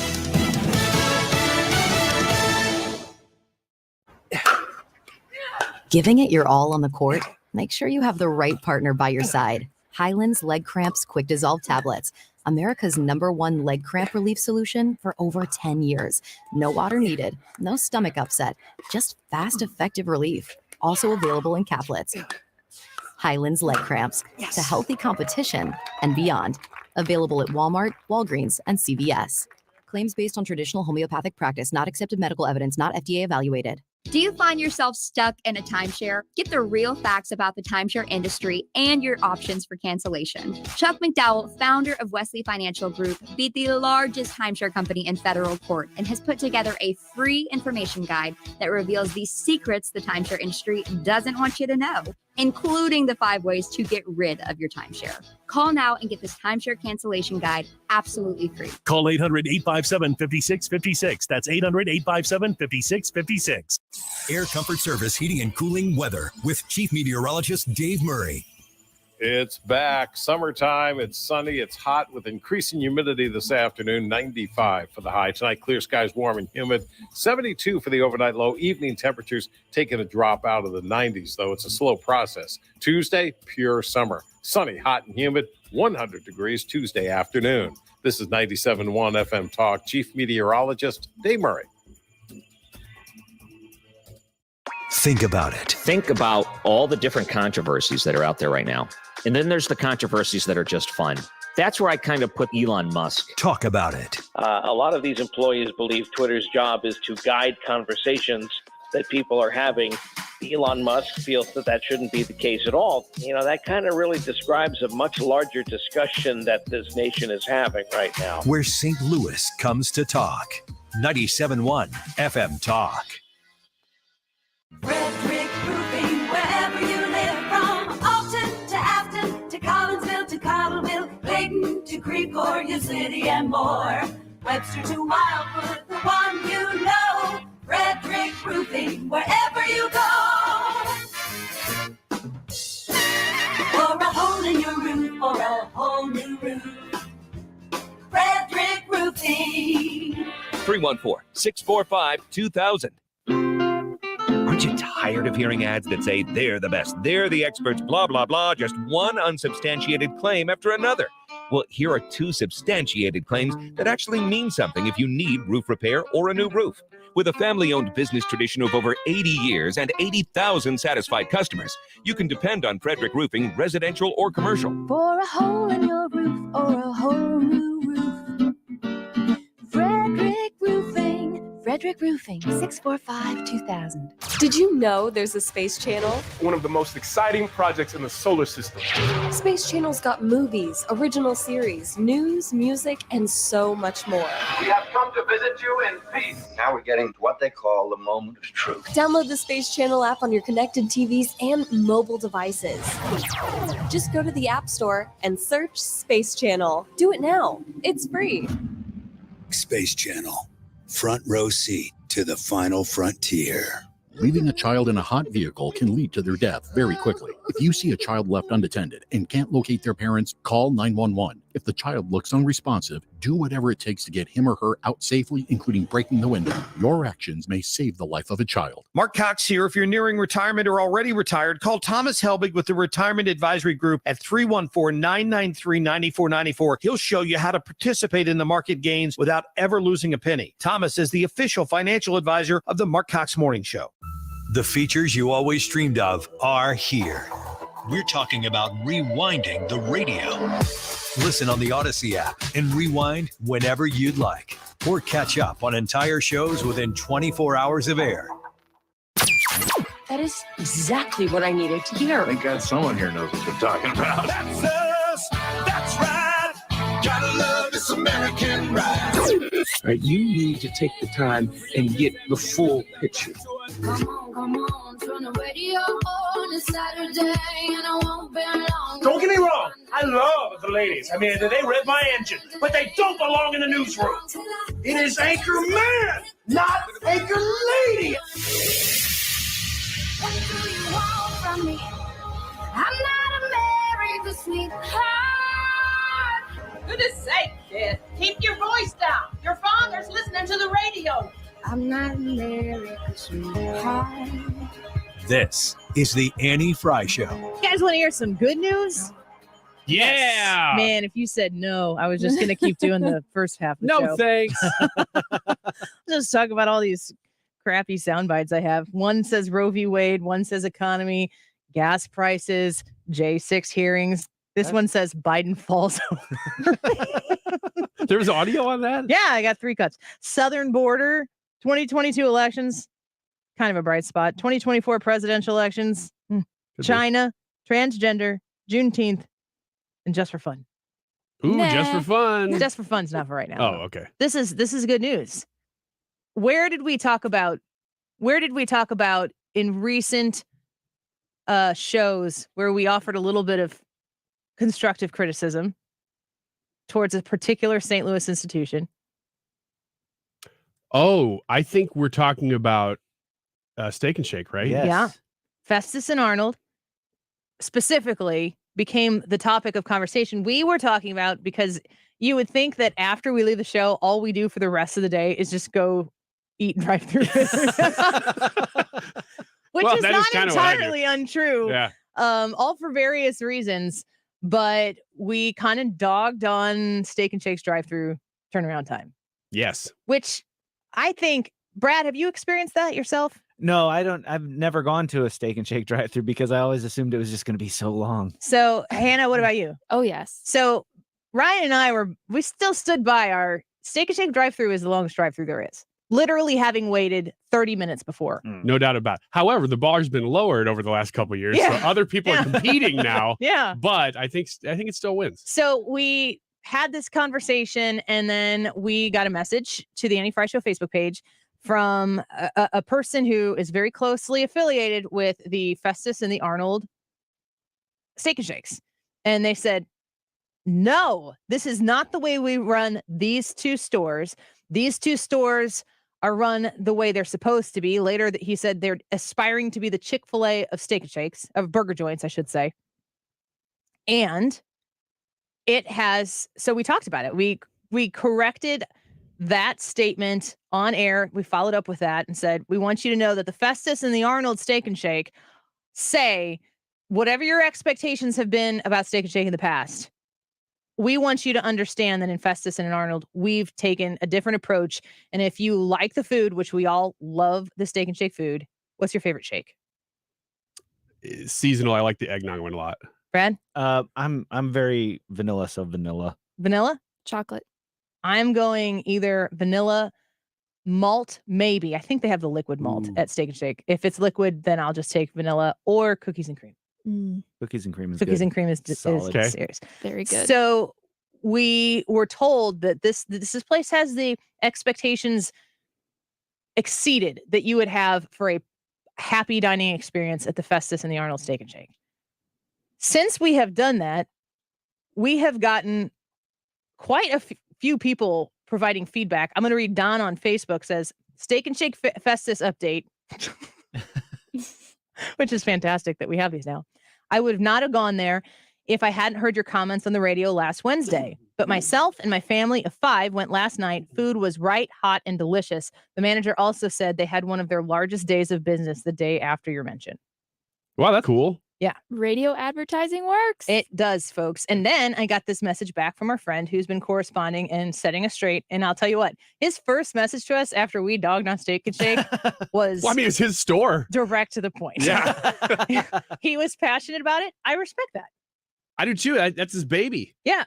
Giving it your all on the court? Make sure you have the right partner by your side. Highland's Leg Cramps Quick Dissolve Tablets. America's #1 leg cramp relief solution for over 10 years. No water needed, no stomach upset, just fast, effective relief. Also available in caplets. Highland's Leg Cramps, to healthy competition and beyond. Available at Walmart, Walgreens, and CVS. Claims based on traditional homeopathic practice, not accepted medical evidence, not FDA evaluated. Do you find yourself stuck in a timeshare? Get the real facts about the timeshare industry and your options for cancellation. Chuck McDowell, founder of Wesley Financial Group, beat the largest timeshare company in federal court and has put together a free information guide that reveals the secrets the timeshare industry doesn't want you to know, including the 5 ways to get rid of your timeshare. Call now and get this timeshare cancellation guide absolutely free. Call 800-857-5656. That's 800-857-5656. Air Comfort Service Heating and Cooling Weather with Chief Meteorologist Dave Murray. It's back. Summertime. It's sunny. It's hot with increasing humidity this afternoon. 95 for the high. Tonight, clear skies, warm and humid. 72 for the overnight low. Evening temperatures taking a drop out of the 90s, though. It's a slow process. Tuesday, pure summer. Sunny, hot and humid. 100 degrees Tuesday afternoon. This is 97.1 FM Talk. Chief Meteorologist Dave Murray. Think about it. Think about all the different controversies that are out there right now. And then there's the controversies that are just fun. That's where I kind of put Elon Musk. Talk about it. A lot of these employees believe Twitter's job is to guide conversations that people are having. Elon Musk feels that shouldn't be the case at all. That kind of really describes a much larger discussion that this nation is having right now. Where St. Louis comes to talk. 97.1 FM Talk. Red Brick Roofing, wherever you live, from Alton to Afton to Collinsville to Cottleville, Clayton to Creve Coeur, your city and more. Webster to Wildwood, the one you know. Red Brick Roofing, wherever you go. For a hole in your roof, or a whole new roof. Red Brick Roofing. 314-645-2000. Are Aren't you tired of hearing ads that say they're the best, they're the experts, blah, blah, blah, just one unsubstantiated claim after another? Well, here are 2 substantiated claims that actually mean something if you need roof repair or a new roof. With a family-owned business tradition of over 80 years and 80,000 satisfied customers, you can depend on Frederick Roofing, residential or commercial. For a hole in your roof or a whole new roof. Frederick Roofing. Frederick Roofing, 645-2000. Did you know there's a Space Channel? One of the most exciting projects in the solar system. Space Channel's got movies, original series, news, music, and so much more. We have come to visit you in peace. Now we're getting to what they call the moment of truth. Download the Space Channel app on your connected TVs and mobile devices. Just go to the App Store and search Space Channel. Do it now. It's free. Space Channel. Front row seat to the final frontier. Leaving a child in a hot vehicle can lead to their death very quickly. If you see a child left unattended and can't locate their parents, call 911. If the child looks unresponsive, do whatever it takes to get him or her out safely, including breaking the window. Your actions may save the life of a child. Mark Cox here. If you're nearing retirement or already retired, call Thomas Helbig with the Retirement Advisory Group at 314-993-9494. He'll show you how to participate in the market gains without ever losing a penny. Thomas is the official financial advisor of the Mark Cox Morning Show. The features you always dreamed of are here. We're talking about rewinding the radio. Listen on the Odyssey app and rewind whenever you'd like. Or catch up on entire shows within 24 hours of air. That is exactly what I needed to hear. Thank God someone here knows what they're talking about. That's us. That's right. Gotta love this American ride. Right, you need to take the time and get the full picture. Come on, turn the radio on. It's Saturday and I won't be long. Don't get me wrong, I love the ladies. I mean, they rev my engine, but they don't belong in the newsroom. It is Anchor Man, not Anchor Lady. What do you want from me? I'm not America's sweetheart. Goodness sake, kid. Keep your voice down. Your father's listening to the radio. I'm not America's sweetheart. This is the Annie Frey Show. You guys want to hear some good news? Yeah. Man, if you said no, I was just going to keep doing the first half of the show. No, thanks. Just talk about all these crappy sound bites I have. One says Roe v. Wade, one says economy, gas prices, J6 hearings. This one says Biden falls over. There was audio on that? Yeah, I got 3 cuts. Southern border, 2022 elections, kind of a bright spot. 2024 presidential elections, China, transgender, Juneteenth, and just for fun. Ooh, just for fun. Just for fun's not for right now. Oh, okay. This is good news. Where did we talk about in recent shows where we offered a little bit of constructive criticism towards a particular St. Louis institution? Oh, I think we're talking about Steak and Shake, right? Yes. Yeah. Festus and Arnold specifically became the topic of conversation we were talking about, because you would think that after we leave the show, all we do for the rest of the day is just go eat drive-through. Which is not entirely untrue. Yeah. All for various reasons, but we kind of dogged on Steak and Shake's drive-through turnaround time. Yes. Which I think, Brad, have you experienced that yourself? No, I don't. I've never gone to a Steak and Shake drive-through because I always assumed it was just going to be so long. So, Hannah, what about you? Oh, yes. So, Ryan and I we still stood by our Steak and Shake drive-through is the longest drive-through there is. Literally having waited 30 minutes before. No doubt about it. However, the bar's been lowered over the last couple of years, so other people are competing now. Yeah. But I think it still wins. So we had this conversation, and then we got a message to the Annie Frey Show Facebook page from a person who is very closely affiliated with the Festus and the Arnold Steak and Shakes. And they said, no, this is not the way we run these 2 stores. These 2 stores are run the way they're supposed to be. Later, he said they're aspiring to be the Chick-fil-A of Steak and Shakes, of burger joints, I should say. And it has, so we talked about it. We corrected that statement on air. We followed up with that and said, we want you to know that the Festus and the Arnold Steak and Shake say whatever your expectations have been about Steak and Shake in the past. We want you to understand that in Festus and in Arnold, we've taken a different approach. And if you like the food, which we all love the Steak and Shake food, what's your favorite shake? Seasonal. I like the eggnog one a lot. Brad? I'm very vanilla, so vanilla. Vanilla? Chocolate. I'm going either vanilla, malt, maybe. I think they have the liquid malt at Steak and Shake. If it's liquid, then I'll just take vanilla or cookies and cream. Cookies and cream is Cookies good. and cream is Solid. serious. Very good. So we were told that this place has the expectations exceeded that you would have for a happy dining experience at the Festus and the Arnold Steak and Shake. Since we have done that, we have gotten quite a few people providing feedback. I'm going to read Don on Facebook says, Steak and Shake Festus update, which is fantastic that we have these now. I would not have gone there if I hadn't heard your comments on the radio last Wednesday. But myself and my family of 5 went last night. Food was right, hot, and delicious. The manager also said they had one of their largest days of business the day after your mention. Wow, that's cool. Yeah. Radio advertising works. It does, folks. And then I got this message back from our friend who's been corresponding and setting us straight. And I'll tell you what, his first message to us after we dogged on Steak and Shake was... Well, I mean, it's his store. Direct to the point. Yeah. He was passionate about it. I respect that. I do too. That's his baby. Yeah.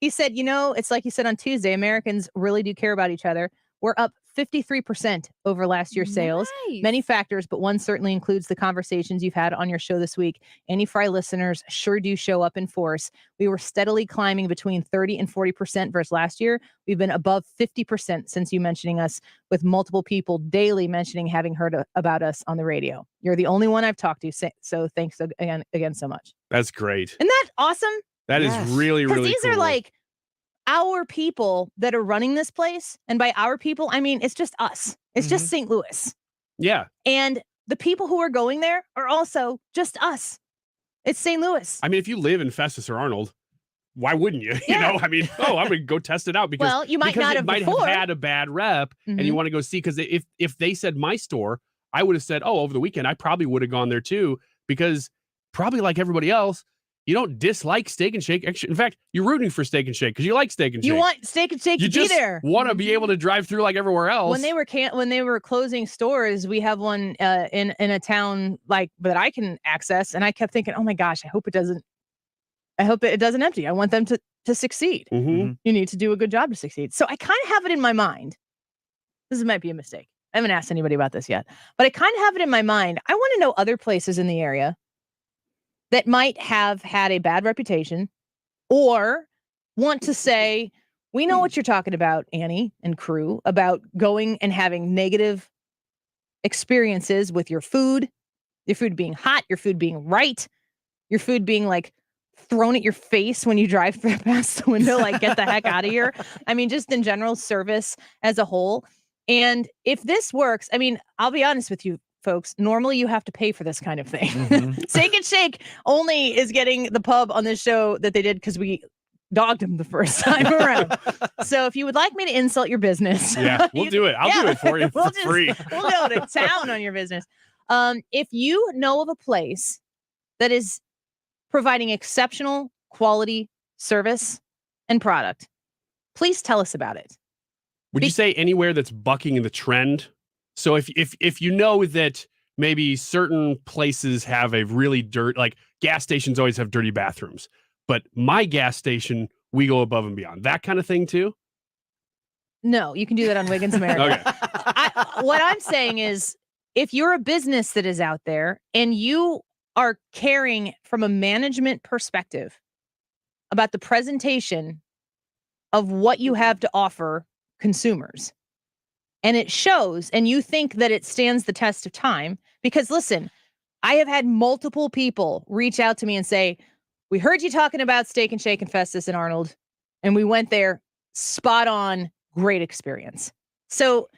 He said, it's like you said on Tuesday, Americans really do care about each other. We're up 53% over last year's sales. Nice. Many factors, but one certainly includes the conversations you've had on your show this week. Annie Frey listeners sure do show up in force. We were steadily climbing between 30 and 40% versus last year. We've been above 50% since you mentioning us, with multiple people daily mentioning having heard about us on the radio. You're the only one I've talked to. So thanks again so much. That's great. Isn't that awesome? That is really, really cool. Because these are like our people that are running this place. And by our people, I mean, it's just us. It's just St. Louis. Yeah. And the people who are going there are also just us. It's St. Louis. I mean, if you live in Festus or Arnold, why wouldn't you? You know, I mean, I'm going to go test it out because, you might not have might before. have had a bad rep and you want to go see. Because if they said my store, I would have said, over the weekend, I probably would have gone there too, because probably like everybody else, you don't dislike Steak and Shake. In fact, you're rooting for Steak and Shake because you like Steak and Shake. You want Steak and Shake to be there. You want to be able to drive through like everywhere else. When they were closing stores, we have one in a town like that I can access, and I kept thinking, oh my gosh, I hope it doesn't empty. I want them to succeed. Mm-hmm. You need to do a good job to succeed. So I kind of have it in my mind. This might be a mistake. I haven't asked anybody about this yet, but I kind of have it in my mind. I want to know other places in the area that might have had a bad reputation or want to say, we know what you're talking about, Annie and crew, about going and having negative experiences with your food being hot, your food being right, your food being like thrown at your face when you drive past the window, like get the heck out of here. I mean, just in general service as a whole. And if this works, I mean, I'll be honest with you, folks, normally you have to pay for this kind of thing. Steak and Shake only is getting the pub on this show that they did because we dogged him the first time around. So if you would like me to insult your business, we'll do it. I'll do it for you for free. We'll go to town on your business. If you know of a place that is providing exceptional quality service and product, please tell us about it. Would you say anywhere that's bucking the trend? So if you know that maybe certain places have a really like gas stations always have dirty bathrooms, but my gas station, we go above and beyond. That kind of thing too? No, you can do that on Wiggins America. Okay. What I'm saying is, if you're a business that is out there and you are caring from a management perspective about the presentation of what you have to offer consumers, and it shows, and you think that it stands the test of time, because listen, I have had multiple people reach out to me and say, we heard you talking about Steak and Shake and Festus and Arnold, and we went there, spot on, great experience. So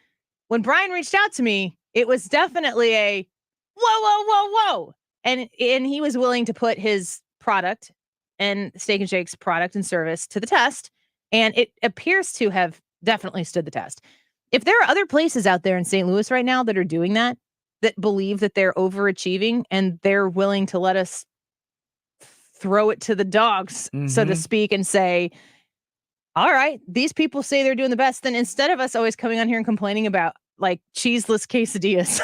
when Brian reached out to me, it was definitely a whoa. And he was willing to put his product and Steak and Shake's product and service to the test. And it appears to have definitely stood the test. If there are other places out there in St. Louis right now that are doing that believe that they're overachieving and they're willing to let us throw it to the dogs, so to speak, and say, all right, these people say they're doing the best. Then instead of us always coming on here and complaining about like cheeseless quesadillas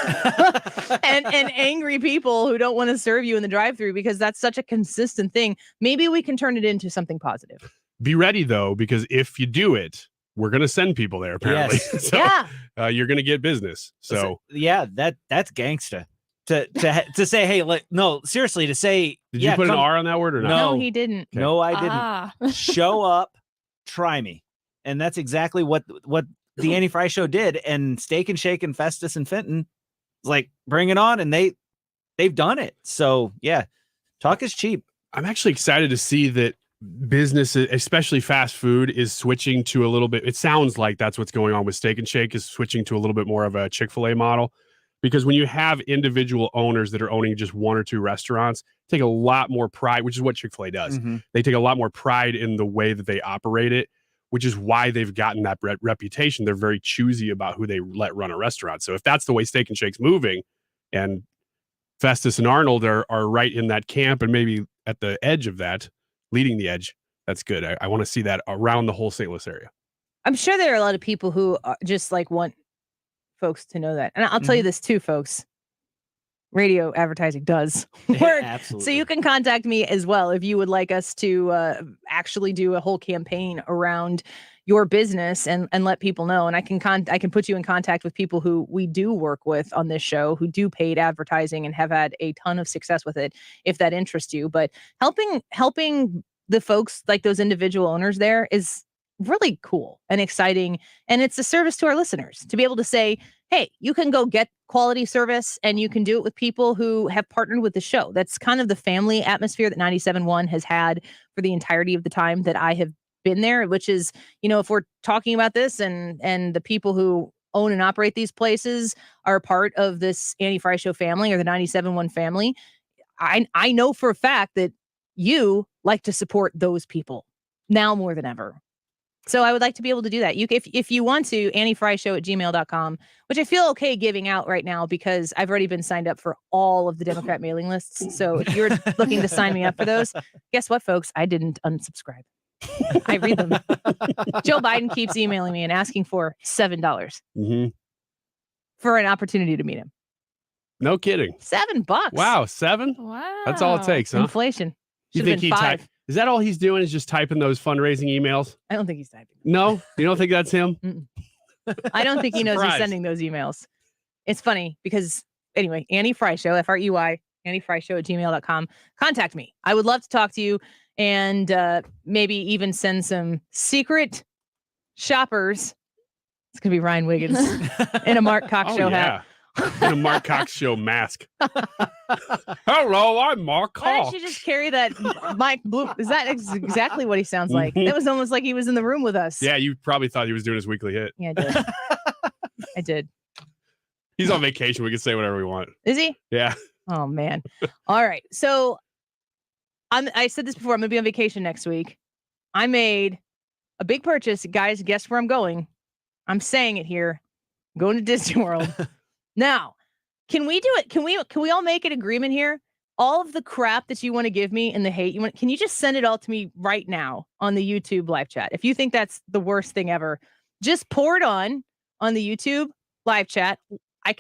and angry people who don't want to serve you in the drive-thru because that's such a consistent thing, maybe we can turn it into something positive. Be ready though, because if you do it, we're going to send people there apparently. Yes. So, you're going to get business. So yeah, that's gangsta. To say, hey, no, seriously, to say, did you put an R on that word or not? No, he didn't. Okay. No, I didn't. Show up, try me. And that's exactly what the Annie Frey Show did. And Steak and Shake and Festus and Fenton, like, bring it on. And they've done it. So yeah, talk is cheap. I'm actually excited to see that business, especially fast food, is switching to a little bit. It sounds like that's what's going on with Steak and Shake, is switching to a little bit more of a Chick-fil-A model. Because when you have individual owners that are owning just one or two restaurants, take a lot more pride, which is what Chick-fil-A does. They take a lot more pride in the way that they operate it, which is why they've gotten that reputation. They're very choosy about who they let run a restaurant. So if that's the way Steak and Shake's moving, and Festus and Arnold are right in that camp and maybe at the edge of that, leading the edge, that's good. I want to see that around the whole St. Louis area. I'm sure there are a lot of people who just like want folks to know that. And I'll tell you this too, folks. Radio advertising does work. Absolutely. So you can contact me as well if you would like us to actually do a whole campaign around your business and let people know. And I can put you in contact with people who we do work with on this show who do paid advertising and have had a ton of success with it, if that interests you. But helping the folks, like those individual owners there, is really cool and exciting. And it's a service to our listeners to be able to say, hey, you can go get quality service and you can do it with people who have partnered with the show. That's kind of the family atmosphere that 97.1 has had for the entirety of the time that I have been there, which is, if we're talking about this and the people who own and operate these places are part of this Annie Frey Show family or the 97.1 family, I know for a fact that you like to support those people now more than ever. So I would like to be able to do that. If you want to, AnnieFreyShow@gmail.com, which I feel okay giving out right now because I've already been signed up for all of the Democrat mailing lists. So if you're looking to sign me up for those, guess what, folks? I didn't unsubscribe. I read them. Joe Biden keeps emailing me and asking for $7 for an opportunity to meet him. No kidding. $7. Wow, 7? Wow. That's all it takes, huh? Inflation. You think he type? Is that all he's doing? Is just typing those fundraising emails? I don't think he's typing. No, you don't think that's him? I don't think he knows he's sending those emails. It's funny because anyway, Annie Frey Show, FREY, AnnieFreyShow@gmail.com. Contact me. I would love to talk to you and maybe even send some secret shoppers. It's gonna be Ryan Wiggins in a Mark Cox Show hat. In a Mark Cox Show mask. Hello, I'm Mark Cox. Why don't you just carry that Mike Blue? Is that exactly what he sounds like? It was almost like he was in the room with us. Yeah, you probably thought he was doing his weekly hit. Yeah, I did. I did. He's on vacation. We can say whatever we want. Is he? Yeah. Oh, man. All right. So I said this before. I'm going to be on vacation next week. I made a big purchase. Guys, guess where I'm going? I'm saying it here. I'm going to Disney World. Now, can we do it? Can we all make an agreement here? All of the crap that you want to give me and the hate can you just send it all to me right now on the YouTube live chat? If you think that's the worst thing ever, just pour it on the YouTube live chat. I'm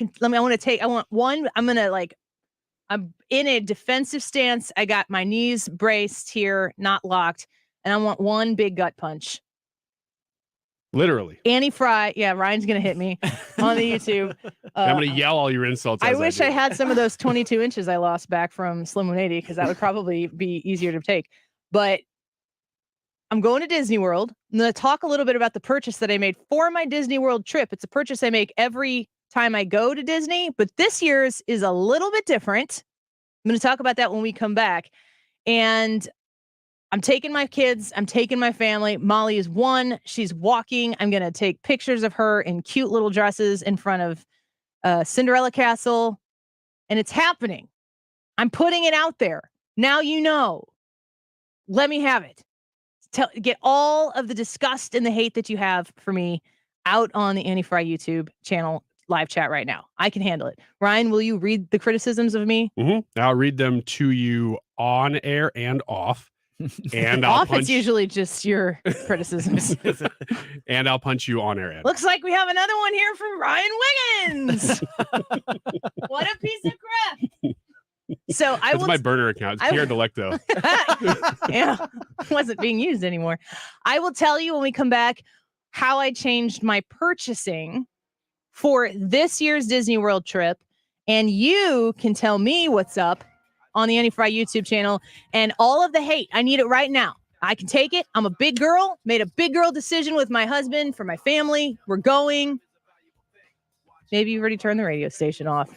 in a defensive stance. I got my knees braced here, not locked, and I want one big gut punch. Literally. Annie Frey. Yeah, Ryan's going to hit me on the YouTube. I'm going to yell all your insults. I wish I had some of those 22 inches I lost back from Slim 180 because that would probably be easier to take. But I'm going to Disney World. I'm going to talk a little bit about the purchase that I made for my Disney World trip. It's a purchase I make every time I go to Disney, but this year's is a little bit different. I'm going to talk about that when we come back. And I'm taking my kids. I'm taking my family. Molly is 1. She's walking. I'm going to take pictures of her in cute little dresses in front of Cinderella Castle. And it's happening. I'm putting it out there. Now you know. Let me have it. get all of the disgust and the hate that you have for me out on the Annie Frey YouTube channel live chat right now. I can handle it. Ryan, will you read the criticisms of me? Mm-hmm. I'll read them to you on air and off. And Off, it's usually just your criticisms. And I'll punch you on air. Looks like we have another one here from Ryan Wiggins. What a piece of crap. So That's my burner account. It's Pierre Delecto. Yeah, wasn't being used anymore. I will tell you when we come back how I changed my purchasing for this year's Disney World trip, and you can tell me what's up on the Annie Frey YouTube channel and all of the hate. I need it right now. I can take it. I'm a big girl, made a big girl decision with my husband for my family. We're going. Maybe you've already turned the radio station off.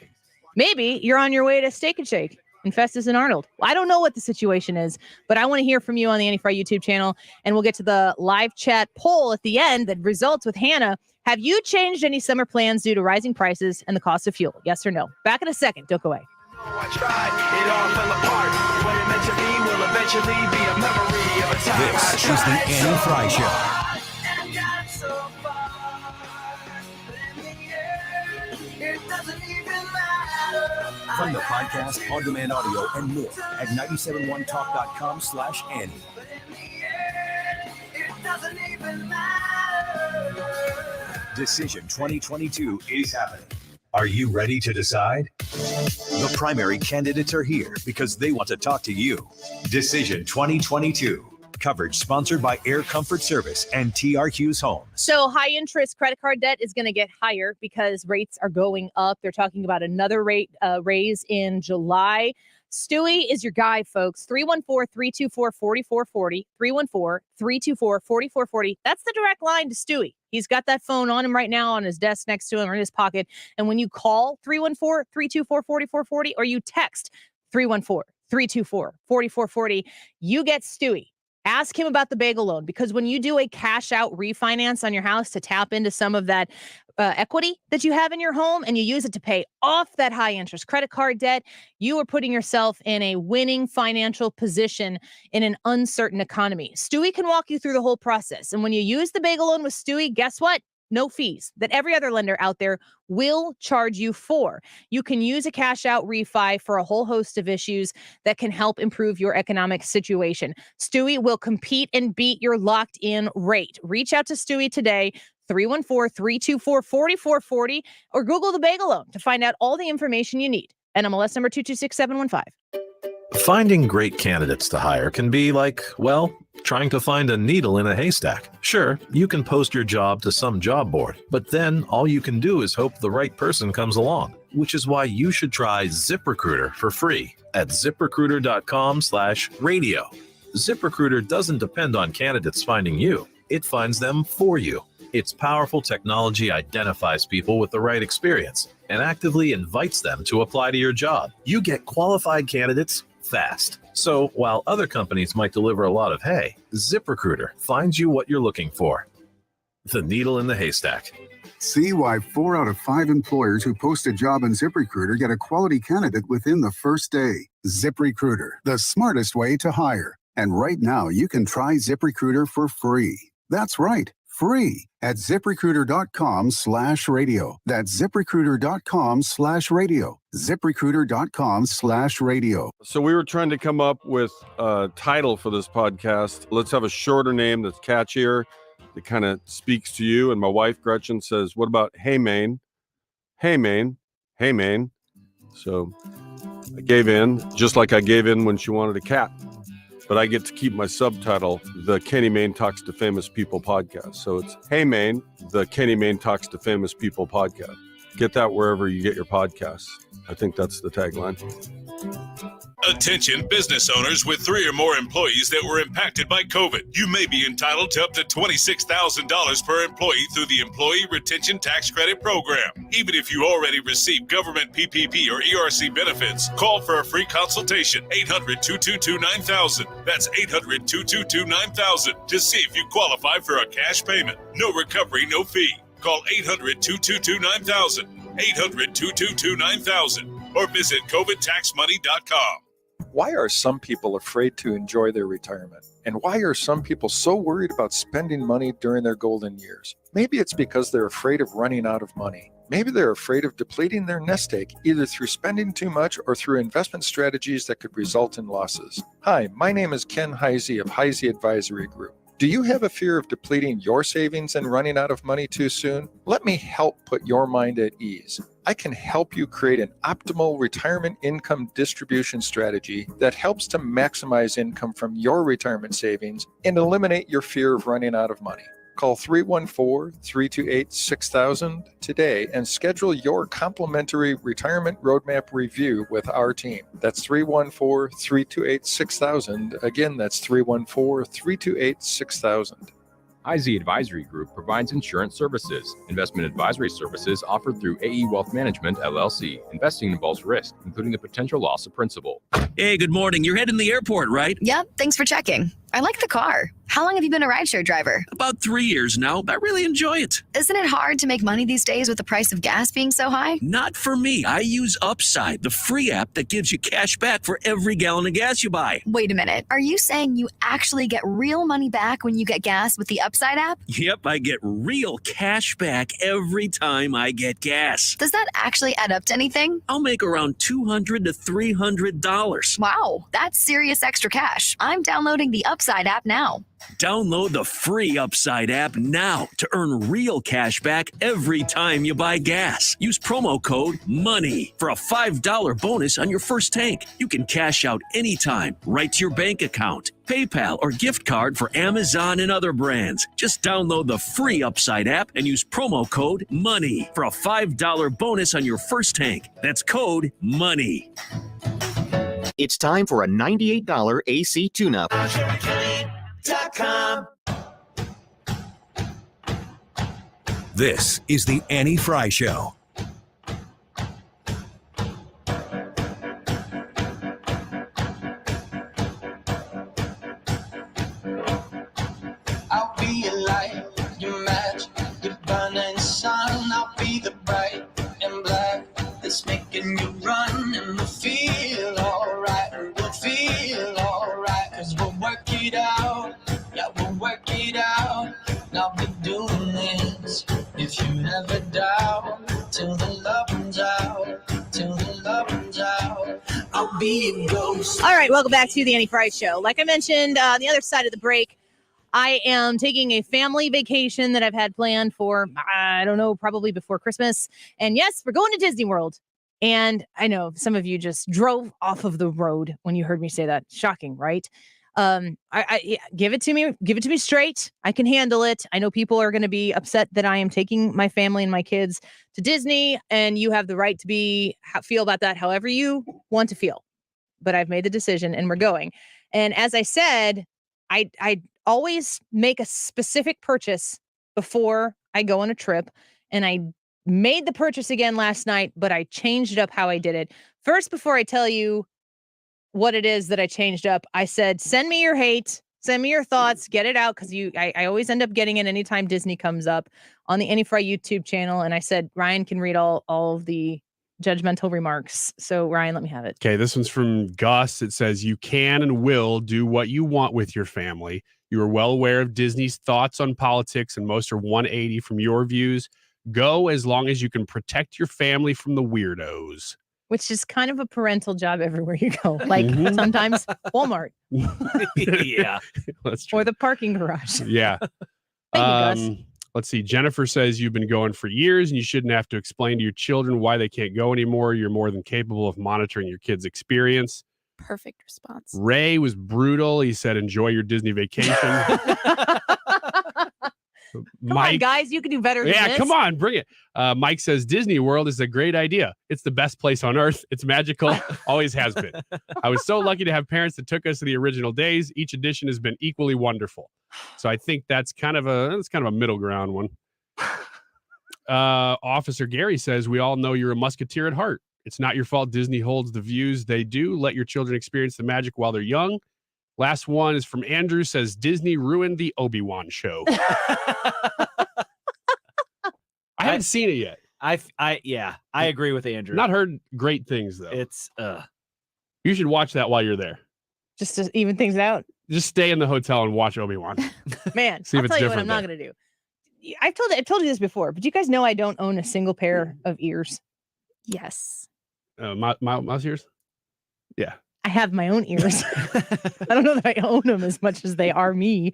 Maybe you're on your way to Steak and Shake in Festus and Arnold. I don't know what the situation is, but I want to hear from you on the Annie Frey YouTube channel, and we'll get to the live chat poll at the end that results with Hannah. Have you changed any summer plans due to rising prices and the cost of fuel? Yes or no? Back in a second. Don't go away. I tried, it all fell apart. What it meant to be will eventually be a memory of a time I This is the tried Annie so Frey Show. hard and got so far. But in the end, it doesn't even matter. From the podcast, on-demand audio, and more at 971talk.com/Annie. But in the end, it doesn't even matter. Decision 2022 is happening. Are you ready to decide? The primary candidates are here because they want to talk to you. Decision 2022. Coverage sponsored by Air Comfort Service and TR Hughes Homes. So high interest credit card debt is going to get higher because rates are going up. They're talking about another rate raise in July. Stewie is your guy, folks. 314-324-4440. 314-324-4440. That's the direct line to Stewie. He's got that phone on him right now on his desk next to him or in his pocket. And when you call 314-324-4440 or you text 314-324-4440, you get Stewie. Ask him about the bagel loan, because when you do a cash out refinance on your house to tap into some of that equity that you have in your home and you use it to pay off that high interest credit card debt, you are putting yourself in a winning financial position in an uncertain economy. Stewie can walk you through the whole process. And when you use the bagel loan with Stewie, guess what? No fees that every other lender out there will charge you for. You can use a cash out refi for a whole host of issues that can help improve your economic situation. Stewie will compete and beat your locked in rate. Reach out to Stewie today, 314-324-4440, or Google the bagel loan to find out all the information you need. NMLS number 226715. Finding great candidates to hire can be like, well, trying to find a needle in a haystack. Sure, you can post your job to some job board, but then all you can do is hope the right person comes along, which is why you should try ZipRecruiter for free at ZipRecruiter.com/radio. ZipRecruiter doesn't depend on candidates finding you. It finds them for you. Its powerful technology identifies people with the right experience and actively invites them to apply to your job. You get qualified candidates fast. So while other companies might deliver a lot of hay, ZipRecruiter finds you what you're looking for. The needle in the haystack. See why 4 out of 5 employers who post a job in ZipRecruiter get a quality candidate within the first day. ZipRecruiter, the smartest way to hire. And right now, you can try ZipRecruiter for free. That's right, free at ZipRecruiter.com/radio. That's ZipRecruiter.com/radio. ZipRecruiter.com/radio. So we were trying to come up with a title for this podcast. Let's have a shorter name that's catchier, that kind of speaks to you. And my wife, Gretchen, says, what about Hey Maine? Hey Maine. Hey Maine. So I gave in, just like I gave in when she wanted a cat. But I get to keep my subtitle, The Kenny Mayne Talks to Famous People podcast. So it's Hey Maine, The Kenny Mayne Talks to Famous People podcast. Get that wherever you get your podcasts. I think that's the tagline. Attention business owners with 3 or more employees that were impacted by COVID. You may be entitled to up to $26,000 per employee through the Employee Retention Tax Credit Program. Even if you already receive government PPP or ERC benefits, call for a free consultation, 800-222-9000. That's 800-222-9000 to see if you qualify for a cash payment. No recovery, no fee. Call 800-222-9000, 800-222-9000, or visit covidtaxmoney.com. Why are some people afraid to enjoy their retirement? And why are some people so worried about spending money during their golden years? Maybe it's because they're afraid of running out of money. Maybe they're afraid of depleting their nest egg, either through spending too much or through investment strategies that could result in losses. Hi, my name is Ken Heisey of Heisey Advisory Group. Do you have a fear of depleting your savings and running out of money too soon? Let me help put your mind at ease. I can help you create an optimal retirement income distribution strategy that helps to maximize income from your retirement savings and eliminate your fear of running out of money. Call 314-328-6000 today and schedule your complimentary retirement roadmap review with our team. That's 314-328-6000. Again, that's 314-328-6000. IZ Advisory Group provides insurance services. Investment advisory services offered through AE Wealth Management, LLC. Investing involves risk, including the potential loss of principal. Hey, good morning. You're heading to the airport, right? Yep, thanks for checking. I like the car. How long have you been a rideshare driver? About 3 years now. I really enjoy it. Isn't it hard to make money these days with the price of gas being so high? Not for me. I use Upside, the free app that gives you cash back for every gallon of gas you buy. Wait a minute. Are you saying you actually get real money back when you get gas with the Upside app? Yep, I get real cash back every time I get gas. Does that actually add up to anything? I'll make around $200 to $300. Wow, that's serious extra cash. I'm downloading the Upside app now. Download the free Upside app now to earn real cash back every time you buy gas. Use promo code MONEY for a $5 bonus on your first tank. You can cash out anytime, right to your bank account, PayPal, or gift card for Amazon and other brands. Just download the free Upside app and use promo code MONEY for a $5 bonus on your first tank. That's code MONEY. It's time for a $98 AC tune-up. This is the Annie Frey Show. I'll be a light, your match, your burning sun. I'll be the bright and black that's making you run, and we'll feel alright, and we'll feel alright, 'cause we'll work it out. Yeah, we'll work it out. Now we're doing this. If you ever doubt, till the love runs out, till the love runs out, I'll be a ghost. All right, welcome back to the Annie Frey Show. Like I mentioned on the other side of the break, I am taking a family vacation that I've had planned for, I don't know, probably before Christmas. And yes, we're going to Disney World. And I know some of you just drove off of the road when you heard me say that. Shocking, right? I give it to me straight. I can handle it. I know people are going to be upset that I am taking my family and my kids to Disney, and you have the right to feel about that however you want to feel. But I've made the decision and we're going. And as I said, I always make a specific purchase before I go on a trip, and I made the purchase again last night, but I changed up how I did it. First, before I tell you what it is that I changed up, I said, send me your hate, send me your thoughts, get it out, because I always end up getting it anytime Disney comes up on the Annie Frey YouTube channel. And I said, Ryan can read all of the judgmental remarks. So Ryan, let me have it. Okay, this one's from Gus. It says, you can and will do what you want with your family. You are well aware of Disney's thoughts on politics, and most are 180 from your views. Go as long as you can protect your family from the weirdos. Which is kind of a parental job everywhere you go. Like sometimes Walmart. Yeah, that's true. Or the parking garage. Yeah. Thank you, Gus. Let's see. Jennifer says you've been going for years and you shouldn't have to explain to your children why they can't go anymore. You're more than capable of monitoring your kids' experience. Perfect response. Ray was brutal. He said, enjoy your Disney vacation. Come on, guys, you can do better than this. Come on, bring it. Mike says Disney World is a great idea. It's the best place on earth. It's magical. Always has been. I was so lucky to have parents that took us to the original days. Each edition has been equally wonderful. So I think that's kind of a middle ground one. Officer Gary says we all know you're a musketeer at heart. It's not your fault Disney holds the views they do. Let your children experience the magic while they're young. Last one is from Andrew, says Disney ruined the Obi-Wan show. I haven't seen it yet. I agree with Andrew. Not heard great things though. It's You should watch that while you're there. Just to even things out. Just stay in the hotel and watch Obi-Wan. Man, See if I'll it's tell you what I'm different not going to do. I've told you this before, but you guys know I don't own a single pair of ears. Yes. Mouse ears? Yeah. I have my own ears. I don't know that I own them as much as they are me.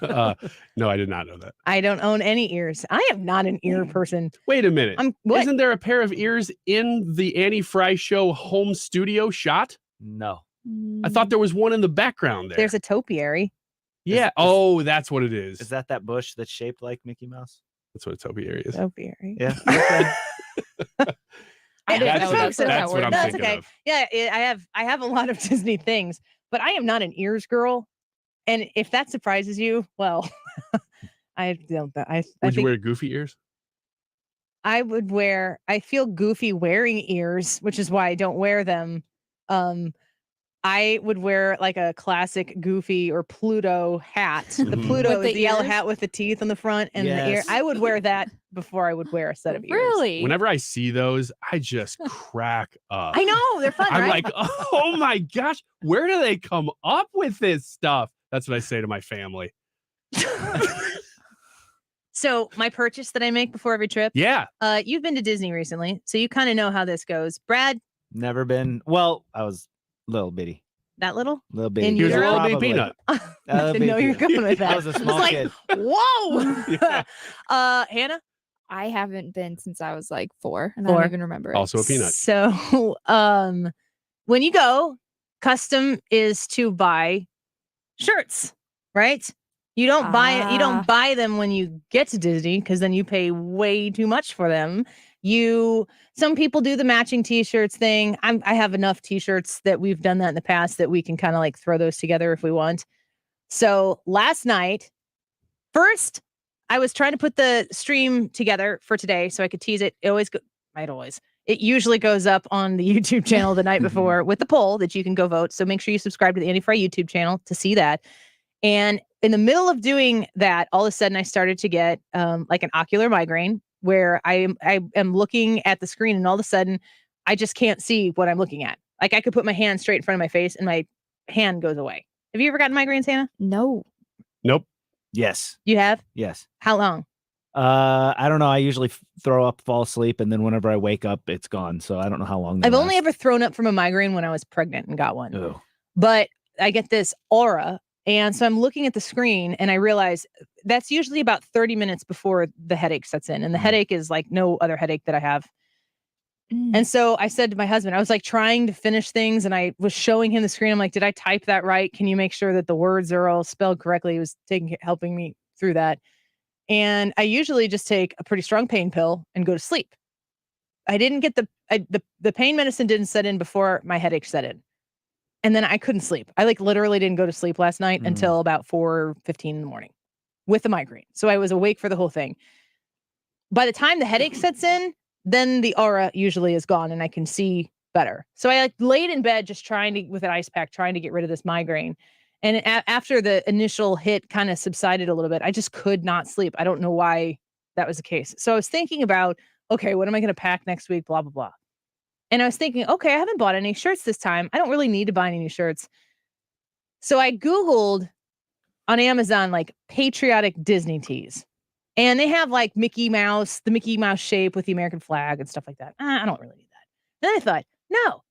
No, I did not know that. I don't own any ears. I am not an ear person. Wait a minute. What? Isn't there a pair of ears in the Annie Frey Show home studio shot? No. I thought there was one in the background there. There's a topiary. Yeah. That's what it is. Is that bush that's shaped like Mickey Mouse? That's what a topiary is. Topiary. Yeah. Okay. I didn't That's know what- that's what I'm That's thinking okay. of. Yeah, I have a lot of Disney things, but I am not an ears girl. And if that surprises you, well, I don't. I Would you think wear goofy ears? I would wear. I feel goofy wearing ears, which is why I don't wear them. I would wear like a classic Goofy or Pluto hat. The Pluto With is the the yellow ears? hat with the teeth on the front and the ear. Yes. I would wear that before I would wear a set of ears. Really? Whenever I see those, I just crack up. I know they're fun, I'm right? like, oh my gosh, where do they come up with this stuff? That's what I say to my family. So my purchase that I make before every trip. Yeah. You've been to Disney recently, so you kind of know how this goes. Brad, Never been. Well, I was little bitty. that little? Little bitty. In He was a utero? little bitty Probably. peanut. I didn't know you were going with that. I was a small like, kid. Whoa. Hannah? I haven't been since I was like 4, and I 4. don't even remember it. Also a peanut. So, when you go, custom is to buy shirts, right? You don't buy them when you get to Disney because then you pay way too much for them. Some people do the matching t-shirts thing. I have enough t-shirts that we've done that in the past that we can kind of like throw those together if we want. So last night, first I was trying to put the stream together for today so I could tease it. It usually goes up on the YouTube channel the night before with the poll that you can go vote. So make sure you subscribe to the Annie Frey YouTube channel to see that. And in the middle of doing that, all of a sudden I started to get like an ocular migraine where I am looking at the screen and all of a sudden I just can't see what I'm looking at. Like I could put my hand straight in front of my face and my hand goes away. Have you ever gotten migraines, Hannah? No. Nope. Yes. You have? Yes. How long? I don't know. I usually throw up, fall asleep, and then whenever I wake up, it's gone. So I don't know how long. I've only ever thrown up from a migraine when I was pregnant and got one. Ew. But I get this aura. And so I'm looking at the screen and I realize that's usually about 30 minutes before the headache sets in. And the headache is like no other headache that I have. And so I said to my husband, I was like trying to finish things and I was showing him the screen. I'm like, did I type that right? Can you make sure that the words are all spelled correctly? He was helping me through that. And I usually just take a pretty strong pain pill and go to sleep. I didn't get the pain medicine didn't set in before my headache set in. And then I couldn't sleep. I like literally didn't go to sleep last night until about 4:15 in the morning with a migraine. So I was awake for the whole thing. By the time the headache sets in, then the aura usually is gone and I can see better. So I like laid in bed just with an ice pack, trying to get rid of this migraine. And after the initial hit kind of subsided a little bit, I just could not sleep. I don't know why that was the case. So I was thinking about, okay, what am I going to pack next week? Blah, blah, blah. And I was thinking, okay, I haven't bought any shirts this time. I don't really need to buy any new shirts. So I Googled on Amazon, like patriotic Disney tees. And they have like the Mickey Mouse shape with the American flag and stuff like that. I don't really need that. Then I thought, no,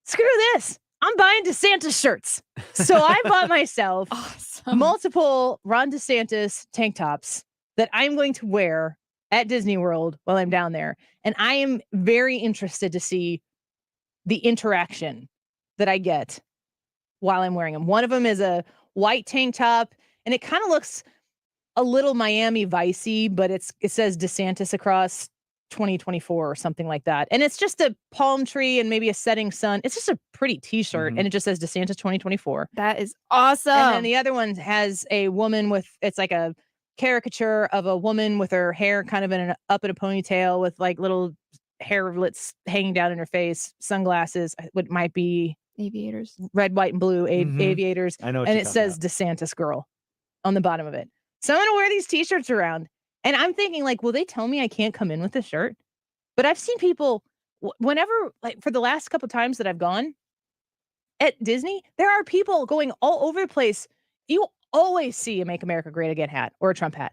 screw this. I'm buying DeSantis shirts. So I bought myself multiple Ron DeSantis tank tops that I'm going to wear at Disney World while I'm down there. And I am very interested to see the interaction that I get while I'm wearing them. One of them is a white tank top, and it kind of looks a little Miami Vice-y, but it says DeSantis across 2024 or something like that. And it's just a palm tree and maybe a setting sun. It's just a pretty t-shirt, and it just says DeSantis 2024. That is awesome. And then the other one has a woman it's like a caricature of a woman with her hair kind of up in a ponytail with like little hairlets hanging down in her face, sunglasses, what might be aviators, red, white, and blue aviators. I know what and you're it says DeSantis girl on the bottom of it. So I'm going to wear these t-shirts around. And I'm thinking like, will they tell me I can't come in with this shirt? But I've seen people whenever, like for the last couple times that I've gone, at Disney, there are people going all over the place. You always see a Make America Great Again hat or a Trump hat.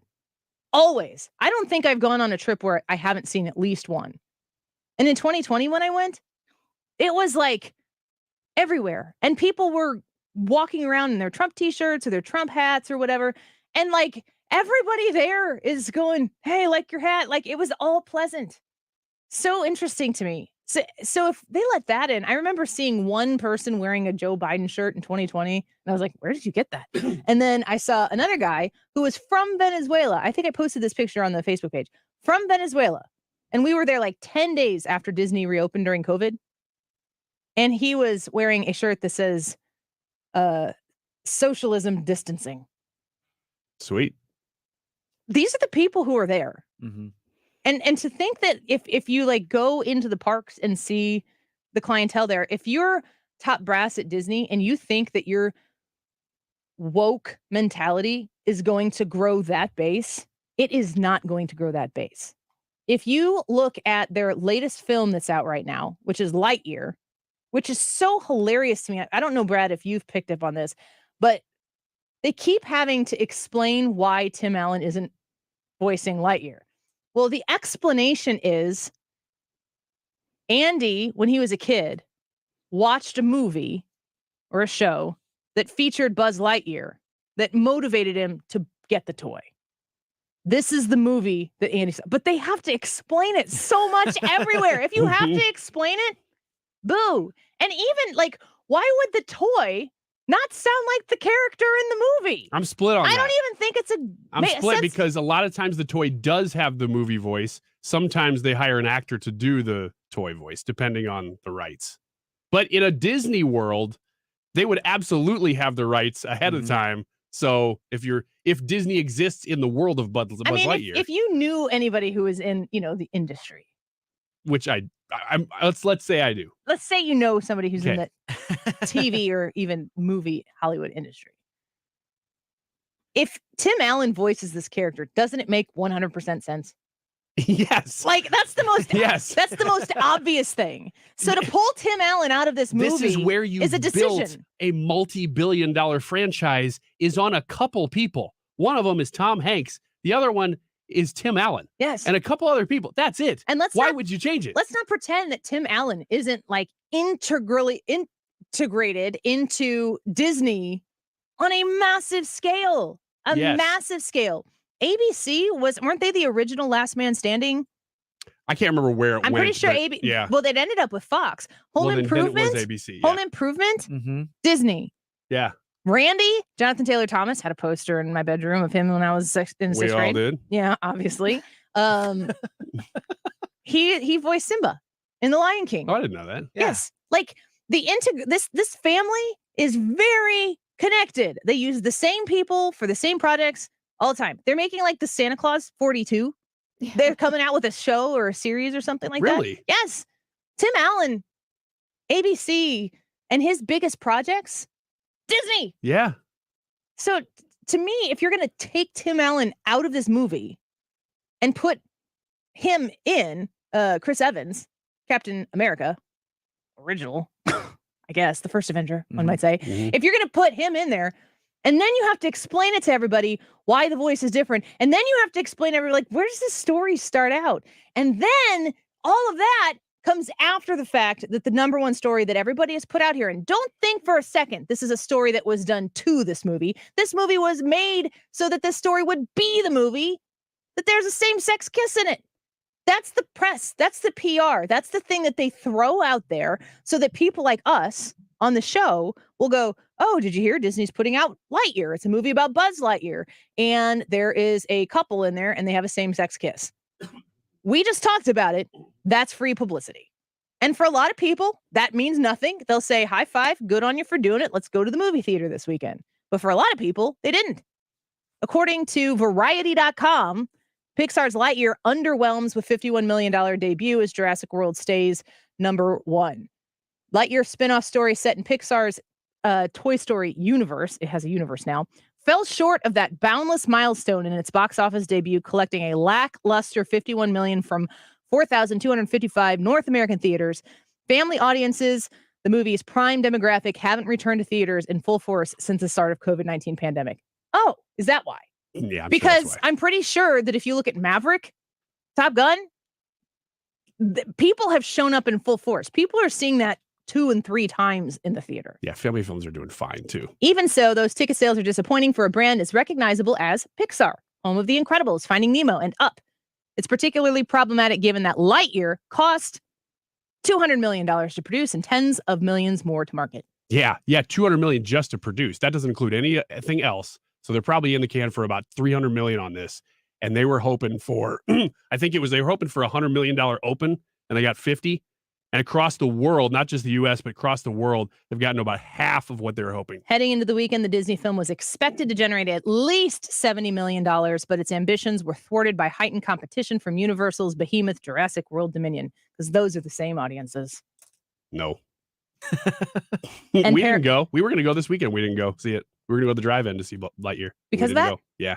Always. I don't think I've gone on a trip where I haven't seen at least one. And in 2020, when I went, it was like everywhere. And people were walking around in their Trump t-shirts or their Trump hats or whatever. And like everybody there is going, hey, like your hat. Like it was all pleasant. So interesting to me. So if they let that in, I remember seeing one person wearing a Joe Biden shirt in 2020. And I was like, where did you get that? And then I saw another guy who was from Venezuela. I think I posted this picture on the Facebook page from Venezuela. And we were there like 10 days after Disney reopened during COVID. And he was wearing a shirt that says socialism distancing. Sweet. These are the people who are there. Mm-hmm. And to think that if you like go into the parks and see the clientele there, if you're top brass at Disney and you think that your woke mentality is going to grow that base, it is not going to grow that base. If you look at their latest film that's out right now, which is Lightyear, which is so hilarious to me. I don't know, Brad, if you've picked up on this, but they keep having to explain why Tim Allen isn't voicing Lightyear. Well, the explanation is Andy, when he was a kid, watched a movie or a show that featured Buzz Lightyear that motivated him to get the toy. This is the movie that Andy saw. But they have to explain it so much everywhere. If you have to explain it, boo. And even like, why would the toy not sound like the character in the movie? I'm split on that. I don't even think it's I'm split because a lot of times the toy does have the movie voice. Sometimes they hire an actor to do the toy voice, depending on the rights. But in a Disney world, they would absolutely have the rights ahead of time. So if Disney exists in the world of Buzz Lightyear, if you knew anybody who is in, the industry, which I'm let's say I do. Let's say you know somebody who's in the TV or even movie Hollywood industry. If Tim Allen voices this character, doesn't it make 100% sense? Yes. Like that's the most that's the most obvious thing. So to pull Tim Allen out of this movie this is where you is a decision. Built a multi-billion-dollar franchise is on a couple people. One of them is Tom Hanks. The other one is Tim Allen. Yes. And a couple other people. That's it. And why would you change it? Let's not pretend that Tim Allen isn't like integrally integrated into Disney on a massive scale. Massive scale. ABC weren't they the original Last Man Standing? I can't remember where it I'm went. pretty sure ABC. Yeah. Well, it ended up with Fox. Home Improvement. Then it was ABC. Yeah. Home Improvement. Disney. Yeah. Randy, Jonathan Taylor Thomas, had a poster in my bedroom of him when I was in sixth grade. We all did. Yeah, obviously. He voiced Simba in The Lion King. Oh, I didn't know that. Yes. Like this family is very connected. They use the same people for the same projects all the time. They're making like the Santa Claus 42. They're coming out with a show or a series or something like that. Really? Yes. Tim Allen, ABC, and his biggest projects, Disney. Yeah. So to me, if you're going to take Tim Allen out of this movie and put him in Chris Evans, Captain America, original, I guess, the first Avenger, one might say. If you're going to put him in there, and then you have to explain it to everybody why the voice is different. And then you have to explain to everybody, like, where does this story start out? And then all of that comes after the fact that the number one story that everybody has put out here. And don't think for a second this is a story that was done to this movie. This movie was made so that this story would be the movie, that there's a same-sex kiss in it. That's the press. That's the PR. That's the thing that they throw out there so that people like us on the show will go, oh, did you hear Disney's putting out Lightyear? It's a movie about Buzz Lightyear. And there is a couple in there and they have a same-sex kiss. We just talked about it. That's free publicity. And for a lot of people, that means nothing. They'll say, high five, good on you for doing it. Let's go to the movie theater this weekend. But for a lot of people, they didn't. According to Variety.com, Pixar's Lightyear underwhelms with $51 million debut as Jurassic World stays number one. Lightyear spin-off story set in Pixar's Toy Story universe, it has a universe now, fell short of that boundless milestone in its box office debut, collecting a lackluster $51 million from 4,255 North American theaters. Family audiences the movie's prime demographic haven't returned to theaters in full force since the start of COVID-19 pandemic. Oh, is that why? Yeah, because I'm pretty sure that if you look at Maverick, Top Gun, people have shown up in full force. People are seeing that 2 and 3 times in the theater. Yeah, family films are doing fine too. Even so, those ticket sales are disappointing for a brand as recognizable as Pixar, home of The Incredibles, Finding Nemo, and Up. It's particularly problematic given that Lightyear cost $200 million to produce and tens of millions more to market. Yeah, $200 million just to produce. That doesn't include anything else. So they're probably in the can for about $300 million on this. And they were hoping for, I think they were hoping for $100 million open, and they got 50. And across the world, not just the US, but across the world, they've gotten about half of what they were hoping. Heading into the weekend, the Disney film was expected to generate at least $70 million, but its ambitions were thwarted by heightened competition from Universal's behemoth Jurassic World Dominion, because those are the same audiences. No. And we didn't go. We were going to go this weekend. We didn't go see it. We were going to go to the drive-in to see Lightyear. Because of that? Go. Yeah.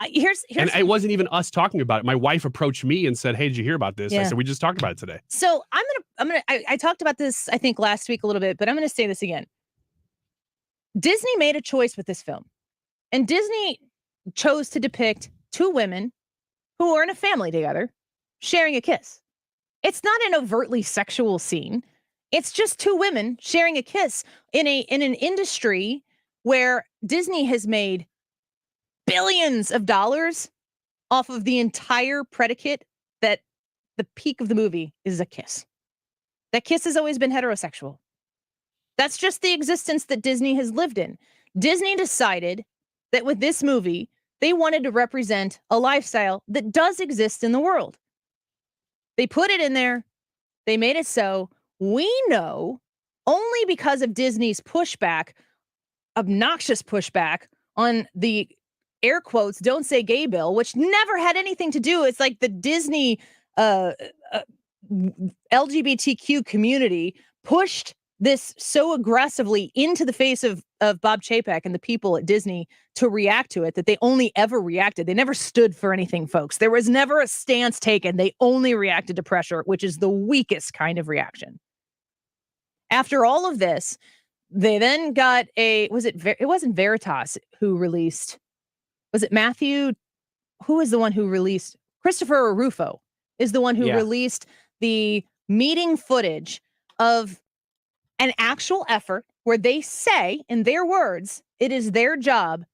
Here's and it wasn't even us talking about it. My wife approached me and said, "Hey, did you hear about this?" Yeah. I said, "We just talked about it today." So I talked about this, I think, last week a little bit, but I'm going to say this again. Disney made a choice with this film, and Disney chose to depict 2 women who are in a family together sharing a kiss. It's not an overtly sexual scene. It's just 2 women sharing a kiss in an industry where Disney has made billions of dollars off of the entire predicate that the peak of the movie is a kiss. That kiss has always been heterosexual. That's just the existence that Disney has lived in. Disney decided that with this movie, they wanted to represent a lifestyle that does exist in the world. They put it in there. They made it so. We know only because of Disney's pushback, obnoxious pushback on the air quotes, don't say gay bill, which never had anything to do. It's like the Disney LGBTQ community pushed this so aggressively into the face of Bob Chapek and the people at Disney to react to it that they only ever reacted. They never stood for anything, folks. There was never a stance taken. They only reacted to pressure, which is the weakest kind of reaction. After all of this, they then got it wasn't Veritas who released, was it Matthew? Who was the one who released? Christopher Rufo is the one who released the meeting footage of an actual effort where they say, in their words, it is their job.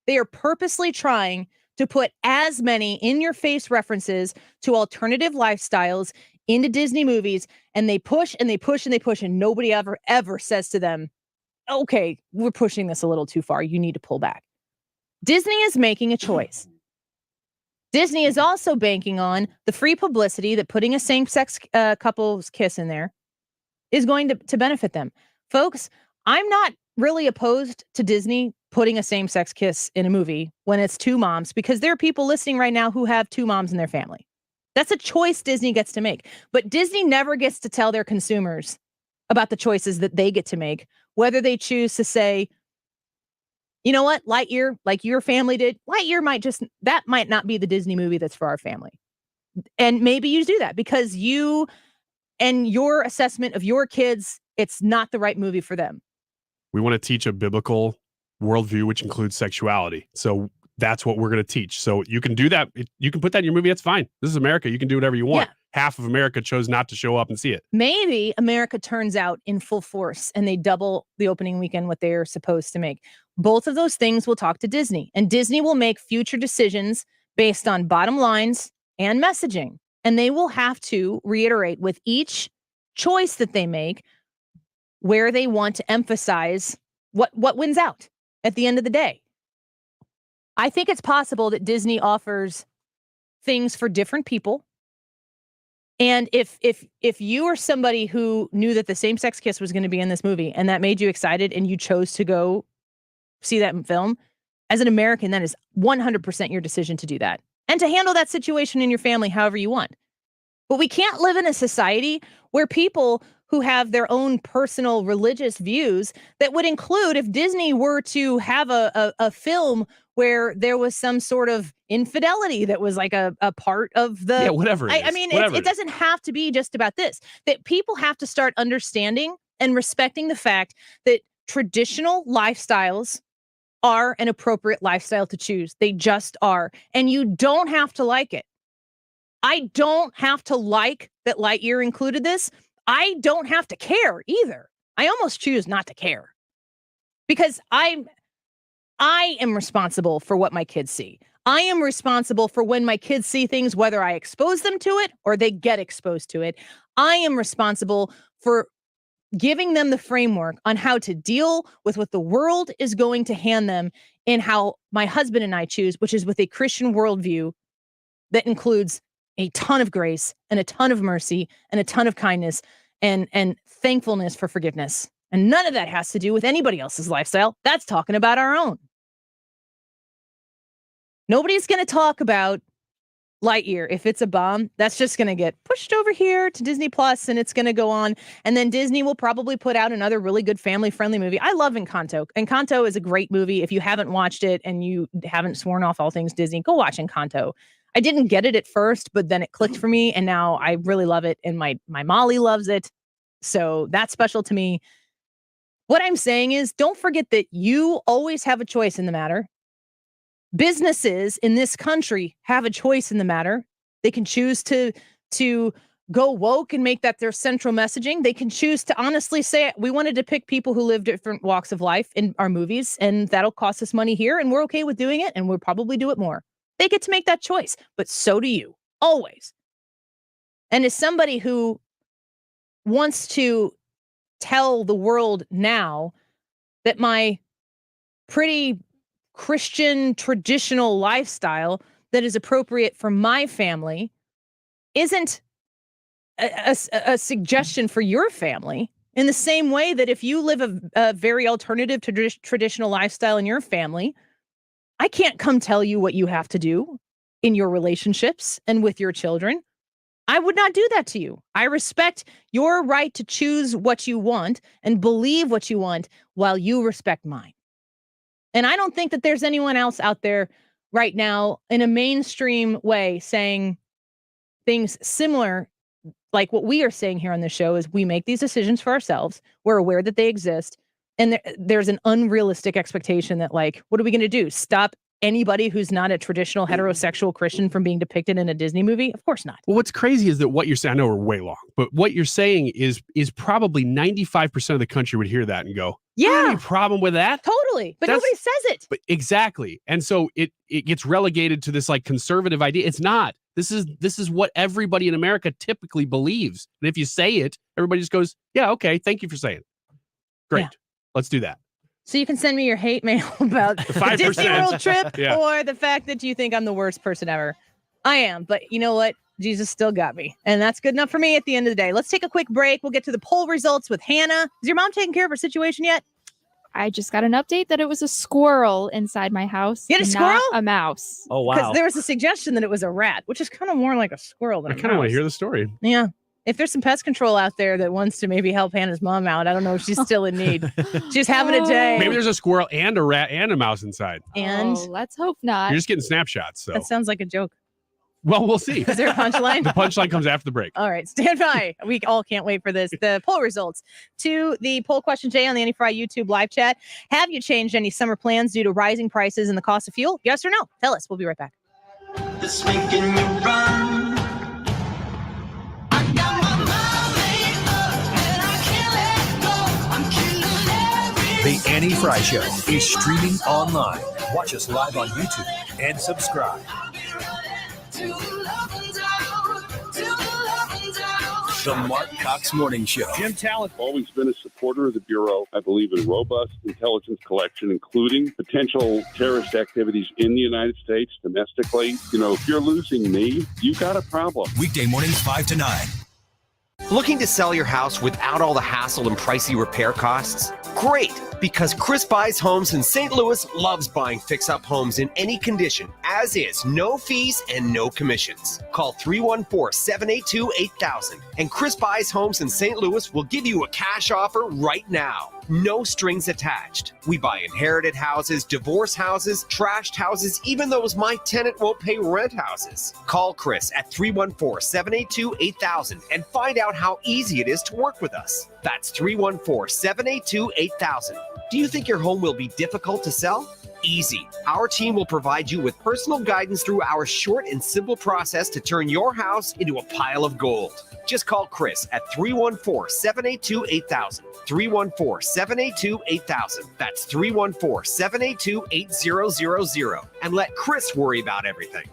They are purposely trying to put as many in-your-face references to alternative lifestyles into Disney movies, and they push and they push and they push, and nobody ever says to them, okay, we're pushing this a little too far. You need to pull back. Disney is making a choice. Disney is also banking on the free publicity that putting a same-sex couple's kiss in there is going to benefit them. Folks, I'm not really opposed to Disney putting a same-sex kiss in a movie when it's 2 moms, because there are people listening right now who have 2 moms in their family. That's a choice Disney gets to make. But Disney never gets to tell their consumers about the choices that they get to make, whether they choose to say, you know what, Lightyear, like your family did, Lightyear that might not be the Disney movie that's for our family. And maybe you do that because you and your assessment of your kids, it's not the right movie for them. We want to teach a biblical worldview, which includes sexuality. So that's what we're going to teach. So you can do that. You can put that in your movie. That's fine. This is America. You can do whatever you want. Yeah. Half of America chose not to show up and see it. Maybe America turns out in full force and they double the opening weekend what they're supposed to make. Both of those things will talk to Disney, and Disney will make future decisions based on bottom lines and messaging. And they will have to reiterate with each choice that they make where they want to emphasize what wins out at the end of the day. I think it's possible that Disney offers things for different people. And if you are somebody who knew that the same-sex kiss was going to be in this movie and that made you excited and you chose to go see that film, as an American, that is 100% your decision to do that and to handle that situation in your family however you want. But we can't live in a society where people who have their own personal religious views that would include, if Disney were to have a film where there was some sort of infidelity that was like a part of the... Yeah, whatever it is. I mean, it doesn't have to be just about this. That people have to start understanding and respecting the fact that traditional lifestyles are an appropriate lifestyle to choose. They just are. And you don't have to like it. I don't have to like that Lightyear included this. I don't have to care either. I almost choose not to care because I am responsible for what my kids see. I am responsible for when my kids see things, whether I expose them to it or they get exposed to it. I am responsible for giving them the framework on how to deal with what the world is going to hand them and how my husband and I choose, which is with a Christian worldview that includes a ton of grace and a ton of mercy and a ton of kindness and thankfulness for forgiveness. And none of that has to do with anybody else's lifestyle. That's talking about our own. Nobody's going to talk about Lightyear. If it's a bomb, that's just going to get pushed over here to Disney Plus and it's going to go on. And then Disney will probably put out another really good family-friendly movie. I love Encanto. Encanto is a great movie. If you haven't watched it and you haven't sworn off all things Disney, go watch Encanto. I didn't get it at first, but then it clicked for me and now I really love it. And my Molly loves it. So that's special to me. What I'm saying is don't forget that you always have a choice in the matter. Businesses in this country have a choice in the matter. They can choose to go woke and make that their central messaging. They can choose to honestly say, we want to depict people who live different walks of life in our movies, and that'll cost us money here, and we're okay with doing it, and we'll probably do it more. They get to make that choice, but so do you, always. And as somebody who wants to tell the world now that my pretty Christian traditional lifestyle that is appropriate for my family isn't a suggestion for your family, in the same way that if you live a very alternative traditional lifestyle in your family, I can't come tell you what you have to do in your relationships and with your children. I would not do that to you. I respect your right to choose what you want and believe what you want while you respect mine. And I don't think that there's anyone else out there right now in a mainstream way saying things similar like what we are saying here on the show is we make these decisions for ourselves. We're aware that they exist. And there's an unrealistic expectation that, like, what are we going to do? Stop anybody who's not a traditional heterosexual Christian from being depicted in a Disney movie? Of course not. Well, what's crazy is that what you're saying, I know we're way long, but what you're saying is probably 95% of the country would hear that and go, yeah, any problem with that? Totally. But nobody says it. But exactly. And so it gets relegated to this like conservative idea. It's not. This is what everybody in America typically believes. And if you say it, everybody just goes, yeah, okay, thank you for saying it. Great. Yeah. Let's do that. So you can send me your hate mail about the Disney World trip or the fact that you think I'm the worst person ever. I am, but you know what? Jesus still got me. And that's good enough for me at the end of the day. Let's take a quick break. We'll get to the poll results with Hannah. Is your mom taking care of her situation yet? I just got an update that it was a squirrel inside my house. You had a squirrel? Not a mouse. Oh, wow. Because there was a suggestion that it was a rat, which is kind of more like a squirrel than a mouse. I kind of want to hear the story. Yeah. If there's some pest control out there that wants to maybe help Hannah's mom out, I don't know if she's still in need. She's having a day. Maybe there's a squirrel and a rat and a mouse inside. And let's hope not. You're just getting snapshots. So that sounds like a joke. Well, we'll see. Is there a punchline? The punchline comes after the break. All right, stand by. We all can't wait for this. The poll results to the poll question, Jay, on the Annie-Fry YouTube live chat. Have you changed any summer plans due to rising prices and the cost of fuel? Yes or no? Tell us. We'll be right back. It's making me run. The Annie Frey Show is streaming online. Watch us live on YouTube and subscribe. The Mark Cox Morning Show. Jim Talent. Always been a supporter of the Bureau. I believe in robust intelligence collection, including potential terrorist activities in the United States, domestically. You know, if you're losing me, you got a problem. Weekday mornings 5 to 9. Looking to sell your house without all the hassle and pricey repair costs? Great! Because Chris Buys Homes in St. Louis loves buying fix-up homes in any condition, as is, no fees and no commissions. Call 314-782-8000, and Chris Buys Homes in St. Louis will give you a cash offer right now. No strings attached. We buy inherited houses, divorce houses, trashed houses, even those my tenant won't pay rent houses. Call Chris at 314-782-8000 and find out how easy it is to work with us. That's 314-782-8000. Do you think your home will be difficult to sell? Easy. Our team will provide you with personal guidance through our short and simple process to turn your house into a pile of gold. Just call Chris at 314-782-8000. 314-782-8000. That's 314-782-8000. And let Chris worry about everything.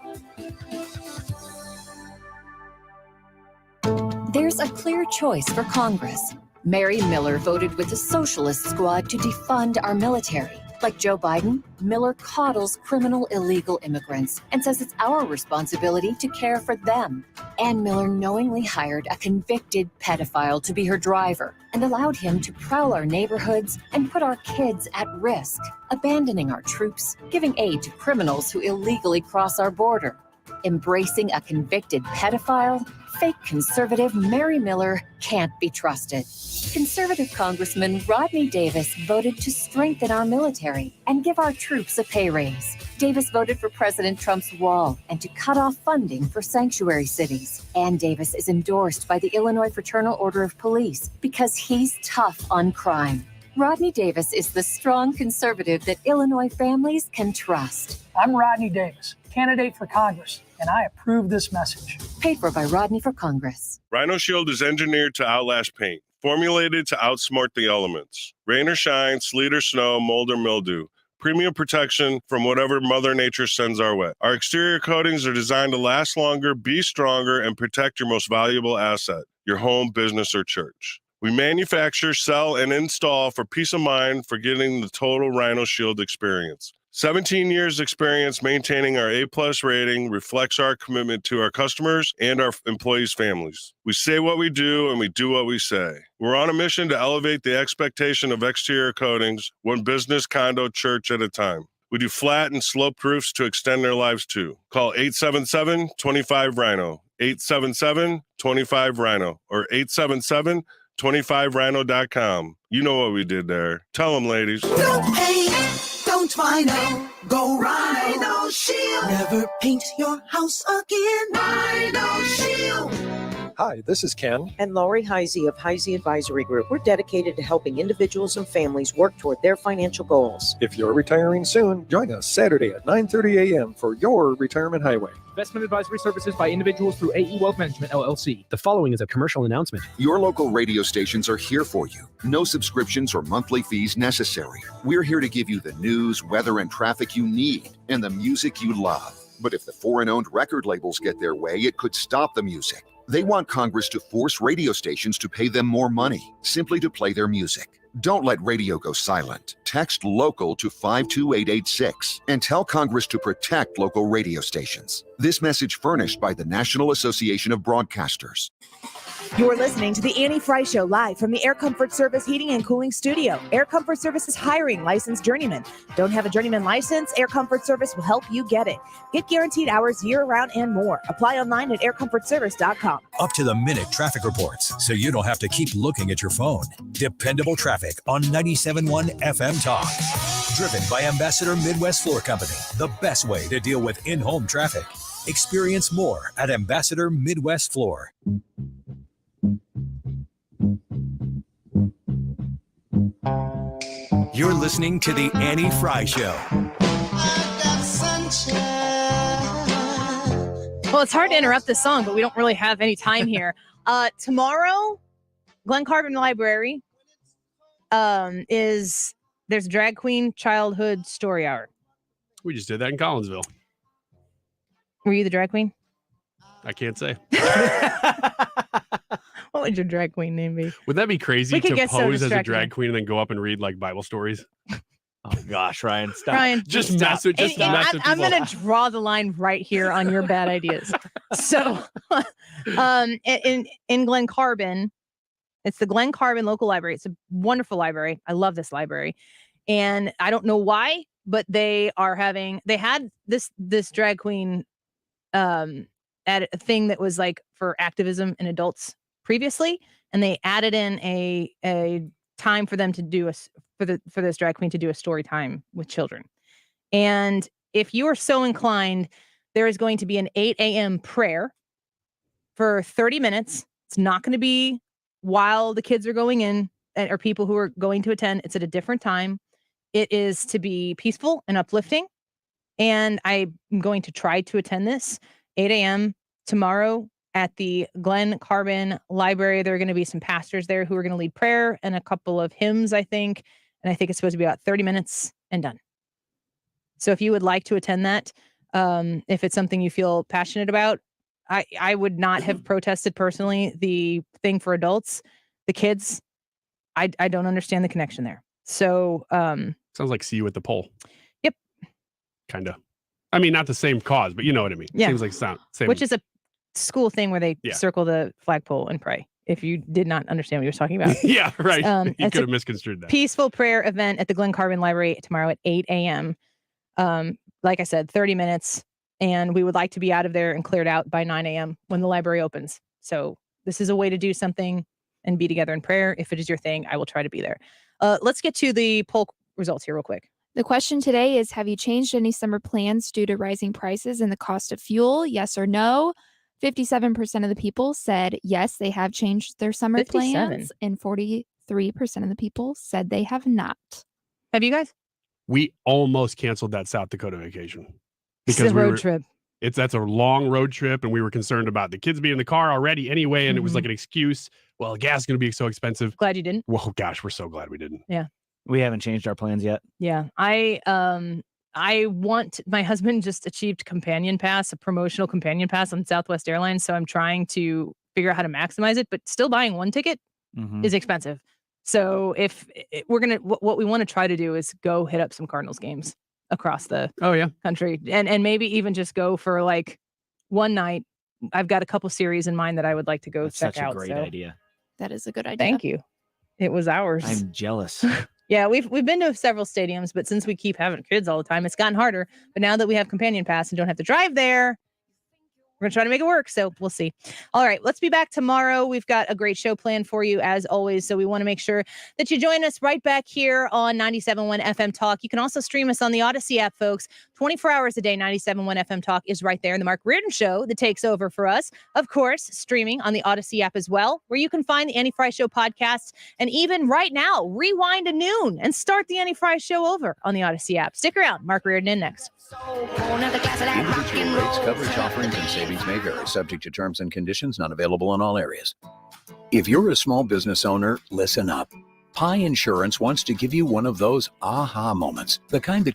There's a clear choice for Congress. Mary Miller voted with the Socialist Squad to defund our military. Like Joe Biden, Miller coddles criminal illegal immigrants and says it's our responsibility to care for them. Ann Miller knowingly hired a convicted pedophile to be her driver and allowed him to prowl our neighborhoods and put our kids at risk, abandoning our troops, giving aid to criminals who illegally cross our border. Embracing a convicted pedophile, fake conservative Mary Miller can't be trusted. Conservative Congressman Rodney Davis voted to strengthen our military and give our troops a pay raise. Davis voted for President Trump's wall and to cut off funding for sanctuary cities. And Davis is endorsed by the Illinois Fraternal Order of Police because he's tough on crime. Rodney Davis is the strong conservative that Illinois families can trust. I'm Rodney Davis, candidate for Congress, and I approve this message. Paid for by Rodney for Congress. Rhino Shield is engineered to outlast paint, formulated to outsmart the elements. Rain or shine, sleet or snow, mold or mildew. Premium protection from whatever Mother Nature sends our way. Our exterior coatings are designed to last longer, be stronger, and protect your most valuable asset, your home, business, or church. We manufacture, sell, and install for peace of mind for getting the total Rhino Shield experience. 17 years experience maintaining our A+ rating reflects our commitment to our customers and our employees' families. We say what we do and we do what we say. We're on a mission to elevate the expectation of exterior coatings, one business, condo, church at a time. We do flat and sloped roofs to extend their lives too. Call 877-25-RHINO, 877-25-RHINO, or 877-25rhino.com. You know what we did there. Tell them, ladies. Don't paint, don't Rhino, go Rhino Shield. Never paint your house again. Rhino Shield. Hi, this is Ken. And Lori Heisey of Heisey Advisory Group. We're dedicated to helping individuals and families work toward their financial goals. If you're retiring soon, join us Saturday at 9:30 a.m. for your Retirement Highway. Investment advisory services by individuals through AE Wealth Management, LLC. The following is a commercial announcement. Your local radio stations are here for you. No subscriptions or monthly fees necessary. We're here to give you the news, weather, and traffic you need, and the music you love. But if the foreign-owned record labels get their way, it could stop the music. They want Congress to force radio stations to pay them more money, simply to play their music. Don't let radio go silent. Text LOCAL to 52886 and tell Congress to protect local radio stations. This message furnished by the National Association of Broadcasters. You're listening to the Annie Frey Show live from the Air Comfort Service Heating and Cooling Studio. Air Comfort Service is hiring licensed journeymen. Don't have a journeyman license? Air Comfort Service will help you get it. Get guaranteed hours year-round and more. Apply online at aircomfortservice.com. Up to the minute traffic reports, so you don't have to keep looking at your phone. Dependable traffic on 97.1 FM Talk. Driven by Ambassador Midwest Floor Company, the best way to deal with in-home traffic. Experience more at Ambassador Midwest Floor. You're listening to the Annie Frey Show. Well, it's hard to interrupt this song, but we don't really have any time here. Tomorrow, Glen Carbon Library there's Drag Queen Childhood Story Hour. We just did that in Collinsville. Were you the drag queen? I can't say. What would your drag queen name be? Would that be crazy to pose as a drag queen and then go up and read like Bible stories? Oh gosh, Ryan, stop. Ryan, just mess with I'm going to draw the line right here on your bad ideas. So, in Glen Carbon, It's the Glen Carbon Local Library. It's a wonderful library. I love this library. And I don't know why, but they had this drag queen at a thing that was like for activism in adults previously, and they added in a time for them to do for this drag queen to do a story time with children. And if you are so inclined, there is going to be an 8 a.m. prayer for 30 minutes. It's not going to be while the kids are going in or people who are going to attend. It's at a different time. It is to be peaceful and uplifting. And I'm going to try to attend this 8 a.m. tomorrow at the Glen Carbon Library. There are going to be some pastors there who are going to lead prayer and a couple of hymns, I think. And I think it's supposed to be about 30 minutes and done. So if you would like to attend that, if it's something you feel passionate about, I would not have protested personally the thing for adults. The kids, I don't understand the connection there. So sounds like see you at the poll. Yep. Kind of. I mean, not the same cause, but you know what I mean. Yeah. Seems like same. Which is a school thing where they circle the flagpole and pray. If you did not understand what you were talking about. Yeah, right. You could have misconstrued that. Peaceful prayer event at the Glen Carbon Library tomorrow at 8 a.m. Like I said, 30 minutes. And we would like to be out of there and cleared out by 9 a.m. when the library opens. So this is a way to do something and be together in prayer. If it is your thing, I will try to be there. Let's get to the poll results here real quick. The question today is, have you changed any summer plans due to rising prices and the cost of fuel? Yes or no? 57% of the people said yes, they have changed their summer 57. plans, and 43% of the people said they have not. Have you guys? We almost canceled that South Dakota vacation. It's a road trip. That's a long road trip, and we were concerned about the kids being in the car already anyway, and it was like an excuse. Well, gas is going to be so expensive. Glad you didn't. Well, gosh, we're so glad we didn't. Yeah. We haven't changed our plans yet. Yeah. I want, my husband just achieved companion pass, a promotional companion pass on Southwest Airlines. So I'm trying to figure out how to maximize it, but still buying one ticket is expensive. So if we're going to, what we want to try to do is go hit up some Cardinals games across the country and maybe even just go for like one night. I've got a couple series in mind that I would like to go check out. Such a great idea. That is a good idea. Thank you. It was ours. I'm jealous. Yeah, we've been to several stadiums, but since we keep having kids all the time, it's gotten harder. But now that we have companion pass and don't have to drive there, we're going to try to make it work. So we'll see. All right, let's be back tomorrow. We've got a great show planned for you as always. So we want to make sure that you join us right back here on 97.1 FM Talk. You can also stream us on the Odyssey app, folks. 24 hours a day, 97.1 FM Talk is right there. And the Mark Reardon Show that takes over for us, of course, streaming on the Odyssey app as well, where you can find the Annie Frey Show podcast. And even right now, rewind to noon and start the Annie Frey Show over on the Odyssey app. Stick around. Mark Reardon in next. Individual rates, coverage offerings, and savings may vary, subject to terms and conditions, not available in all areas. If you're a small business owner, listen up. Pi Insurance wants to give you one of those aha moments, the kind that could